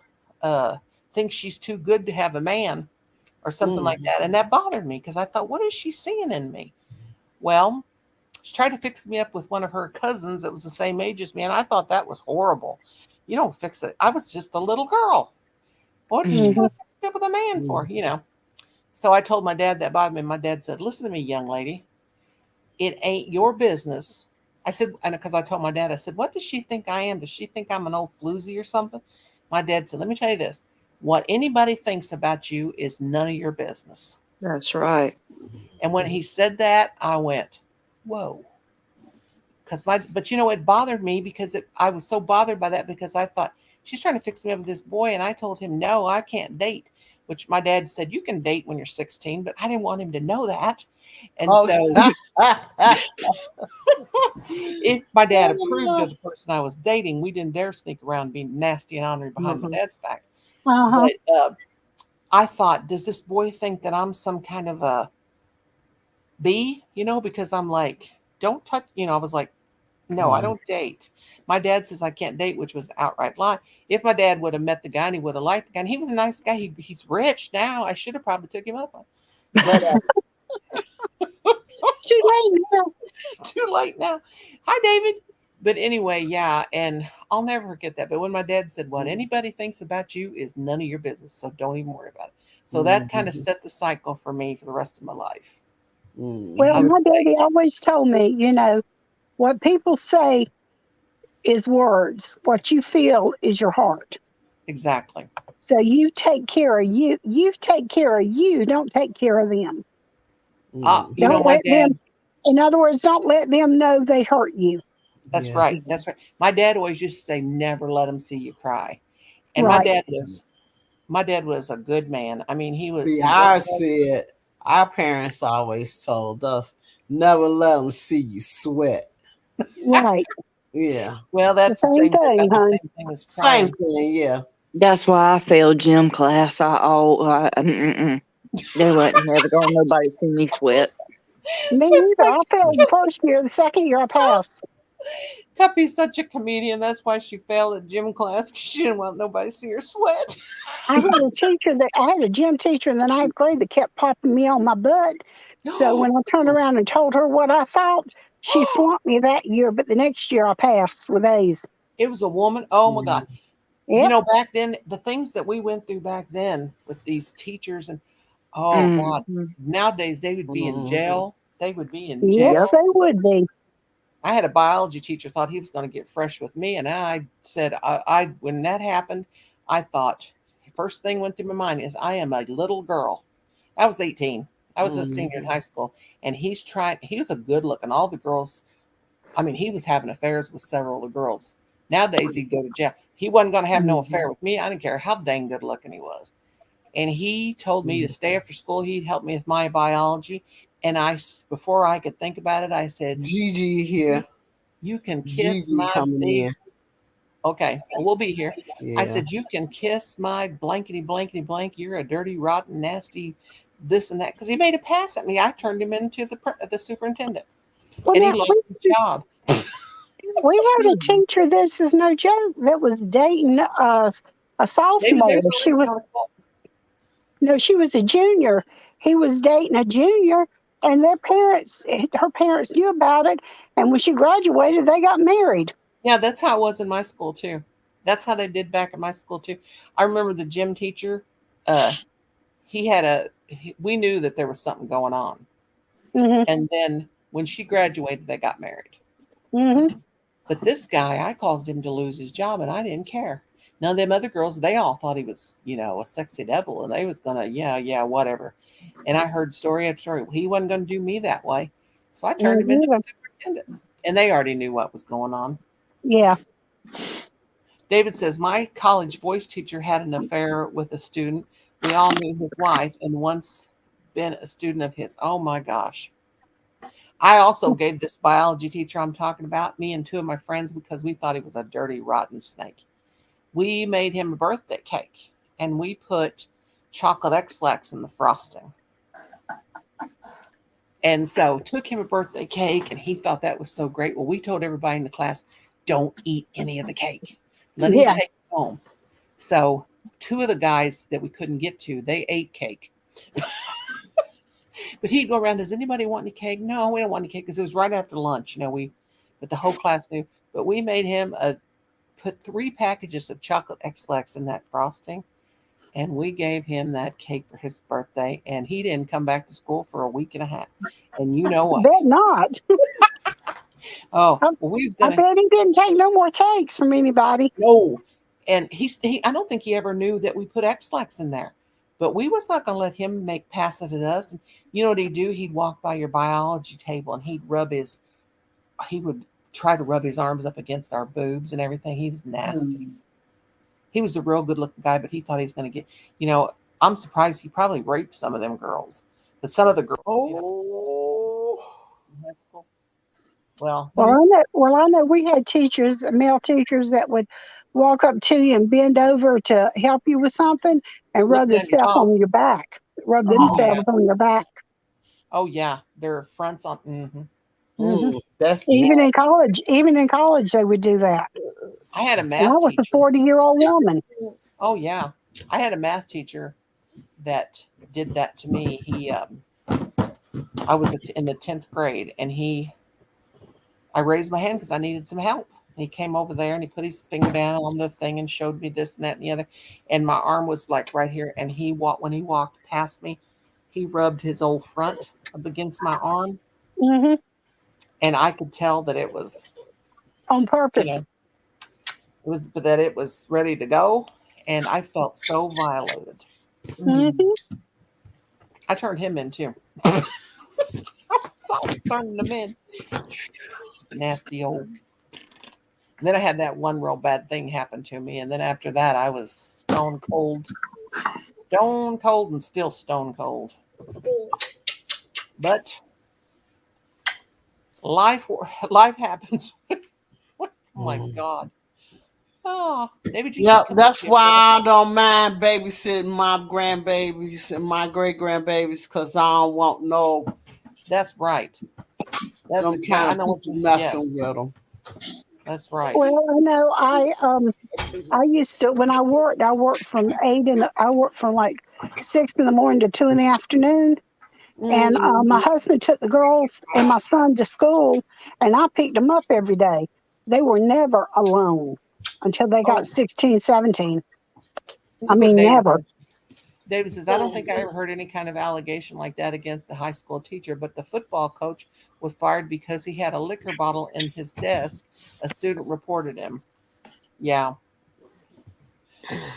thinks she's too good to have a man or something like that. And that bothered me because I thought, what is she seeing in me? Well, she tried to fix me up with one of her cousins that was the same age as me, and I thought that was horrible. You don't fix it. I was just a little girl. What did she want to fix me up with a man for? You know. So I told my dad that bothered me. And my dad said, listen to me, young lady. It ain't your business. I said, and because I told my dad, I said, what does she think I am? Does she think I'm an old floozy or something? My dad said, let me tell you this. What anybody thinks about you is none of your business. That's right. And when he said that, I went, whoa. But you know, it bothered me because I was so bothered by that because I thought she's trying to fix me up with this boy. And I told him, no, I can't date, which my dad said, you can date when you're 16, but I didn't want him to know that. And so if my dad approved of the person I was dating, we didn't dare sneak around being nasty and honoring behind my dad's back. But I thought, does this boy think that I'm some kind of a bee? You know, because I'm like, don't touch, you know, I was like, no, I don't date. My dad says I can't date, which was an outright lie. If my dad would have met the guy and he would have liked the guy, and he was a nice guy, he's rich now. I should have probably took him up on it. But It's too late now. too late now. Hi, David. But anyway, yeah, and I'll never forget that. But when my dad said, what anybody thinks about you is none of your business, so don't even worry about it. So that kind of set the cycle for me for the rest of my life. Well, my daddy always told me, you know, what people say is words. What you feel is your heart. Exactly. So you take care of you. You take care of you. Don't take care of them. You know, Don't my let dad. them. In other words, don't let them know they hurt you. That's right. That's right. My dad always used to say, never let them see you cry. And Right. my dad was a good man. I mean, he was. See, I said our parents always told us never let them see you sweat. Right. Yeah, Well, that's the same same thing, honey. Same thing as crying. same thing. Yeah, That's why I failed gym class. They wasn't never gonna nobody see me sweat. Me neither. I failed the first year. The second year, I passed. Cuppy's such a comedian. That's why she failed at gym class because she didn't want nobody to see her sweat. I had a gym teacher in the ninth grade that kept popping me on my butt. So when I turned around and told her what I thought, she flunked me that year. But the next year, I passed with A's. It was a woman. Oh my God. Yep. You know, back then, the things that we went through back then with these teachers and God, nowadays they would be in jail. They would be in jail. Yes, they would be. I had a biology teacher thought he was going to get fresh with me, and I said, I when that happened, I thought first thing went through my mind is I am a little girl. I was 18. I was a senior in high school, and he was a good looking. All the girls, I mean, he was having affairs with several of the girls. Nowadays he'd go to jail. He wasn't going to have no affair with me. I didn't care how dang good looking he was. And he told me to stay after school. He'd help me with my biology. And before I could think about it, I said, Gigi here. you can kiss Gigi my coming big. in. Okay, well, we'll be here. Yeah. I said, you can kiss my blankety blankety blank. You're a dirty, rotten, nasty, this and that. Because he made a pass at me. I turned him into the superintendent. Well, And he now, lost his job. we had a teacher, this is no joke, that was dating a Maybe sophomore. there's She was a junior. He was dating a junior, and her parents knew about it. And when she graduated, they got married. Yeah, that's how it was in my school too. That's how they did back in my school too. I remember the gym teacher. We knew that there was something going on, and then when she graduated, they got married. But this guy, I caused him to lose his job, and I didn't care Now them other girls, they all thought he was, a sexy devil, and they was gonna, yeah, whatever. And I heard story after story. He wasn't gonna do me that way, so I turned him into the superintendent, and they already knew what was going on. Yeah. David says, my college voice teacher had an affair with a student. We all knew his wife and once been a student of his. Oh my gosh. I also gave this biology teacher I'm talking about, me and two of my friends, because we thought he was a dirty, rotten snake. We made him a birthday cake, and we put chocolate X-Lax in the frosting. And so took him a birthday cake, and he thought that was so great. Well, we told everybody in the class, don't eat any of the cake. Let him take it home. So two of the guys that we couldn't get to, they ate cake. But he'd go around, does anybody want any cake? No, we don't want any cake, because it was right after lunch. But the whole class knew. But we made him put 3 packages of chocolate X-Lax in that frosting, and we gave him that cake for his birthday, and he didn't come back to school for a week and a half. And you know what? Bet not. Oh, well, we was I gonna. bet he didn't take no more cakes from anybody. No, and I don't think he ever knew that we put X-Lax in there. But we was not going to let him pass it at us. And you know what he'd do? He'd walk by your biology table, and he would try to rub his arms up against our boobs and everything. He was nasty. He was a real good looking guy, but he thought he was going to get, I'm surprised he probably raped some of them girls. But some of the girls, that's cool. Well, I know we had teachers, male teachers, that would walk up to you and bend over to help you with something and rub themselves on your back. Rub themselves on your back. Oh yeah, their fronts on. That's even in college. Even in college, they would do that. I had a math. And I was teacher. a 40-year-old woman. Oh yeah, I had a math teacher that did that to me. I was in the 10th grade, and I raised my hand because I needed some help. He came over there and he put his finger down on the thing and showed me this and that and the other. And my arm was like right here. And when he walked past me, he rubbed his old front up against my arm. Mm-hmm. And I could tell that it was on purpose. That it was ready to go. And I felt so violated. Mm-hmm. I turned him in too. I was turning him in. Nasty old. And then I had that one real bad thing happen to me. And then after that, I was stone cold and still stone cold. But life happens. Oh my God. Oh, David, that's why I don't mind babysitting my grandbabies and my great grandbabies, because I don't want no. That's right. That's some kind of people messing with them. That's right. Well, I know I used to, when I worked from 8 and I worked from like 6 in the morning to 2 in the afternoon. And my husband took the girls and my son to school, and I picked them up every day. They were never alone until they got 16, 17. I mean, never. David says, I don't think I ever heard any kind of allegation like that against the high school teacher, but the football coach was fired because he had a liquor bottle in his desk. A student reported him. Yeah.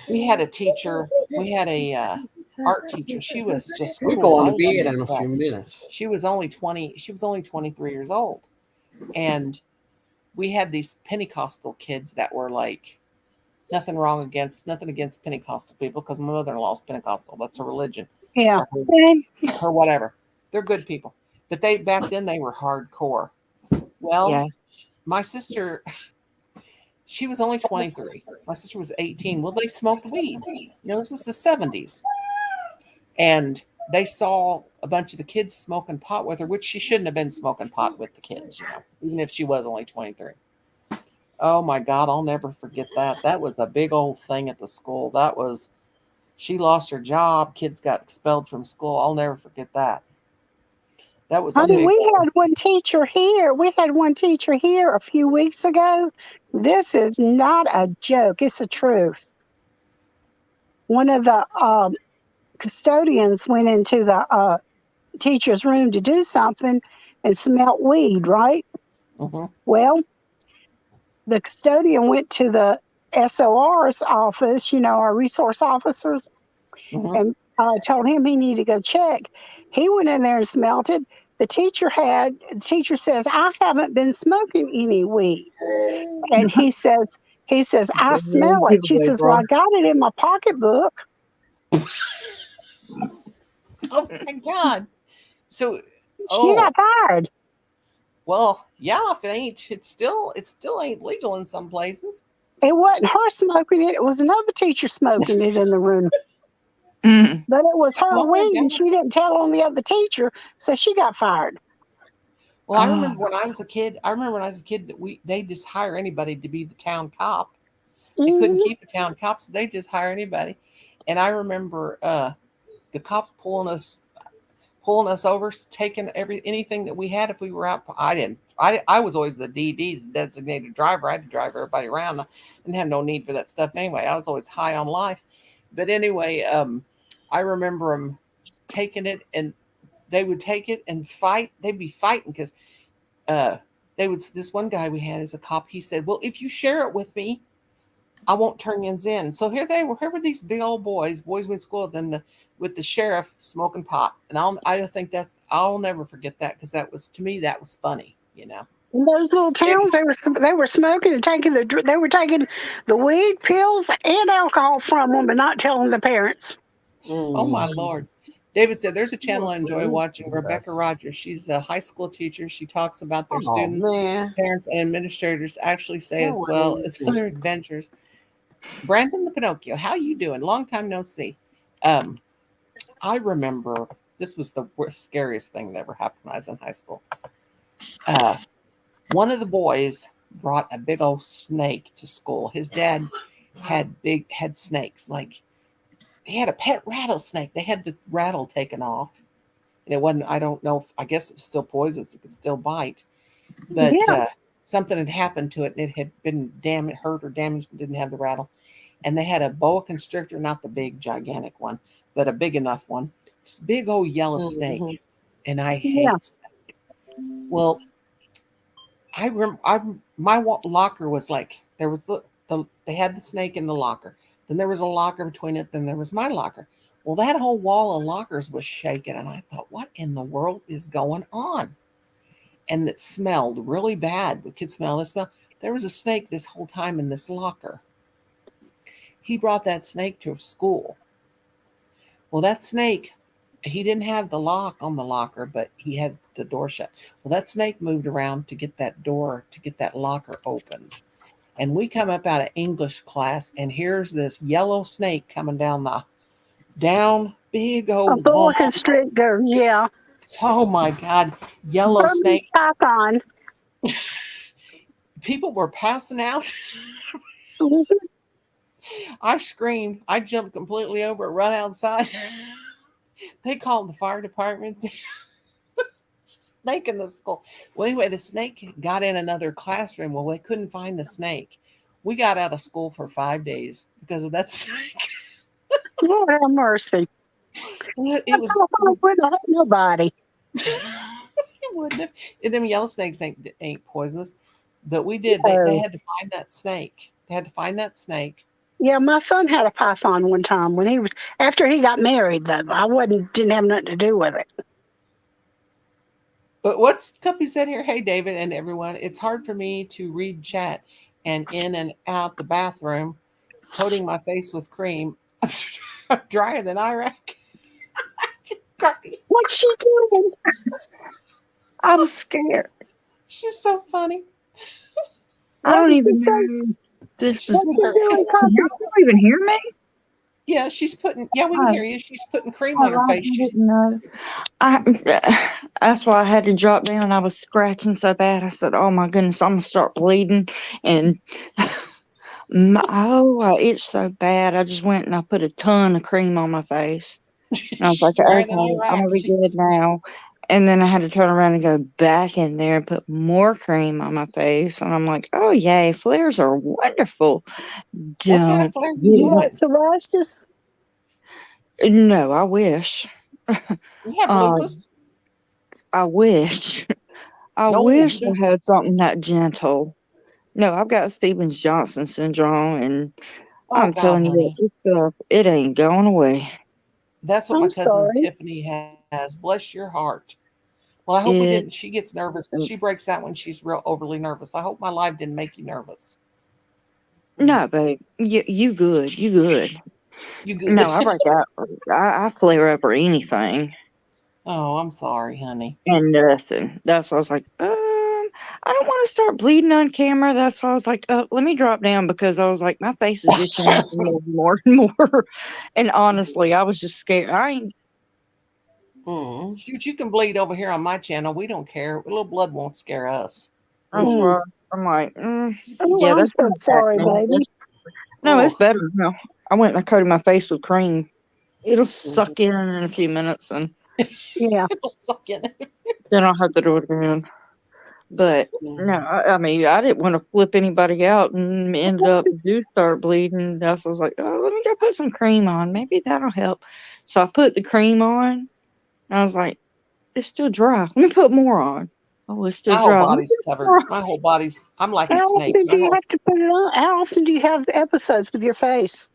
We had a teacher. We had a art teacher. She was just We're going to bed in a few minutes. She was only 23 years old. And we had these Pentecostal kids that were like, nothing against Pentecostal people, because my mother-in-law's Pentecostal. That's a religion. Yeah. Or whatever. They're good people. But back then they were hardcore. Well, my sister, she was only 23. My sister was 18. Well, they smoked weed. This was the 70s. And they saw a bunch of the kids smoking pot with her, which she shouldn't have been smoking pot with the kids, even if she was only 23. Oh my God, I'll never forget that. That was a big old thing at the school. She lost her job. Kids got expelled from school. I'll never forget that. That was. We had one teacher here. We had one teacher here a few weeks ago. This is not a joke. It's the truth. One of the custodians went into the teacher's room to do something and smelt weed, right? Mm-hmm. Well, the custodian went to the SOR's office, our resource officers, Mhm. and told him he needed to go check. He went in there and smelt it. The teacher says, I haven't been smoking any weed. And he says, I smell it. She says, well, I got it in my pocketbook. Oh my God. So, She got fired. well, yeah, if it ain't, it still ain't legal in some places. It wasn't her smoking it. It was another teacher smoking it in the room. Mm. But it was her Oh my weed, and God. she didn't tell on the other teacher, so she got fired. Well, I Oh. remember when I was a kid that they just hire anybody to be the town cop. They couldn't Mhm. keep a town cop, so they just hire anybody. And I remember the cops pulling us over, taking anything that we had if we were out. I was always the DD's designated driver. I had to drive everybody around. I didn't have no need for that stuff anyway. I was always high on life. But anyway, I remember them taking it, and they would take it and fight. They'd be fighting because this one guy we had as a cop, he said, well, if you share it with me, I won't turn you in. So here these big old boys went to school, with the sheriff smoking pot. And I'll never forget that, because to me, that was funny, In those little towns, they were smoking and they were taking the weed, pills, and alcohol from them, but not telling the parents. Oh my Lord. David said, there's a channel I enjoy watching, Rebecca Rogers. She's a high school teacher. She talks about their Oh, students, man. parents, and administrators actually say, as That well wasn't as easy. their adventures. Brandon the Pinocchio, how you doing? Long time no see. I remember this was the scariest thing that ever happened when I was in high school. One of the boys brought a big old snake to school. His dad had snakes. Like, he had a pet rattlesnake. They had the rattle taken off. And it wasn't, I don't know, I guess it was still poisonous. It could still bite. But Yeah. something had happened to it, and it had been hurt or damaged, and didn't have the rattle. And they had a boa constrictor, not the big, gigantic one, but a big enough one. This big old yellow snake. And I hate Yeah. snakes. Well, my locker was like, there was they had the snake in the locker. Then there was a locker between it. Then there was my locker. Well, that whole wall of lockers was shaking, and I thought, what in the world is going on? And it smelled really bad. We could smell the smell. There was a snake this whole time in this locker. He brought that snake to school. Well, that snake, he didn't have the lock on the locker, but he had the door shut. Well, that snake moved around to get that locker opened. And we come up out of English class, and here's this yellow snake coming down big A old boa long. constrictor. Yeah. Oh my God, yellow Burmese snake. python. People were passing out. Mhm. I screamed. I jumped completely over, run outside. They called the fire department. Snake in the school. Well, anyway, the snake got in another classroom. Well, they couldn't find the snake. We got out of school for 5 days because of that snake. Lord have mercy. It was Wouldn't hurt nobody. it wouldn't have. And them yellow snakes ain't poisonous, but we did. They No. had to find that snake. They had to find that snake. Yeah, my son had a python one time after he got married. Though didn't have nothing to do with it. But what's Tuppy said here? Hey, David and everyone. It's hard for me to read chat and in and out the bathroom, coating my face with cream. I'm drier than Iraq. What's she doing? I'm scared. She's so funny. I don't did even she say? know this is. What's she doing, Can Tuppy? y'all even hear me? Yeah, we can hear you. She's putting cream Oh, on her I face. She's didn't know. That's why I had to drop down. I was scratching so bad. I said, "Oh my goodness, I'm gonna start bleeding." And I itch so bad. I just went and I put a ton of cream on my face. And I was like, drier "Okay, than I'm Iraq. gonna be good now." And then I had to turn around and go back in there and put more cream on my face. And I'm like, "Oh yay, flares are wonderful." What kind of Don't flare do get you You have? got psoriasis? No, I wish. You have Uh, lupus? I wish. I No, wish you I had something that gentle. No, I've got Stevens Johnson syndrome, and Oh I'm God, telling you, honey. this stuff, it ain't going away. That's what my I'm cousin's sorry. Tiffany has. Bless your heart. Well, I hope we didn't. It's She gets nervous. She breaks out when she's real overly nervous. I hope my live didn't make you nervous. no, babe. You good. You good. You good? No, I break out. I flare up or anything. Oh, I'm sorry, honey. And nothing. That's why I was like, I don't want to start bleeding on camera. That's why I was like, let me drop down because I was like, my face is itching more and more. And honestly, I was just scared. I ain't. Shoot, you can bleed over here on my channel. We don't care. A little blood won't scare us. That's Mm. why I'm like, Oh, yeah, I'm that's so not sorry, happening. baby. No, it's Oh, better now. I went and I coated my face with cream. It'll suck in a few minutes, and Yeah. it'll suck in. then I'll have to do it again. But no, I mean, I didn't want to flip anybody out and ended up do start bleeding. That's why I was like, oh, let me go put some cream on. Maybe that'll help. So I put the cream on. And I was like, it's still dry. Let me put more on. Oh, it's still My whole dry. Let me body's put covered. more on. My whole body's. I'm like a How snake. often do you have to put it on? How often do you have episodes with your face?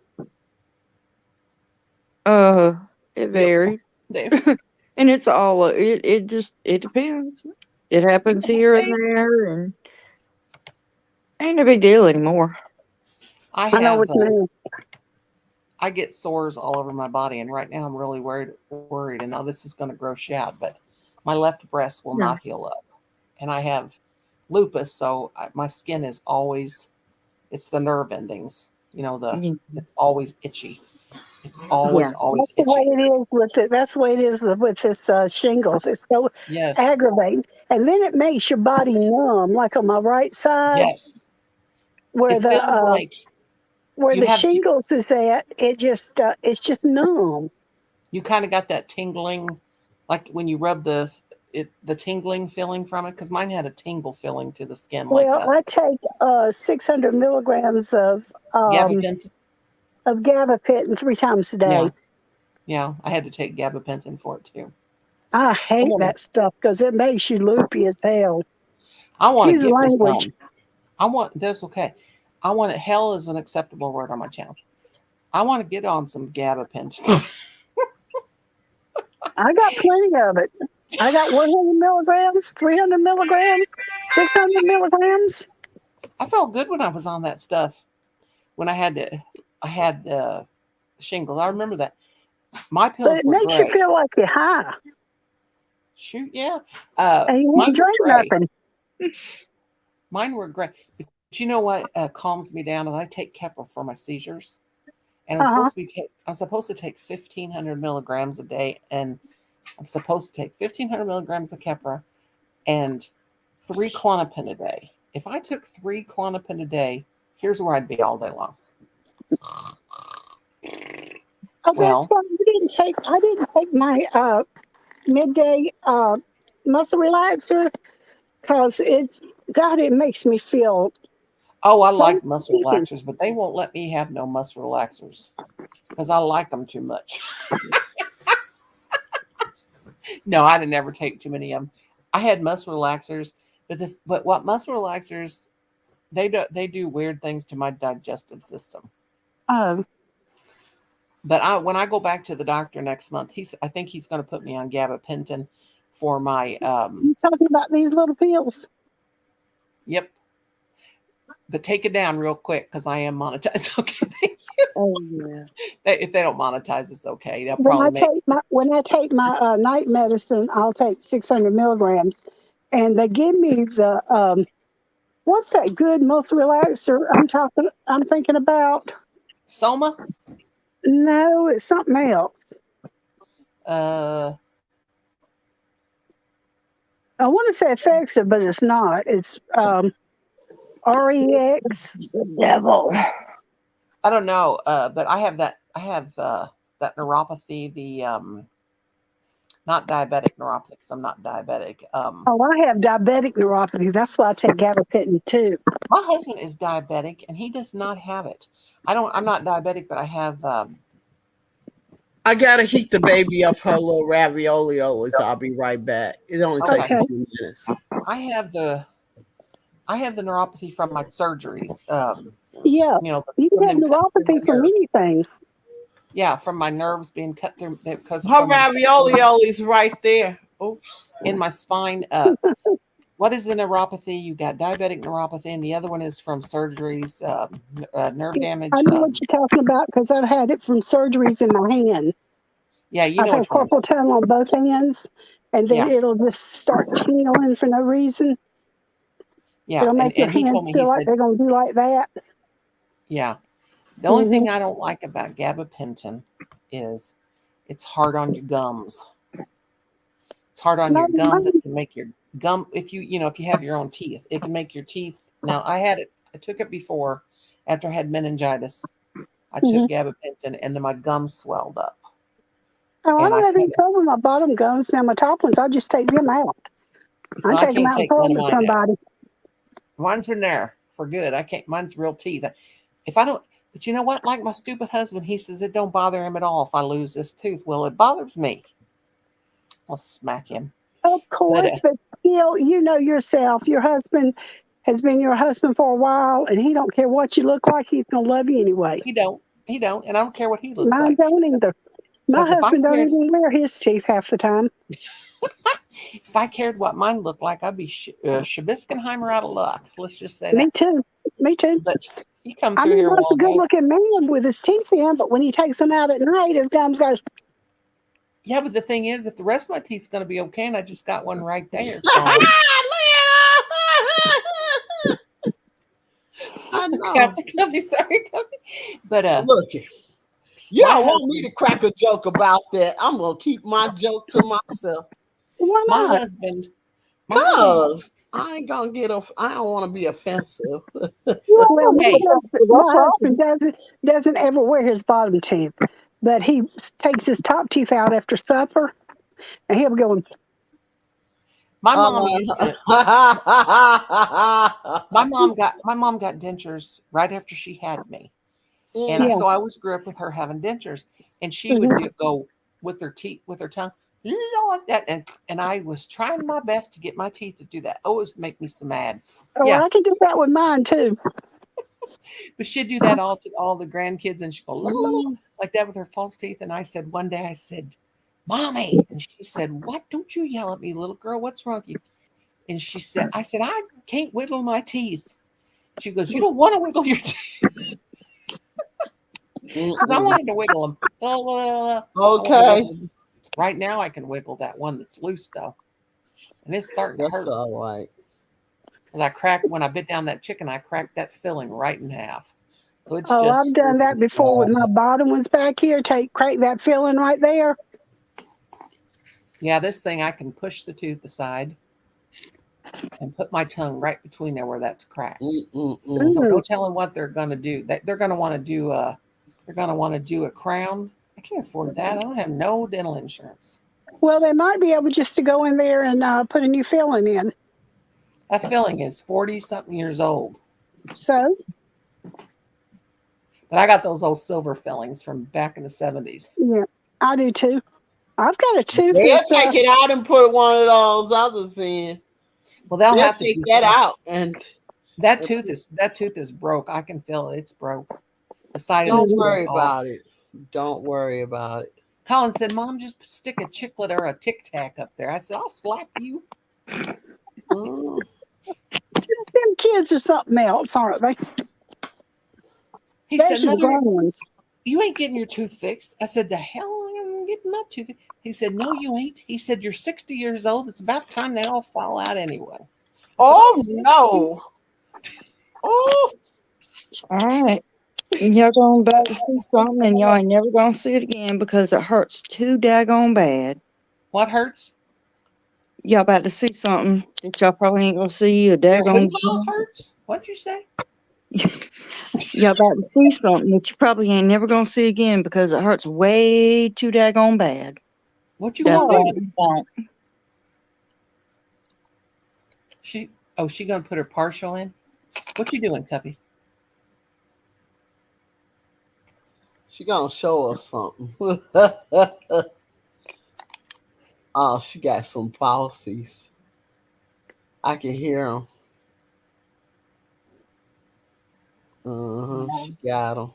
It varies. And it's all it just it depends. It happens here and there, and ain't a big deal anymore. I I know have. what you mean. I get sores all over my body, and right now I'm really worried. And now this is going to gross you out, but my left breast will Yeah. not heal up, and I have lupus, so my skin is always. It's the nerve endings. You know, it's always itchy. It's always That's the way itchy. it is with it. That's the way it is with this shingles. It's so Yes, aggravating, and then it makes your body numb. Like on my right side, yes. where It feels like you the have. shingles is at, it's just numb. You kind of got that tingling, like when you rub the tingling feeling from it. Because mine had a tingle feeling to the skin, like Well, a I take 600 milligrams gabapentin. of gabapentin 3 times a day. Yeah. I had to take gabapentin for it too. I hate gonna- that stuff because it makes you loopy as hell. I want to Excuse the get me language. some. That's okay. I want it. Hell is an acceptable word on my channel. I want to get on some gabapentin. I got plenty of it. I got 100 milligrams, 300 milligrams, 600 milligrams. I felt good when I was on that stuff. When I had the shingles. I remember that. My pills But it were makes you great. feel like you're high Shoot, yeah. and you Mine won't were drink great. nothing. Mine were great. But you know what calms me down? And I take Keppra for my seizures. And Uh-huh. I'm supposed to take 1,500 milligrams a day, and I'm supposed to take 1,500 milligrams of Keppra and 3 Klonopin a day. If I took 3 Klonopin a day, here's where I'd be all day long. Oh, Well- that's why I didn't take my midday muscle relaxer because it makes me feel. Oh, I So like muscle sleepy. relaxers, but they won't let me have no muscle relaxers because I like them too much. No, I didn't ever take too many of them. I had muscle relaxers, but what muscle relaxers they do weird things to my digestive system. Oh, But when I go back to the doctor next month, I think he's going to put me on gabapentin for my you talking about these little pills? Yep. But take it down real quick because I am monetized. Okay, thank you. Oh yeah. If they don't monetize, it's okay. They'll When I probably make. when I take my night medicine, I'll take 600 milligrams, and they give me the what's that good muscle relaxer I'm thinking about? Soma. No, it's something else. Uh, I want to say Effexor, but it's not. It's REX. The devil. I don't know. But I have that. I have that neuropathy. The not diabetic neuropathy because I'm not diabetic. Oh, I have diabetic neuropathy. That's why I take gabapentin too. My husband is diabetic and he does not have it. I'm not diabetic, but I have. I gotta heat the baby up her little ravioli, so I'll be right back. It only takes a Okay. few minutes. I I have the neuropathy from my surgeries. Yeah, You know, you from can have them cutting through my neuropathy from nerves. anything. Yeah, from my nerves being cut through because Her from ravioli is right there. Oops. in my spine. What is the neuropathy? You got diabetic neuropathy, and the other one is from surgeries, nerve damage. I know what you're talking about because I've had it from surgeries in my hand. Yeah, you I've know had which one. carpal tunnel on both hands, and then Yeah. it'll just start tingling for no reason. Yeah, It'll make your and he hands told me, feel he like said, they're going to do like that. yeah. The only Hmm. thing I don't like about gabapentin is it's hard on your gums. It's hard on No, your gums. It mine, can make your gum if you have your own teeth, it can make your teeth. Now I had it. I took it before after I had meningitis. I mhm. took gabapentin and then my gums swelled up. Oh, I And I don't have any couldn't. trouble with my bottom gums. Now, my top ones, I just take them out. I Well, I take them can't out and take throw none them of at mine out. somebody. Mine's in there for good. I can't. Mine's real teeth. If I don't, but you know what? Like my stupid husband, he says it don't bother him at all if I lose this tooth. Well, it bothers me. I'll smack him. Of But course, but still, you know yourself. Your husband has been your husband for a while, and he don't care what you look like. He's going to love you anyway. he don't. He don't, and I don't care what he looks Mine like. don't either. My Because if I husband don't cared, even wear his teeth half the time. if I cared what mine looked like, I'd be Shabiskenheimer out of luck. Let's just say Me that. too. Me too. But he come I through mean, here a that's while a good ago. looking man with his teeth in, but when he takes them out at night, his gums go. Yeah, but the thing is, if the rest of my teeth's going to be okay, and I just got one right there. I know. Cuffy, sorry, Cuffy. But Look, you my don't want me husband, to crack a joke about that. I'm gonna keep my joke to myself. Why my not? husband, my husband. Cause I ain't gonna get off. I don't want to be offensive. Well, Hey, my husband doesn't ever wear his bottom teeth, but he takes his top teeth out after supper, and he'll be going. my mom used to. My mom got dentures right after she had me, and Yeah. so I always grew up with her having dentures, and she Mhm. would go with her teeth, with her tongue, you know like that, and I was trying my best to get my teeth to do that. Always make me so mad. Oh, Yeah, I can do that with mine too. but she'd do that all to all the grandkids, and she'd go like that with her false teeth. And I said one day, I said, "Mommy," and she said, "What? Don't you yell at me, little girl. What's wrong with you?" And she said, "I said I can't wiggle my teeth." She goes, "You don't want to wiggle your teeth." Because I wanted to wiggle them. Okay, Right now, I can wiggle that one that's loose though, and it's starting to that's hurt. all right. And when I bit down that chicken, I cracked that filling right in half. So it's Oh, just I've done that before with my bottom ones back here. Crack that filling right there. yeah. This thing I can push the tooth aside and put my tongue right between there where that's cracked. So no telling what they're going to do. They're going to want to do a. They're going to want to do a crown. I can't afford that. I don't have no dental insurance. Well, they might be able just to go in there and put a new filling in. That filling is 40-something years old. So, But I got those old silver fillings from back in the 70s. yeah, I do too. I've got a tooth They'll that's take it out and put one of those others in. Well, they'll They'll have to take do that something. out, and That tooth is broke. I can feel it. It's broke. The side of don't it's worry broke off. about it. Don't worry about it. Colin said, "Mom, just stick a chiclet or a Tic Tac up there." I said, "I'll slap you." Mm. them kids are something else, aren't they? He said, Especially the "Mother, grown ones. you ain't getting your tooth fixed." I said, "The hell am I getting my tooth?" He said, "No, you ain't." He said, "You're 60 years old. It's about time they all fall out anyway." Oh no! Oh, All right. Y'all going back to see something and y'all ain't never gonna see it again because it hurts too daggone bad. What hurts? Y'all about to see something that y'all probably ain't gonna see a daggone. What hurts? What'd you say? Y'all about to see something that you probably ain't never gonna see again because it hurts way too daggone bad. What you That's gonna what do? you want. She gonna put her partial in? What you doing, Cuppy? she gonna show us something. Oh, she got some falsies. I can hear them. She got them.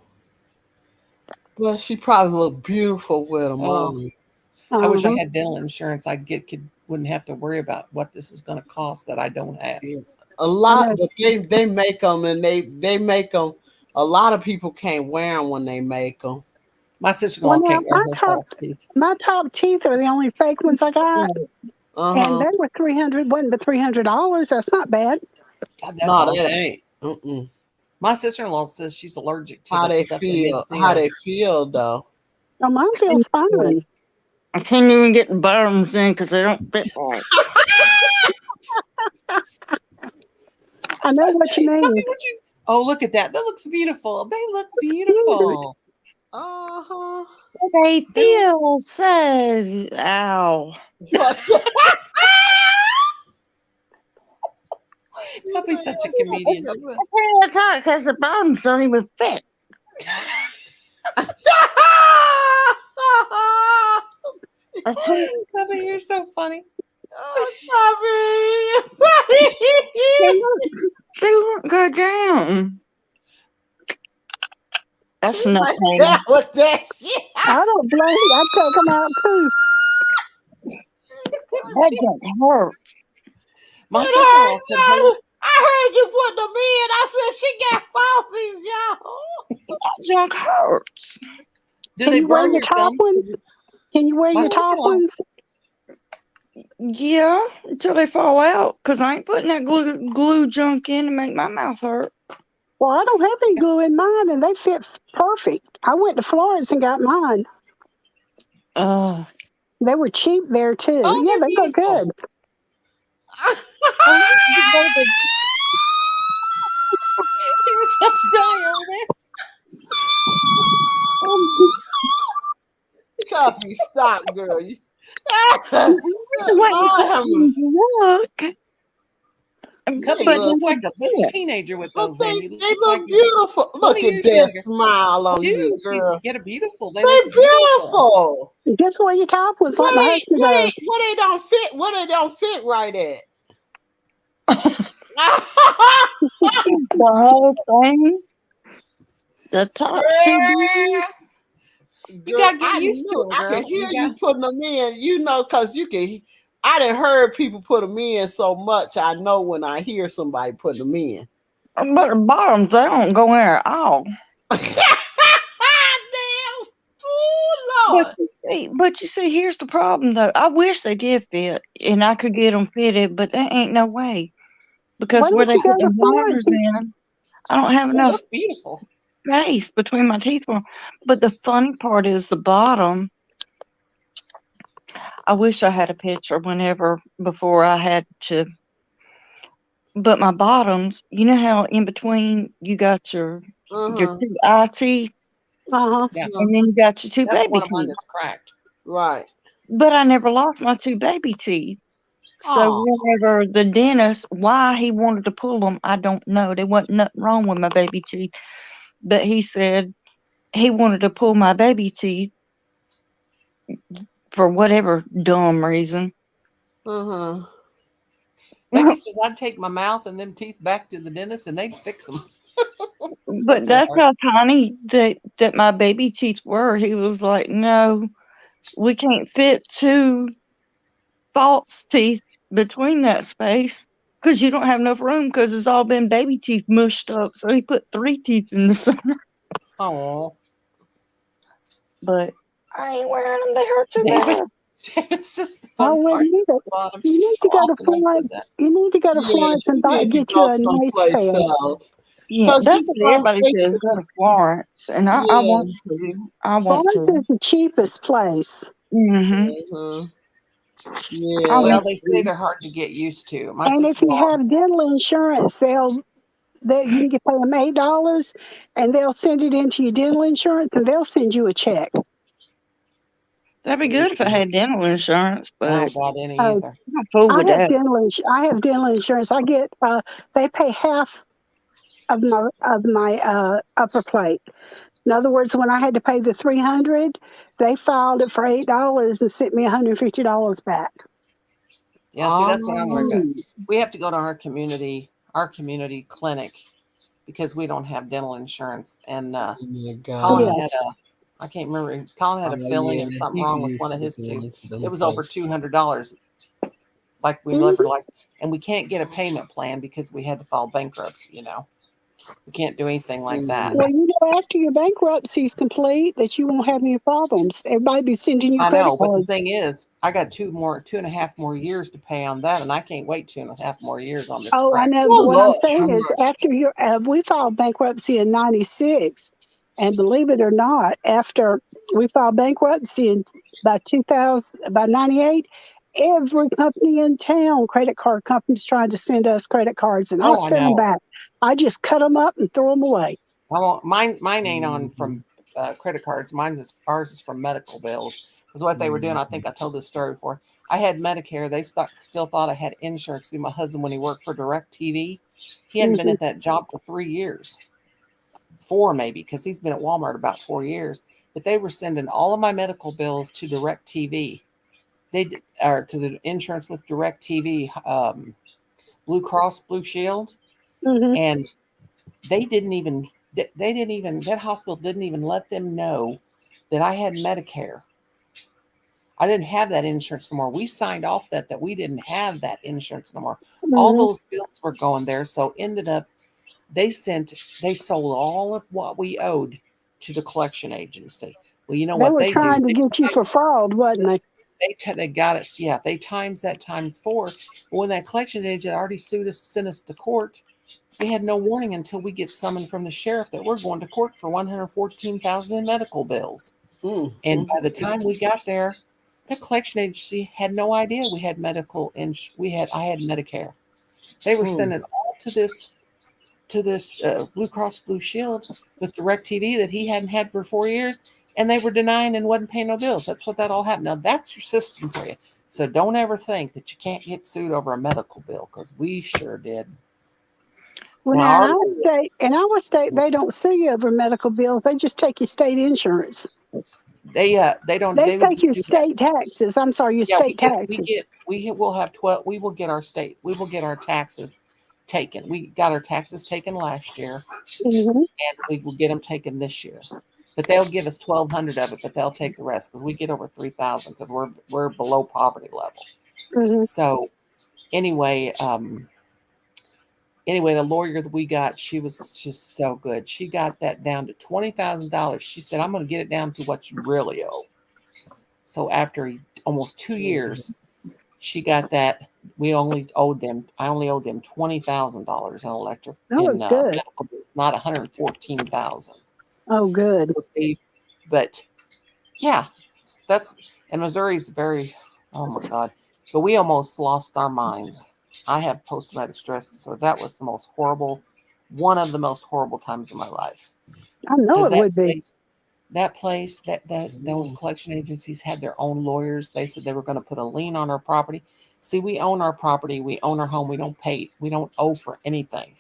Well, she probably look beautiful with them Oh, on. I wish I Uh-huh. had dental insurance. Wouldn't have to worry about what this is going to cost that I don't have. Yeah. A I lot, know. but they make them and they make them. A lot of people can't wear them when they make them. My Well, sister-in-law now can't wear her false teeth. my top teeth are the only fake ones I got, Uh and huh. they were 300. Wasn't but $300. That's not bad. God, that's No, that awesome. ain't. Mm-mm. My sister-in-law says she's allergic to How that they stuff that makes feel? How them. they feel though? Oh, mine feels fine. I can't even get the bottoms in because they don't fit right. I know what you Tell me mean. what you. Oh, look at that. That looks beautiful. They look It's cute. beautiful. Uh huh. They They look- feel so. Ow. Puppy's such a comedian. I can't talk because the bottoms don't even fit. I can't. Puppy, you're so funny. Oh, They won't go down. That's enough. Hayden. that was that shit. I don't blame you. I'd take them out too. That don't hurt. My It sister-in-law hurt, said her. y'all. I heard you put them in. I said she got falsies, y'all. That junk hurts. Do Can they you wear burn your your top thumbs? ones? Can you wear My your top sister-in-law. ones? Yeah, until they fall out. Because I ain't putting that glue junk in to make my mouth hurt. Well, I don't have any glue in mine, and they fit perfect. I went to Florence and got mine. Uh, They were cheap there too. Oh, Yeah, they're they look beautiful. good. He was about to die over there. Copy, stop, girl. Wait, Lord have mercy. look. Cubby, But you look like a yeah. teenager with But those they, in. You they look look like you're beautiful. Look 20 at years that younger. smile on you, Dude, she's girl. get a beautiful. They They look beautiful. beautiful. Just wear your top ones like my husband does. What they don't fit? What they don't fit right at? The whole thing. The top's too big. You gotta get I used to knew them, I girl. could hear You you got. putting them in, because you can. I done heard people put them in so much. I know when I hear somebody putting them in. But the bottoms, they don't go in at all. Damn, oh Lord. But you see, here's the problem though. I wish they did fit and I could get them fitted, but that ain't no way. Because Why where don't they you go put to the Florence? wires in, I don't have They enough look beautiful. space between my teeth. But the funny part is the bottom. I wish I had a picture before I had to. But my bottoms, you know how in between you got your Uh-huh. two eye teeth, Uh-huh. Yeah, and then you got your two that's baby one of mine teeth. that's cracked. Right. But I never lost my two baby teeth. So Aw. whenever the dentist, why he wanted to pull them, I don't know. There wasn't nothing wrong with my baby teeth, but he said he wanted to pull my baby teeth for whatever dumb reason. Uh-huh. Becky says I'd take my mouth and them teeth back to the dentist and they'd fix them. But that's how tiny that my baby teeth were. He was like, "No, we can't fit two false teeth between that space because you don't have enough room because it's all been baby teeth mushed up." So he put 3 teeth in the center. Oh, But I ain't wearing them. They hurt too David. bad. It's just the I fun part. wouldn't either. Bottom. You need to How go to often I've said Florence. that. You need to go to Yeah, Florence and you need to get you go a nice someplace pair. else. Yeah, 'Cause that's these what everybody says. places- Go to Florence, and I Yeah. want to. I want Florence to. is the cheapest place. Mm-hmm. Mhm. I Yeah. Well, want they say they're hard to get used to. My And if you sister-in-law. have dental insurance, you can pay them $8, and they'll send it into your dental insurance, and they'll send you a check. That'd be good if I had dental insurance, I don't but got any Oh, either. I'm fool with that. I have dental insurance. I get they pay half of my upper plate. In other words, when I had to pay the $300, they filed it for $8 and sent me $150 back. Yeah, see, that's what I'm working. Oh. We have to go to our community clinic because we don't have dental insurance. And Oh my God. Colin Yes. had I can't remember. Colin had a Oh, filling yeah, and something he wrong with used one of to his do teeth. it. Them It was over folks. $200. Like we Mhm. never like, and we can't get a payment plan because we had to file bankruptcy. You know, we can't do anything like that. Well, after your bankruptcy is complete, that you won't have any problems. Everybody be sending you I credit know, but the cards. thing is, I got 2.5 more years to pay on that, and I can't wait 2.5 more years on this Oh, I crap. know. Oh But what I'm Lord, saying how is, much? after we filed bankruptcy in '96, and believe it or not, after we filed bankruptcy in by 2000, by '98, every company in town, credit card companies, trying to send us credit cards, and I'll Oh, I send them know. back. I just cut them up and throw them away. I won't, mine ain't on Mhm. from credit cards. Ours is from medical bills. Because what they were doing, I think I told this story before. I had Medicare. They still thought I had insurance through my husband when he worked for DirecTV. He hadn't been Mhm. at that job for 3 years, 4 maybe, because he's been at Walmart about 4 years. But they were sending all of my medical bills to DirecTV. Or to the insurance with DirecTV, Blue Cross Blue Shield, Mhm. and they didn't even that hospital didn't even let them know that I had Medicare. I didn't have that insurance no more. We signed off that we didn't have that insurance no more. All Mhm. those bills were going there, so ended up they sold all of what we owed to the collection agency. Well, you know They what were they do? trying to get you for fraud, wasn't they? They got it. Yeah, they times that times 4. But when that collection agent already sued us, sent us to court, we had no warning until we get summoned from the sheriff that we're going to court for $114,000 in medical bills. And by the time we got there, the collection agency had no idea we had I had Medicare. They were sending all to this Blue Cross Blue Shield with DirecTV that he hadn't had for 4 years, and they were denying and wasn't paying no bills. That's what that all happened. Now that's your system for you. So don't ever think that you can't get sued over a medical bill, because we sure did. Well, Well, now our in our state, they don't sue you over medical bills. They just take your state insurance. they don't They they would take your do that. state taxes. I'm sorry, your Yeah, state taxes. we will have 12. We will get our taxes taken. We got our taxes taken last year, Hmm. and we will get them taken this year. But they'll give us 1,200 of it, but they'll take the rest because we get over 3,000 because we're below poverty level. Hmm. So anyway, the lawyer that we got, she was just so good. She got that down to $20,000. She said, "I'm going to get it down to what you really owe." So after almost 2 years, she got that. I only owed them $20,000 in electric That was good. medical bills, not $114,000. Oh, good. So see, but yeah, and Missouri's very, oh my God, but we almost lost our minds. I have post-traumatic stress disorder. That was one of the most horrible times of my life. I know Because it would be. those collection agencies had their own lawyers. They said they were going to put a lien on our property. See, we own our property. We own our home. We don't owe for anything.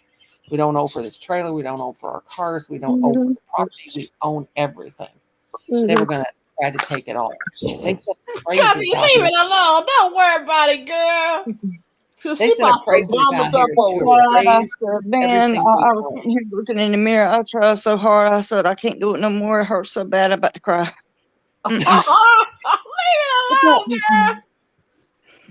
We don't owe for this trailer. We don't owe for our cars. We don't owe for the property. We own everything. They were Hmm. going to try to take it all. They sent Copy, appraisers out leave here. it alone. Don't worry about it, girl. Cause They she sent about to appraisers vomit out up here over to there. Right, I appraise said, man, everything we I was own. sitting here looking in the mirror. I tried so hard. I said, I can't do it no more. It hurts so bad. I'm about to cry. Leave it alone, girl.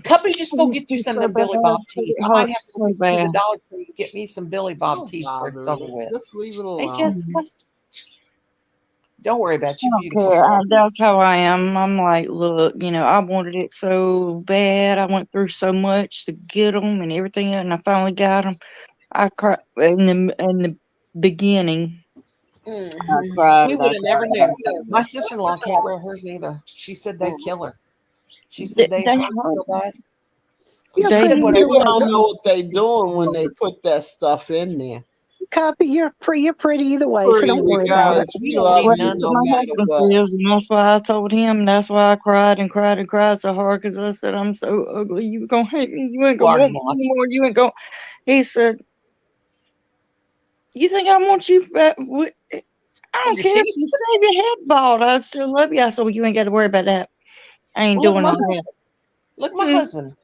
Company, just go get you It's some of so them Billy bad. Bob teeth. It I might have hurts to so get you to the bad. Dollar Tree to get me some Billy Bob Don't teeth before it's bother over it. with. Just leave it Hey, alone. Jessica, don't worry about I you, don't beautiful care. girl. That's how I am. I'm like, look, I wanted it so bad. I went through so much to get them and everything, and I finally got them. I cried in the beginning. I Mhm. cried We and would I have cried never and I knew. My cried. sister-in-law can't wear hers either. She said they'd kill her. She They, said they they hurt hurt. so bad. You're She They said pretty whatever People either way. don't know what they she's doing when they put that stuff in there. Copy. You're pretty either way, so Pretty don't worry about it. regardless. we We don't love need Well, you none. that's what no my matter husband what. says, and that's why I told him. That's why I cried and cried and cried so hard because I said, I'm so ugly. You gonna hate me. You ain't gonna Pardon want me much. anymore. You ain't gonna. He said, you think I want you back? I For don't your care if teeth? you save your head bald. I still love you. I said, well, you ain't got to worry about that. I ain't Well, look at doing my all that. husband. Look at my Hmm. husband.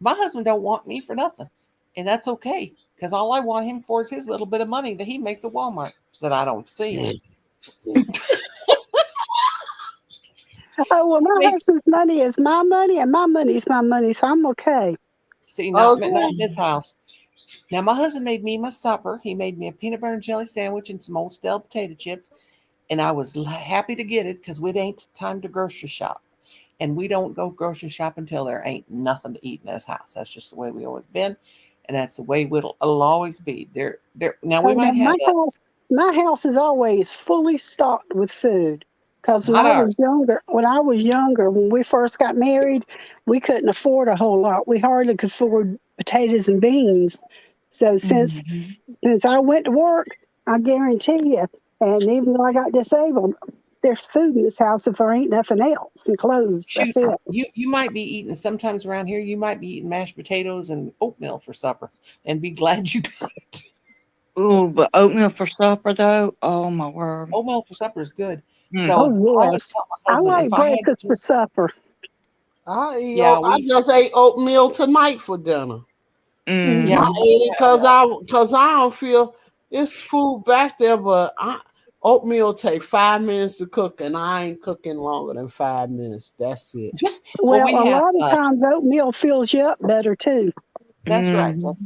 My husband don't want me for nothing, and that's okay because all I want him for is his little bit of money that he makes at Walmart that I don't see. Oh, well, my Hey. husband's money is my money, and my money is my money, so I'm okay. See, not Okay. in this house. Now, my husband made me my supper. He made me a peanut butter and jelly sandwich and some old stale potato chips. And I was happy to get it because it ain't time to grocery shop. And we don't go grocery shop until there ain't nothing to eat in this house. That's just the way we always been. And that's the way it'll always be. Now, we Oh, might now, have my house is always fully stocked with food. Because when not I was ours. younger, when we first got married, we couldn't afford a whole lot. We hardly could afford potatoes and beans. So since I went to work, I guarantee you, and even though I got disabled, there's food in this house if there ain't nothing else, and clothes. Shoot, That's it. you might be eating sometimes around here. You might be eating mashed potatoes and oatmeal for supper, and be glad you got it. Ooh, but oatmeal for supper though. Oh my word. Oatmeal for supper is good. Mm. So Oh I always yes, tell my I husband like if I had breakfast to for just supper. Yeah, I just ate oatmeal tonight for dinner. Mm. yeah, I we ate it have because I don't feel it's food back there, but oatmeal take 5 minutes to cook, and I ain't cooking longer than 5 minutes. That's it. well, Well, we a have lot of times oatmeal fills you up better too. that's right. Mm.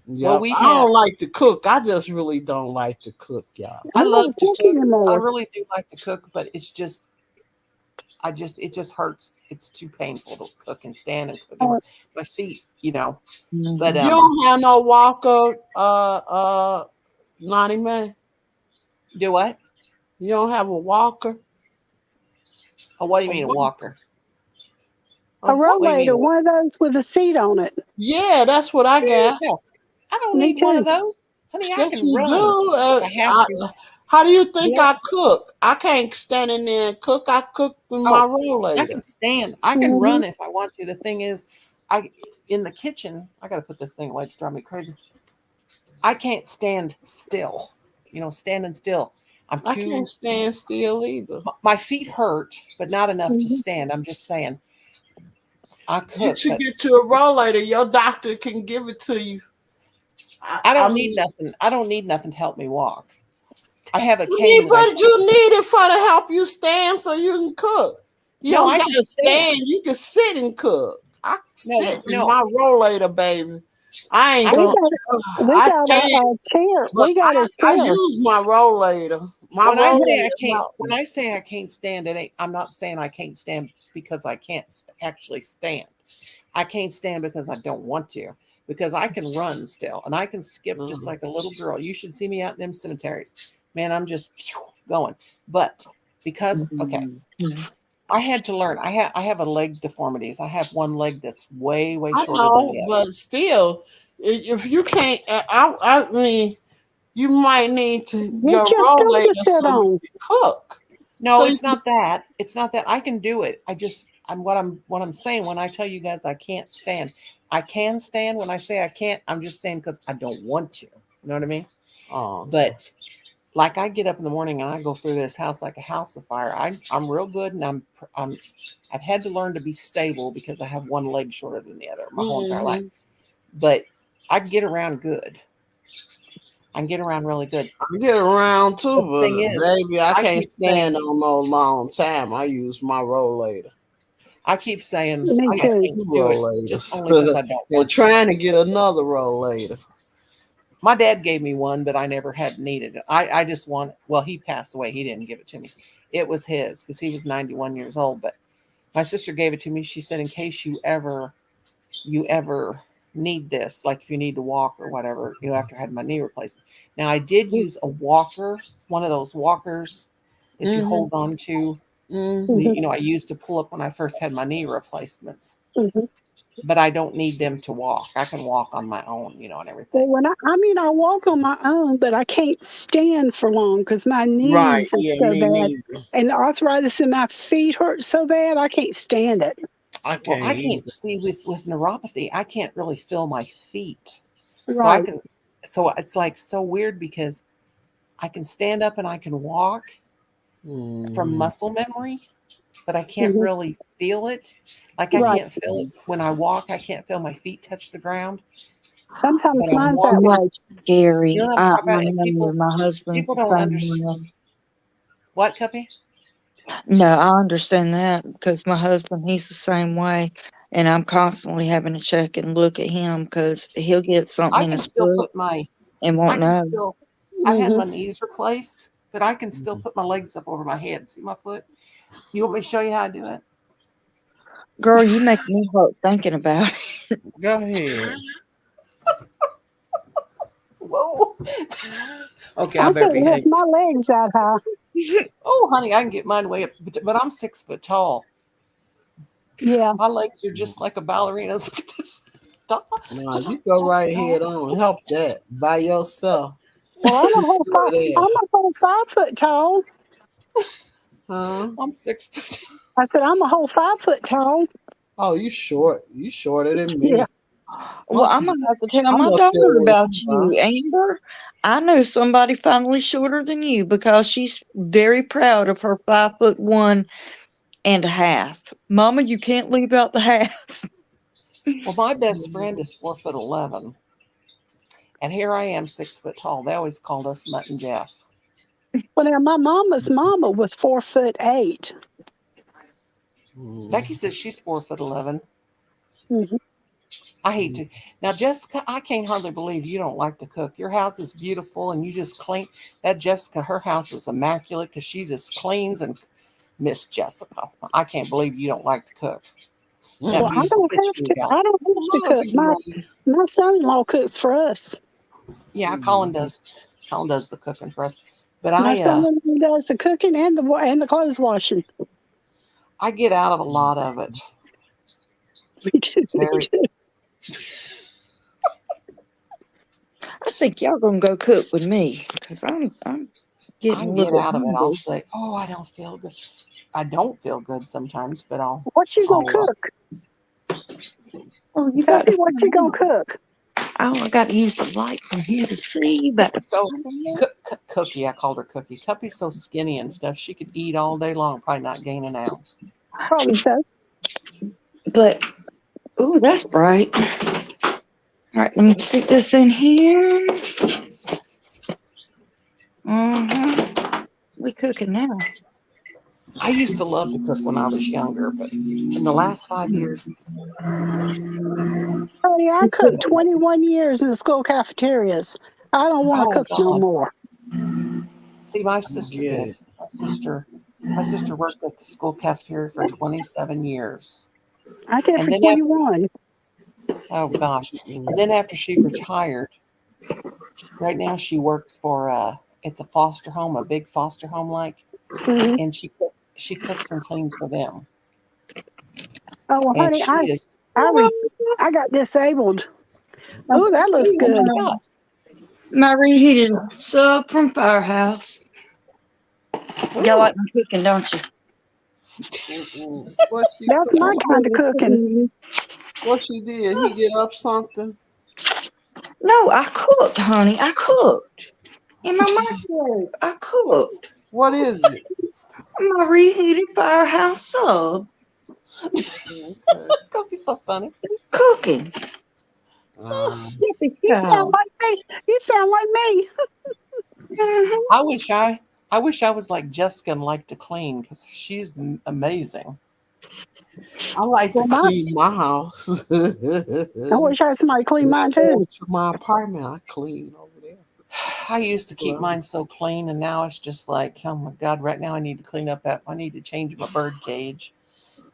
Yep. we I have don't like to cook. I just really don't like to cook, y'all. I I love don't to cook cook. I anymore. really do like to cook, but it's just it just hurts. It's too painful to cook and stand and cook. Uh, My feet, But You don't have no walker, Lonnie man. do what? You don't have a walker. Oh, what do you A mean a wa- walker? a what? What do you mean? rollator, one of those with a seat on it. Yeah, that's what I got. No, I don't Me need one of too. those, honey. I Yes, can you run do. if I have to. How do you think Yeah. I cook? I can't stand in there and cook. I cook with my Oh, I rollator. can stand. I can Hmm. run if I want to. The thing is, I in the kitchen. I got to put this thing away. It's driving me crazy. I can't stand still. Standing still. I'm I too. can't stand still either. My feet hurt, but not enough to Hmm. stand. I'm just saying. I You cook, should but get you a rollator. Your doctor can give it to you. I I don't need mean, nothing. I don't need nothing to help me walk. I have a you cane need, that I. but you need it for to help you stand so you can cook. You No, don't I can gotta stand. stand. You can sit and cook. I sit in No. my rollator, baby. I ain't I We gonna. can. got I can't. a chair. But We got a I chair. use my rollator. My When I say rollator I can't, help when me. I say I can't stand, I'm not saying I can't stand because I can't actually stand. I can't stand because I don't want to. Because I can run still and I can skip just like a little girl. You should see me out in them cemeteries, man. I'm just going. But because I had to learn. I have a leg deformities. I have one leg that's way I shorter than know, the other. but still, if you can't, I mean, you might need to Get your your stool rollator to sit so you on. can cook. No, So it's not that. It's not that I can do it. I'm saying when I tell you guys I can't stand. I can stand when I say I can't. I'm just saying because I don't want to. You know what I mean? oh, But like I get up in the morning and I go through this house like a house of fire. I'm real good and I've had to learn to be stable because I have one leg shorter than the other my whole entire life. But I get around good. I can get around really good. I get around too, The but thing is, baby, I I can't keep saying, stand on no long time. I use my rollator. I keep saying Me I too. can't Two do it just rollators. only because I don't They're want to. trying to get another rollator. My dad gave me one, but I never had needed it. I just want. Well, he passed away. He didn't give it to me. It was his because he was 91 years old. But my sister gave it to me. She said, in case you ever need this, like if you need to walk or whatever, after I had my knee replaced. Now I did use a walker, one of those walkers that you hold on to. Hmm. I used to pull up when I first had my knee replacements. Hmm. But I don't need them to walk. I can walk on my own, and everything. Well, I walk on my own, but I can't stand for long because my Right. knees are Yeah, so me bad, neither. and the arthritis in my feet hurts so bad I can't stand it. I Well, can't I can't either. see with neuropathy. I can't really feel my feet, so I Right. can. So it's like so weird because I can stand up and I can walk from muscle memory, but I can't Hmm. really feel it. Like I Right. can't feel it when I walk. I can't feel my feet touch the ground. Sometimes But I'm mine's more that way. Scary. You know what I'm I talking about? And know people my husband's people the don't same understand. way. What, Cuppy? No, I understand that because my husband, he's the same way. And I'm constantly having to check and look at him because he'll get something I in can his still foot put my and I won't can know. still I had Hmm. my knees replaced, but I can still put my legs up over my head. See my foot? You want me to show you how to do it? Girl, you make me hurt thinking about it. Go ahead. Whoa. Okay, I I better couldn't lift behave. my legs that high. Oh, honey, I can get mine way up, but I'm 6 foot tall. Yeah. My legs are just like a ballerina's. Look at this. Nah, you go right ahead on. Help that by yourself. Well, Look at that. I'm a whole 5 foot tall. Huh? I'm 6 foot. I said I'm a whole 5 foot tall. Oh, you short. You shorter than Yeah. me. Well, I'm I'm going to have to tell I'm my up there daughter with about you, you, Amber. I know somebody finally shorter than you because she's very proud of her 5'1.5". Mama, you can't leave out the half. Well, my best friend is 4'11", and here I am 6 foot tall. They always called us Mutt and Jeff. Well, now my mama's mama was 4'8". Becky says she's 4'11". Mm-hmm. I hate to. Now, Jessica, I can't hardly believe you don't like to cook. Your house is beautiful and you just clean. That Jessica, her house is immaculate because she just cleans and Miss Jessica. I can't believe you don't like to cook. That Well, I beautiful don't have kitchen to. you got. I don't have to cook. My son-in-law cooks for us. Yeah, Colin does. Colin does the cooking for us. But My son-in-law does the cooking and the clothes washing. I get out of a lot of it. Me too. Me Very. too. I think y'all going to go cook with me because I'm I getting a can little get bit out of it. I'll hungry. say, "Oh, I don't feel good." I don't feel good sometimes, but What you gonna cook? Oh, you got Kathy, to what you gonna cook? Oh, I got to use the light from here to see. But So Cookie, I called her Cookie. Cuppy's so skinny and stuff. She could eat all day long, probably not gain an ounce. Probably so. But oh, that's bright. All right, let me stick this in here. We cooking now. I used to love to cook when I was younger, but in the last 5 years, Honey, I cooked 21 years in the school cafeterias. I don't want to oh cook no God. more. See, my sister Get did. it. My sister worked at the school cafeteria for 27 years. I did And for then after, 21. oh gosh. And then after she retired, right now she works for it's a foster home, a big foster home like, Mhm. and she cooks and cleans for them. Oh, well, And honey, she is I got disabled. Oh, that looks what good. you got? My reheated sub from Firehouse. Y'all like my cooking, don't you? What she That's my kind of cooking. What she did? He get up something? No, I cooked, honey. I cooked. In my microwave, I cooked. What is it? My reheated Firehouse sub. Okay. Don't be so funny. Cooking. You sound like me. You sound like me. I wish I was like Jessica and liked to clean because she's amazing. I like to Well, clean my house. I wish I had somebody clean mine too. To my apartment, I clean over there. I used to keep Well. mine so clean, and now it's just like, oh my God! Right now, I need to clean up that. I need to change my bird cage,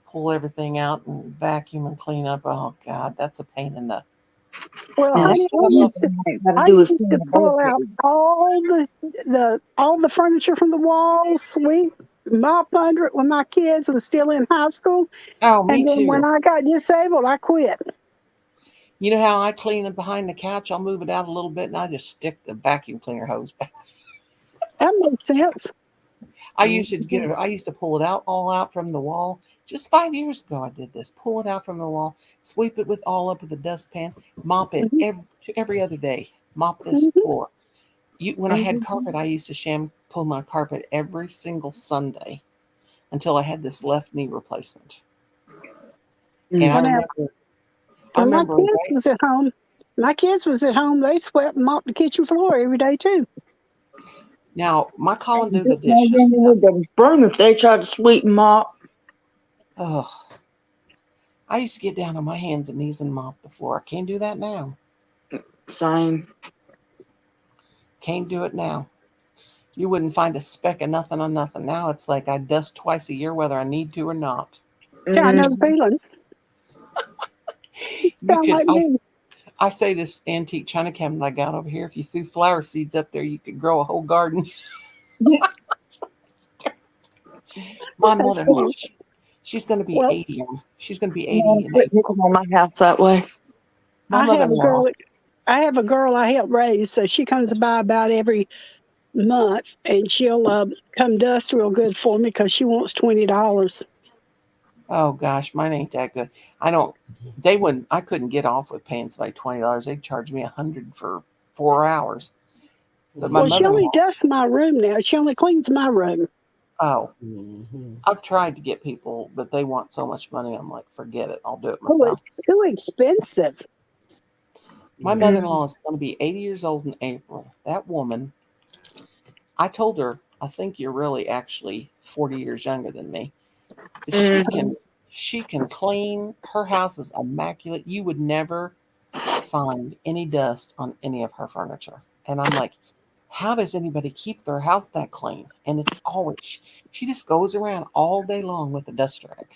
pull everything out, and vacuum and clean up. Oh God, that's a pain in the. Well, Now, honey, some of them ain't got to I do is used clean to the pull bed out cage. all the furniture from the walls, sweep, mop under it when my kids was still in high school, Oh, me and then when too. I got disabled, I quit. You know how I clean it behind the couch? I'll move it out a little bit, and I just stick the vacuum cleaner hose back. That makes sense. I used to pull it all out from the wall. Just 5 years ago, I did this. Pull it out from the wall, sweep it all up with a dustpan, mop it Mhm. every other day. Mop this Mhm. floor. When I had carpet, I used to shampoo my carpet every single Sunday until I had this left knee replacement. And Well, now, I when my remember kids was at home, My kids was at home. They swept and mopped the kitchen floor every day too. Now, my Colin do the Just imagine dishes. with the broom if they tried to sweep and mop. Oh, I used to get down on my hands and knees and mop the floor. I can't do that now. Same. Can't do it now. You wouldn't find a speck of nothing on nothing. Now it's like I dust twice a year, whether I need to or not. Yeah, I know the Mhm. feeling. You Sound could. like me. I say this antique china cabinet I got over here. If you threw flower seeds up there, you could grow a whole garden. My That's mother-in-law, funny. she's going to be Well, 80. She's going to be I'm 80 in quit April. picking on my house that way. My I have a mother-in-law. girl. I have a girl I help raise, so she comes by about every month, and she'll come dust real good for me because she wants $20. Oh gosh, mine ain't that good. I don't. They wouldn't. I couldn't get off with paying somebody $20. They'd charge me $100 for 4 hours. But my Well, she only mother-in-law. dusts my room now. She only cleans my room. Oh, Mm-hmm. I've tried to get people, but they want so much money. I'm like, forget it. I'll do it Oh, myself. it's too expensive. My Mm. mother-in-law is going to be 80 years old in April. That woman. I told her, I think you're really actually 40 years younger than me. But she can clean. Her house is immaculate. You would never find any dust on any of her furniture. And I'm like, how does anybody keep their house that clean? And it's always she just goes around all day long with a dust rag.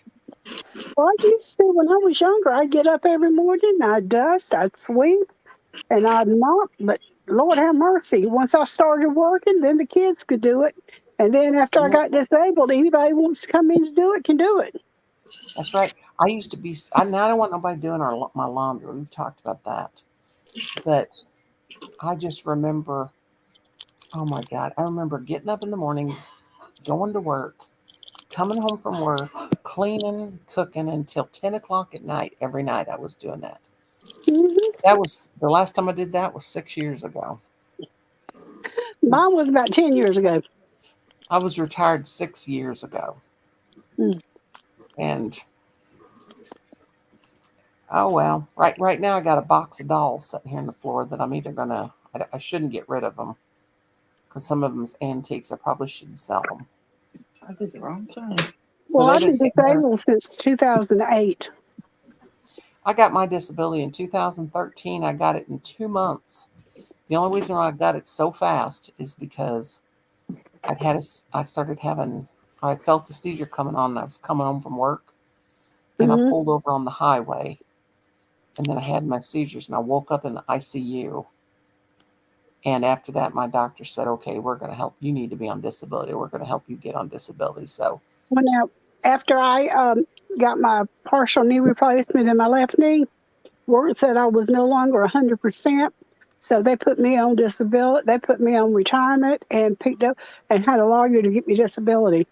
Well, I used to when I was younger. I'd get up every morning, I'd dust, I'd sweep, and I'd mop. But Lord have mercy, once I started working, then the kids could do it. And then after I got disabled, anybody who wants to come in to do it can do it. That's right. I used to be. I now don't want nobody doing my laundry. We've talked about that, but I just remember. Oh my God! I remember getting up in the morning, going to work, coming home from work, cleaning, cooking until 10 o'clock at night. Every night I was doing that. Hmm. That was the last time I did that was 6 years ago. Mine was about 10 years ago. I was retired 6 years ago, Mm. and oh well. Right now I got a box of dolls sitting here on the floor that I'm either gonna. I shouldn't get rid of them because some of them's antiques. I probably shouldn't sell them. I did the wrong thing. So Well, they've I've been been sitting here. disabled since 2008. I got my disability in 2013. I got it in 2 months. The only reason why I got it so fast is because I started having, I felt the seizure coming on. And I was coming home from work, and I Hmm. pulled over on the highway, and then I had my seizures, and I woke up in the ICU. And after that, my doctor said, "Okay, we're going to help. You need to be on disability. We're going to help you get on disability." So, Well, now, after I got my partial knee replacement in my left knee, work said I was no longer 100%. So they put me on disability. They put me on retirement and picked up and had a lawyer to get me disability.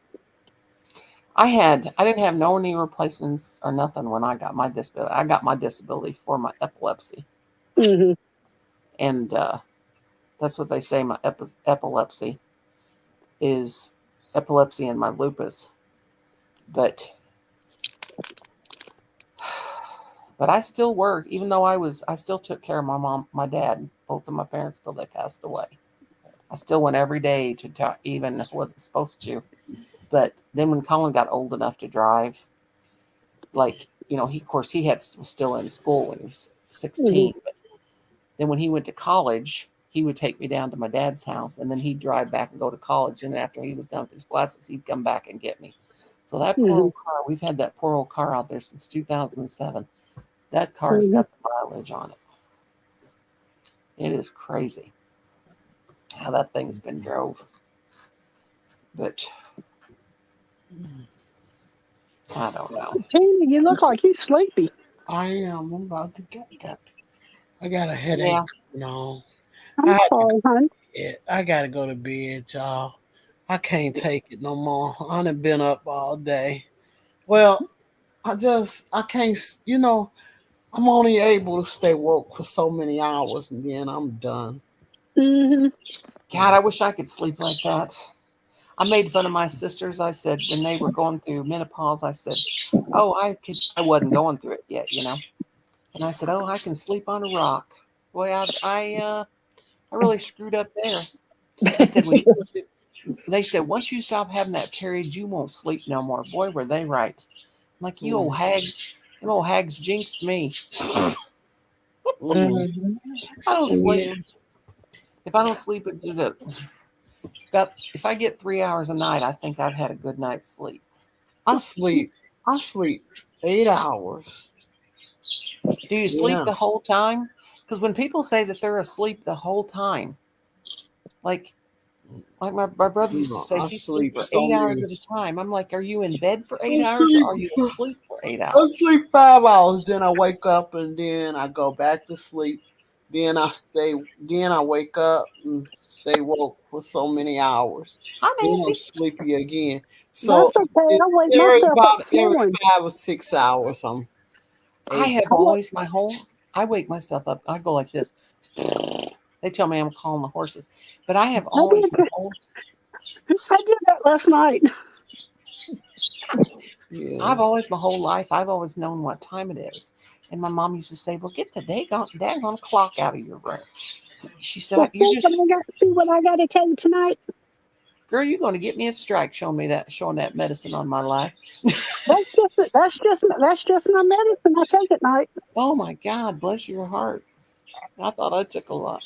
I didn't have no knee replacements or nothing when I got my disability. I got my disability for my epilepsy, Hmm. and that's what they say. My epilepsy is epilepsy and my lupus, but I still work, even though I still took care of my mom, my dad, both of my parents till they passed away. I still went every day to talk, even if I wasn't supposed to. But then when Colin got old enough to drive, like he of course was still in school when he was Hmm. 16. But then when he went to college, he would take me down to my dad's house, and then he'd drive back and go to college. And after he was done with his classes, he'd come back and get me. So that poor Hmm. old car, we've had that poor old car out there since 2007. That car's Hmm. got the mileage on it. It is crazy how that thing's been drove. But I don't know. Tina, you look like you're sleepy. I am. I'm about to get that. I got a headache. Yeah. No, I'm sorry, hon. I gotta go to bed, y'all. I can't take it no more. I done been up all day. Well, I can't. I'm only able to stay woke for so many hours, and then I'm done. Hmm. God, I wish I could sleep like that. I made fun of my sisters. I said, when they were going through menopause, I said, oh, I wasn't going through it yet. And I said, oh, I can sleep on a rock. Boy, I really screwed up there. They said once you stop having that period, you won't sleep no more. Boy, were they right. I'm like, you old hags, them old hags jinxed me. Mhm. I don't sleep. If I don't sleep, it's if I get 3 hours a night, I think I've had a good night's sleep. I sleep 8 hours. Do you sleep Yeah. the whole time? Because when people say that they're asleep the whole time, like my brother used to No, say I he sleep sleep for so 8 hours many. at a time. I'm like, are you in bed for 8 I hours or are you sleep. asleep for 8 I hours? sleep 5 hours, then I wake up and then I go back to sleep. Then I wake up and stay woke for so many hours. Hi, Then I'm Nancy. sleepy again. So That's okay. it, I wake every myself up about every snoring. 5 or 6 hours, I'm I able. have always I wake myself up. I go like this. They tell me I'm calling the horses, but I have I always did. I did that last night. Yeah. I've always my whole life I've always known what time it is. And my mom used to say, "Well, get the daggone clock out of your room." She said, Well, "You just see what I got to tell you tonight. girl, you're going to get me a strike showing that medicine on my life." That's just my medicine I take at night. Oh my God, bless your heart. I thought I took a lot.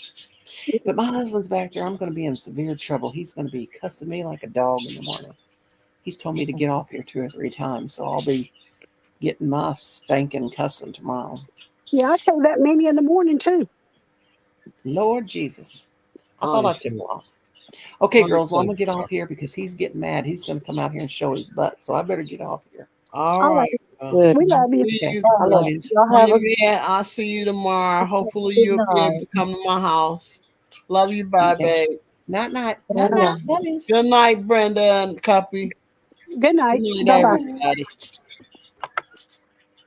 But my husband's back there. I'm going to be in severe trouble. He's going to be cussing me like a dog in the morning. He's told me to get off here 2 or 3 times, so I'll be getting my spanking cussing tomorrow. Yeah, I take that many in the morning too. Lord Jesus. I thought I took Honestly. off. Okay, girls, well, I'm Honestly. going to get off here because he's getting mad. He's going to come out here and show his butt, so I better get off here. All All right. right. Good. We love you. See Okay, you. I love you. Y'all Bring have a me in. I'll see you tomorrow. Hopefully good you'll be able night. to come to my house. Love you. Bye, Okay. babe. Night, night. Good Night, night. night. Love you. Good night, Brenda and Cuppy. Good Good night. night, Bye bye. everybody.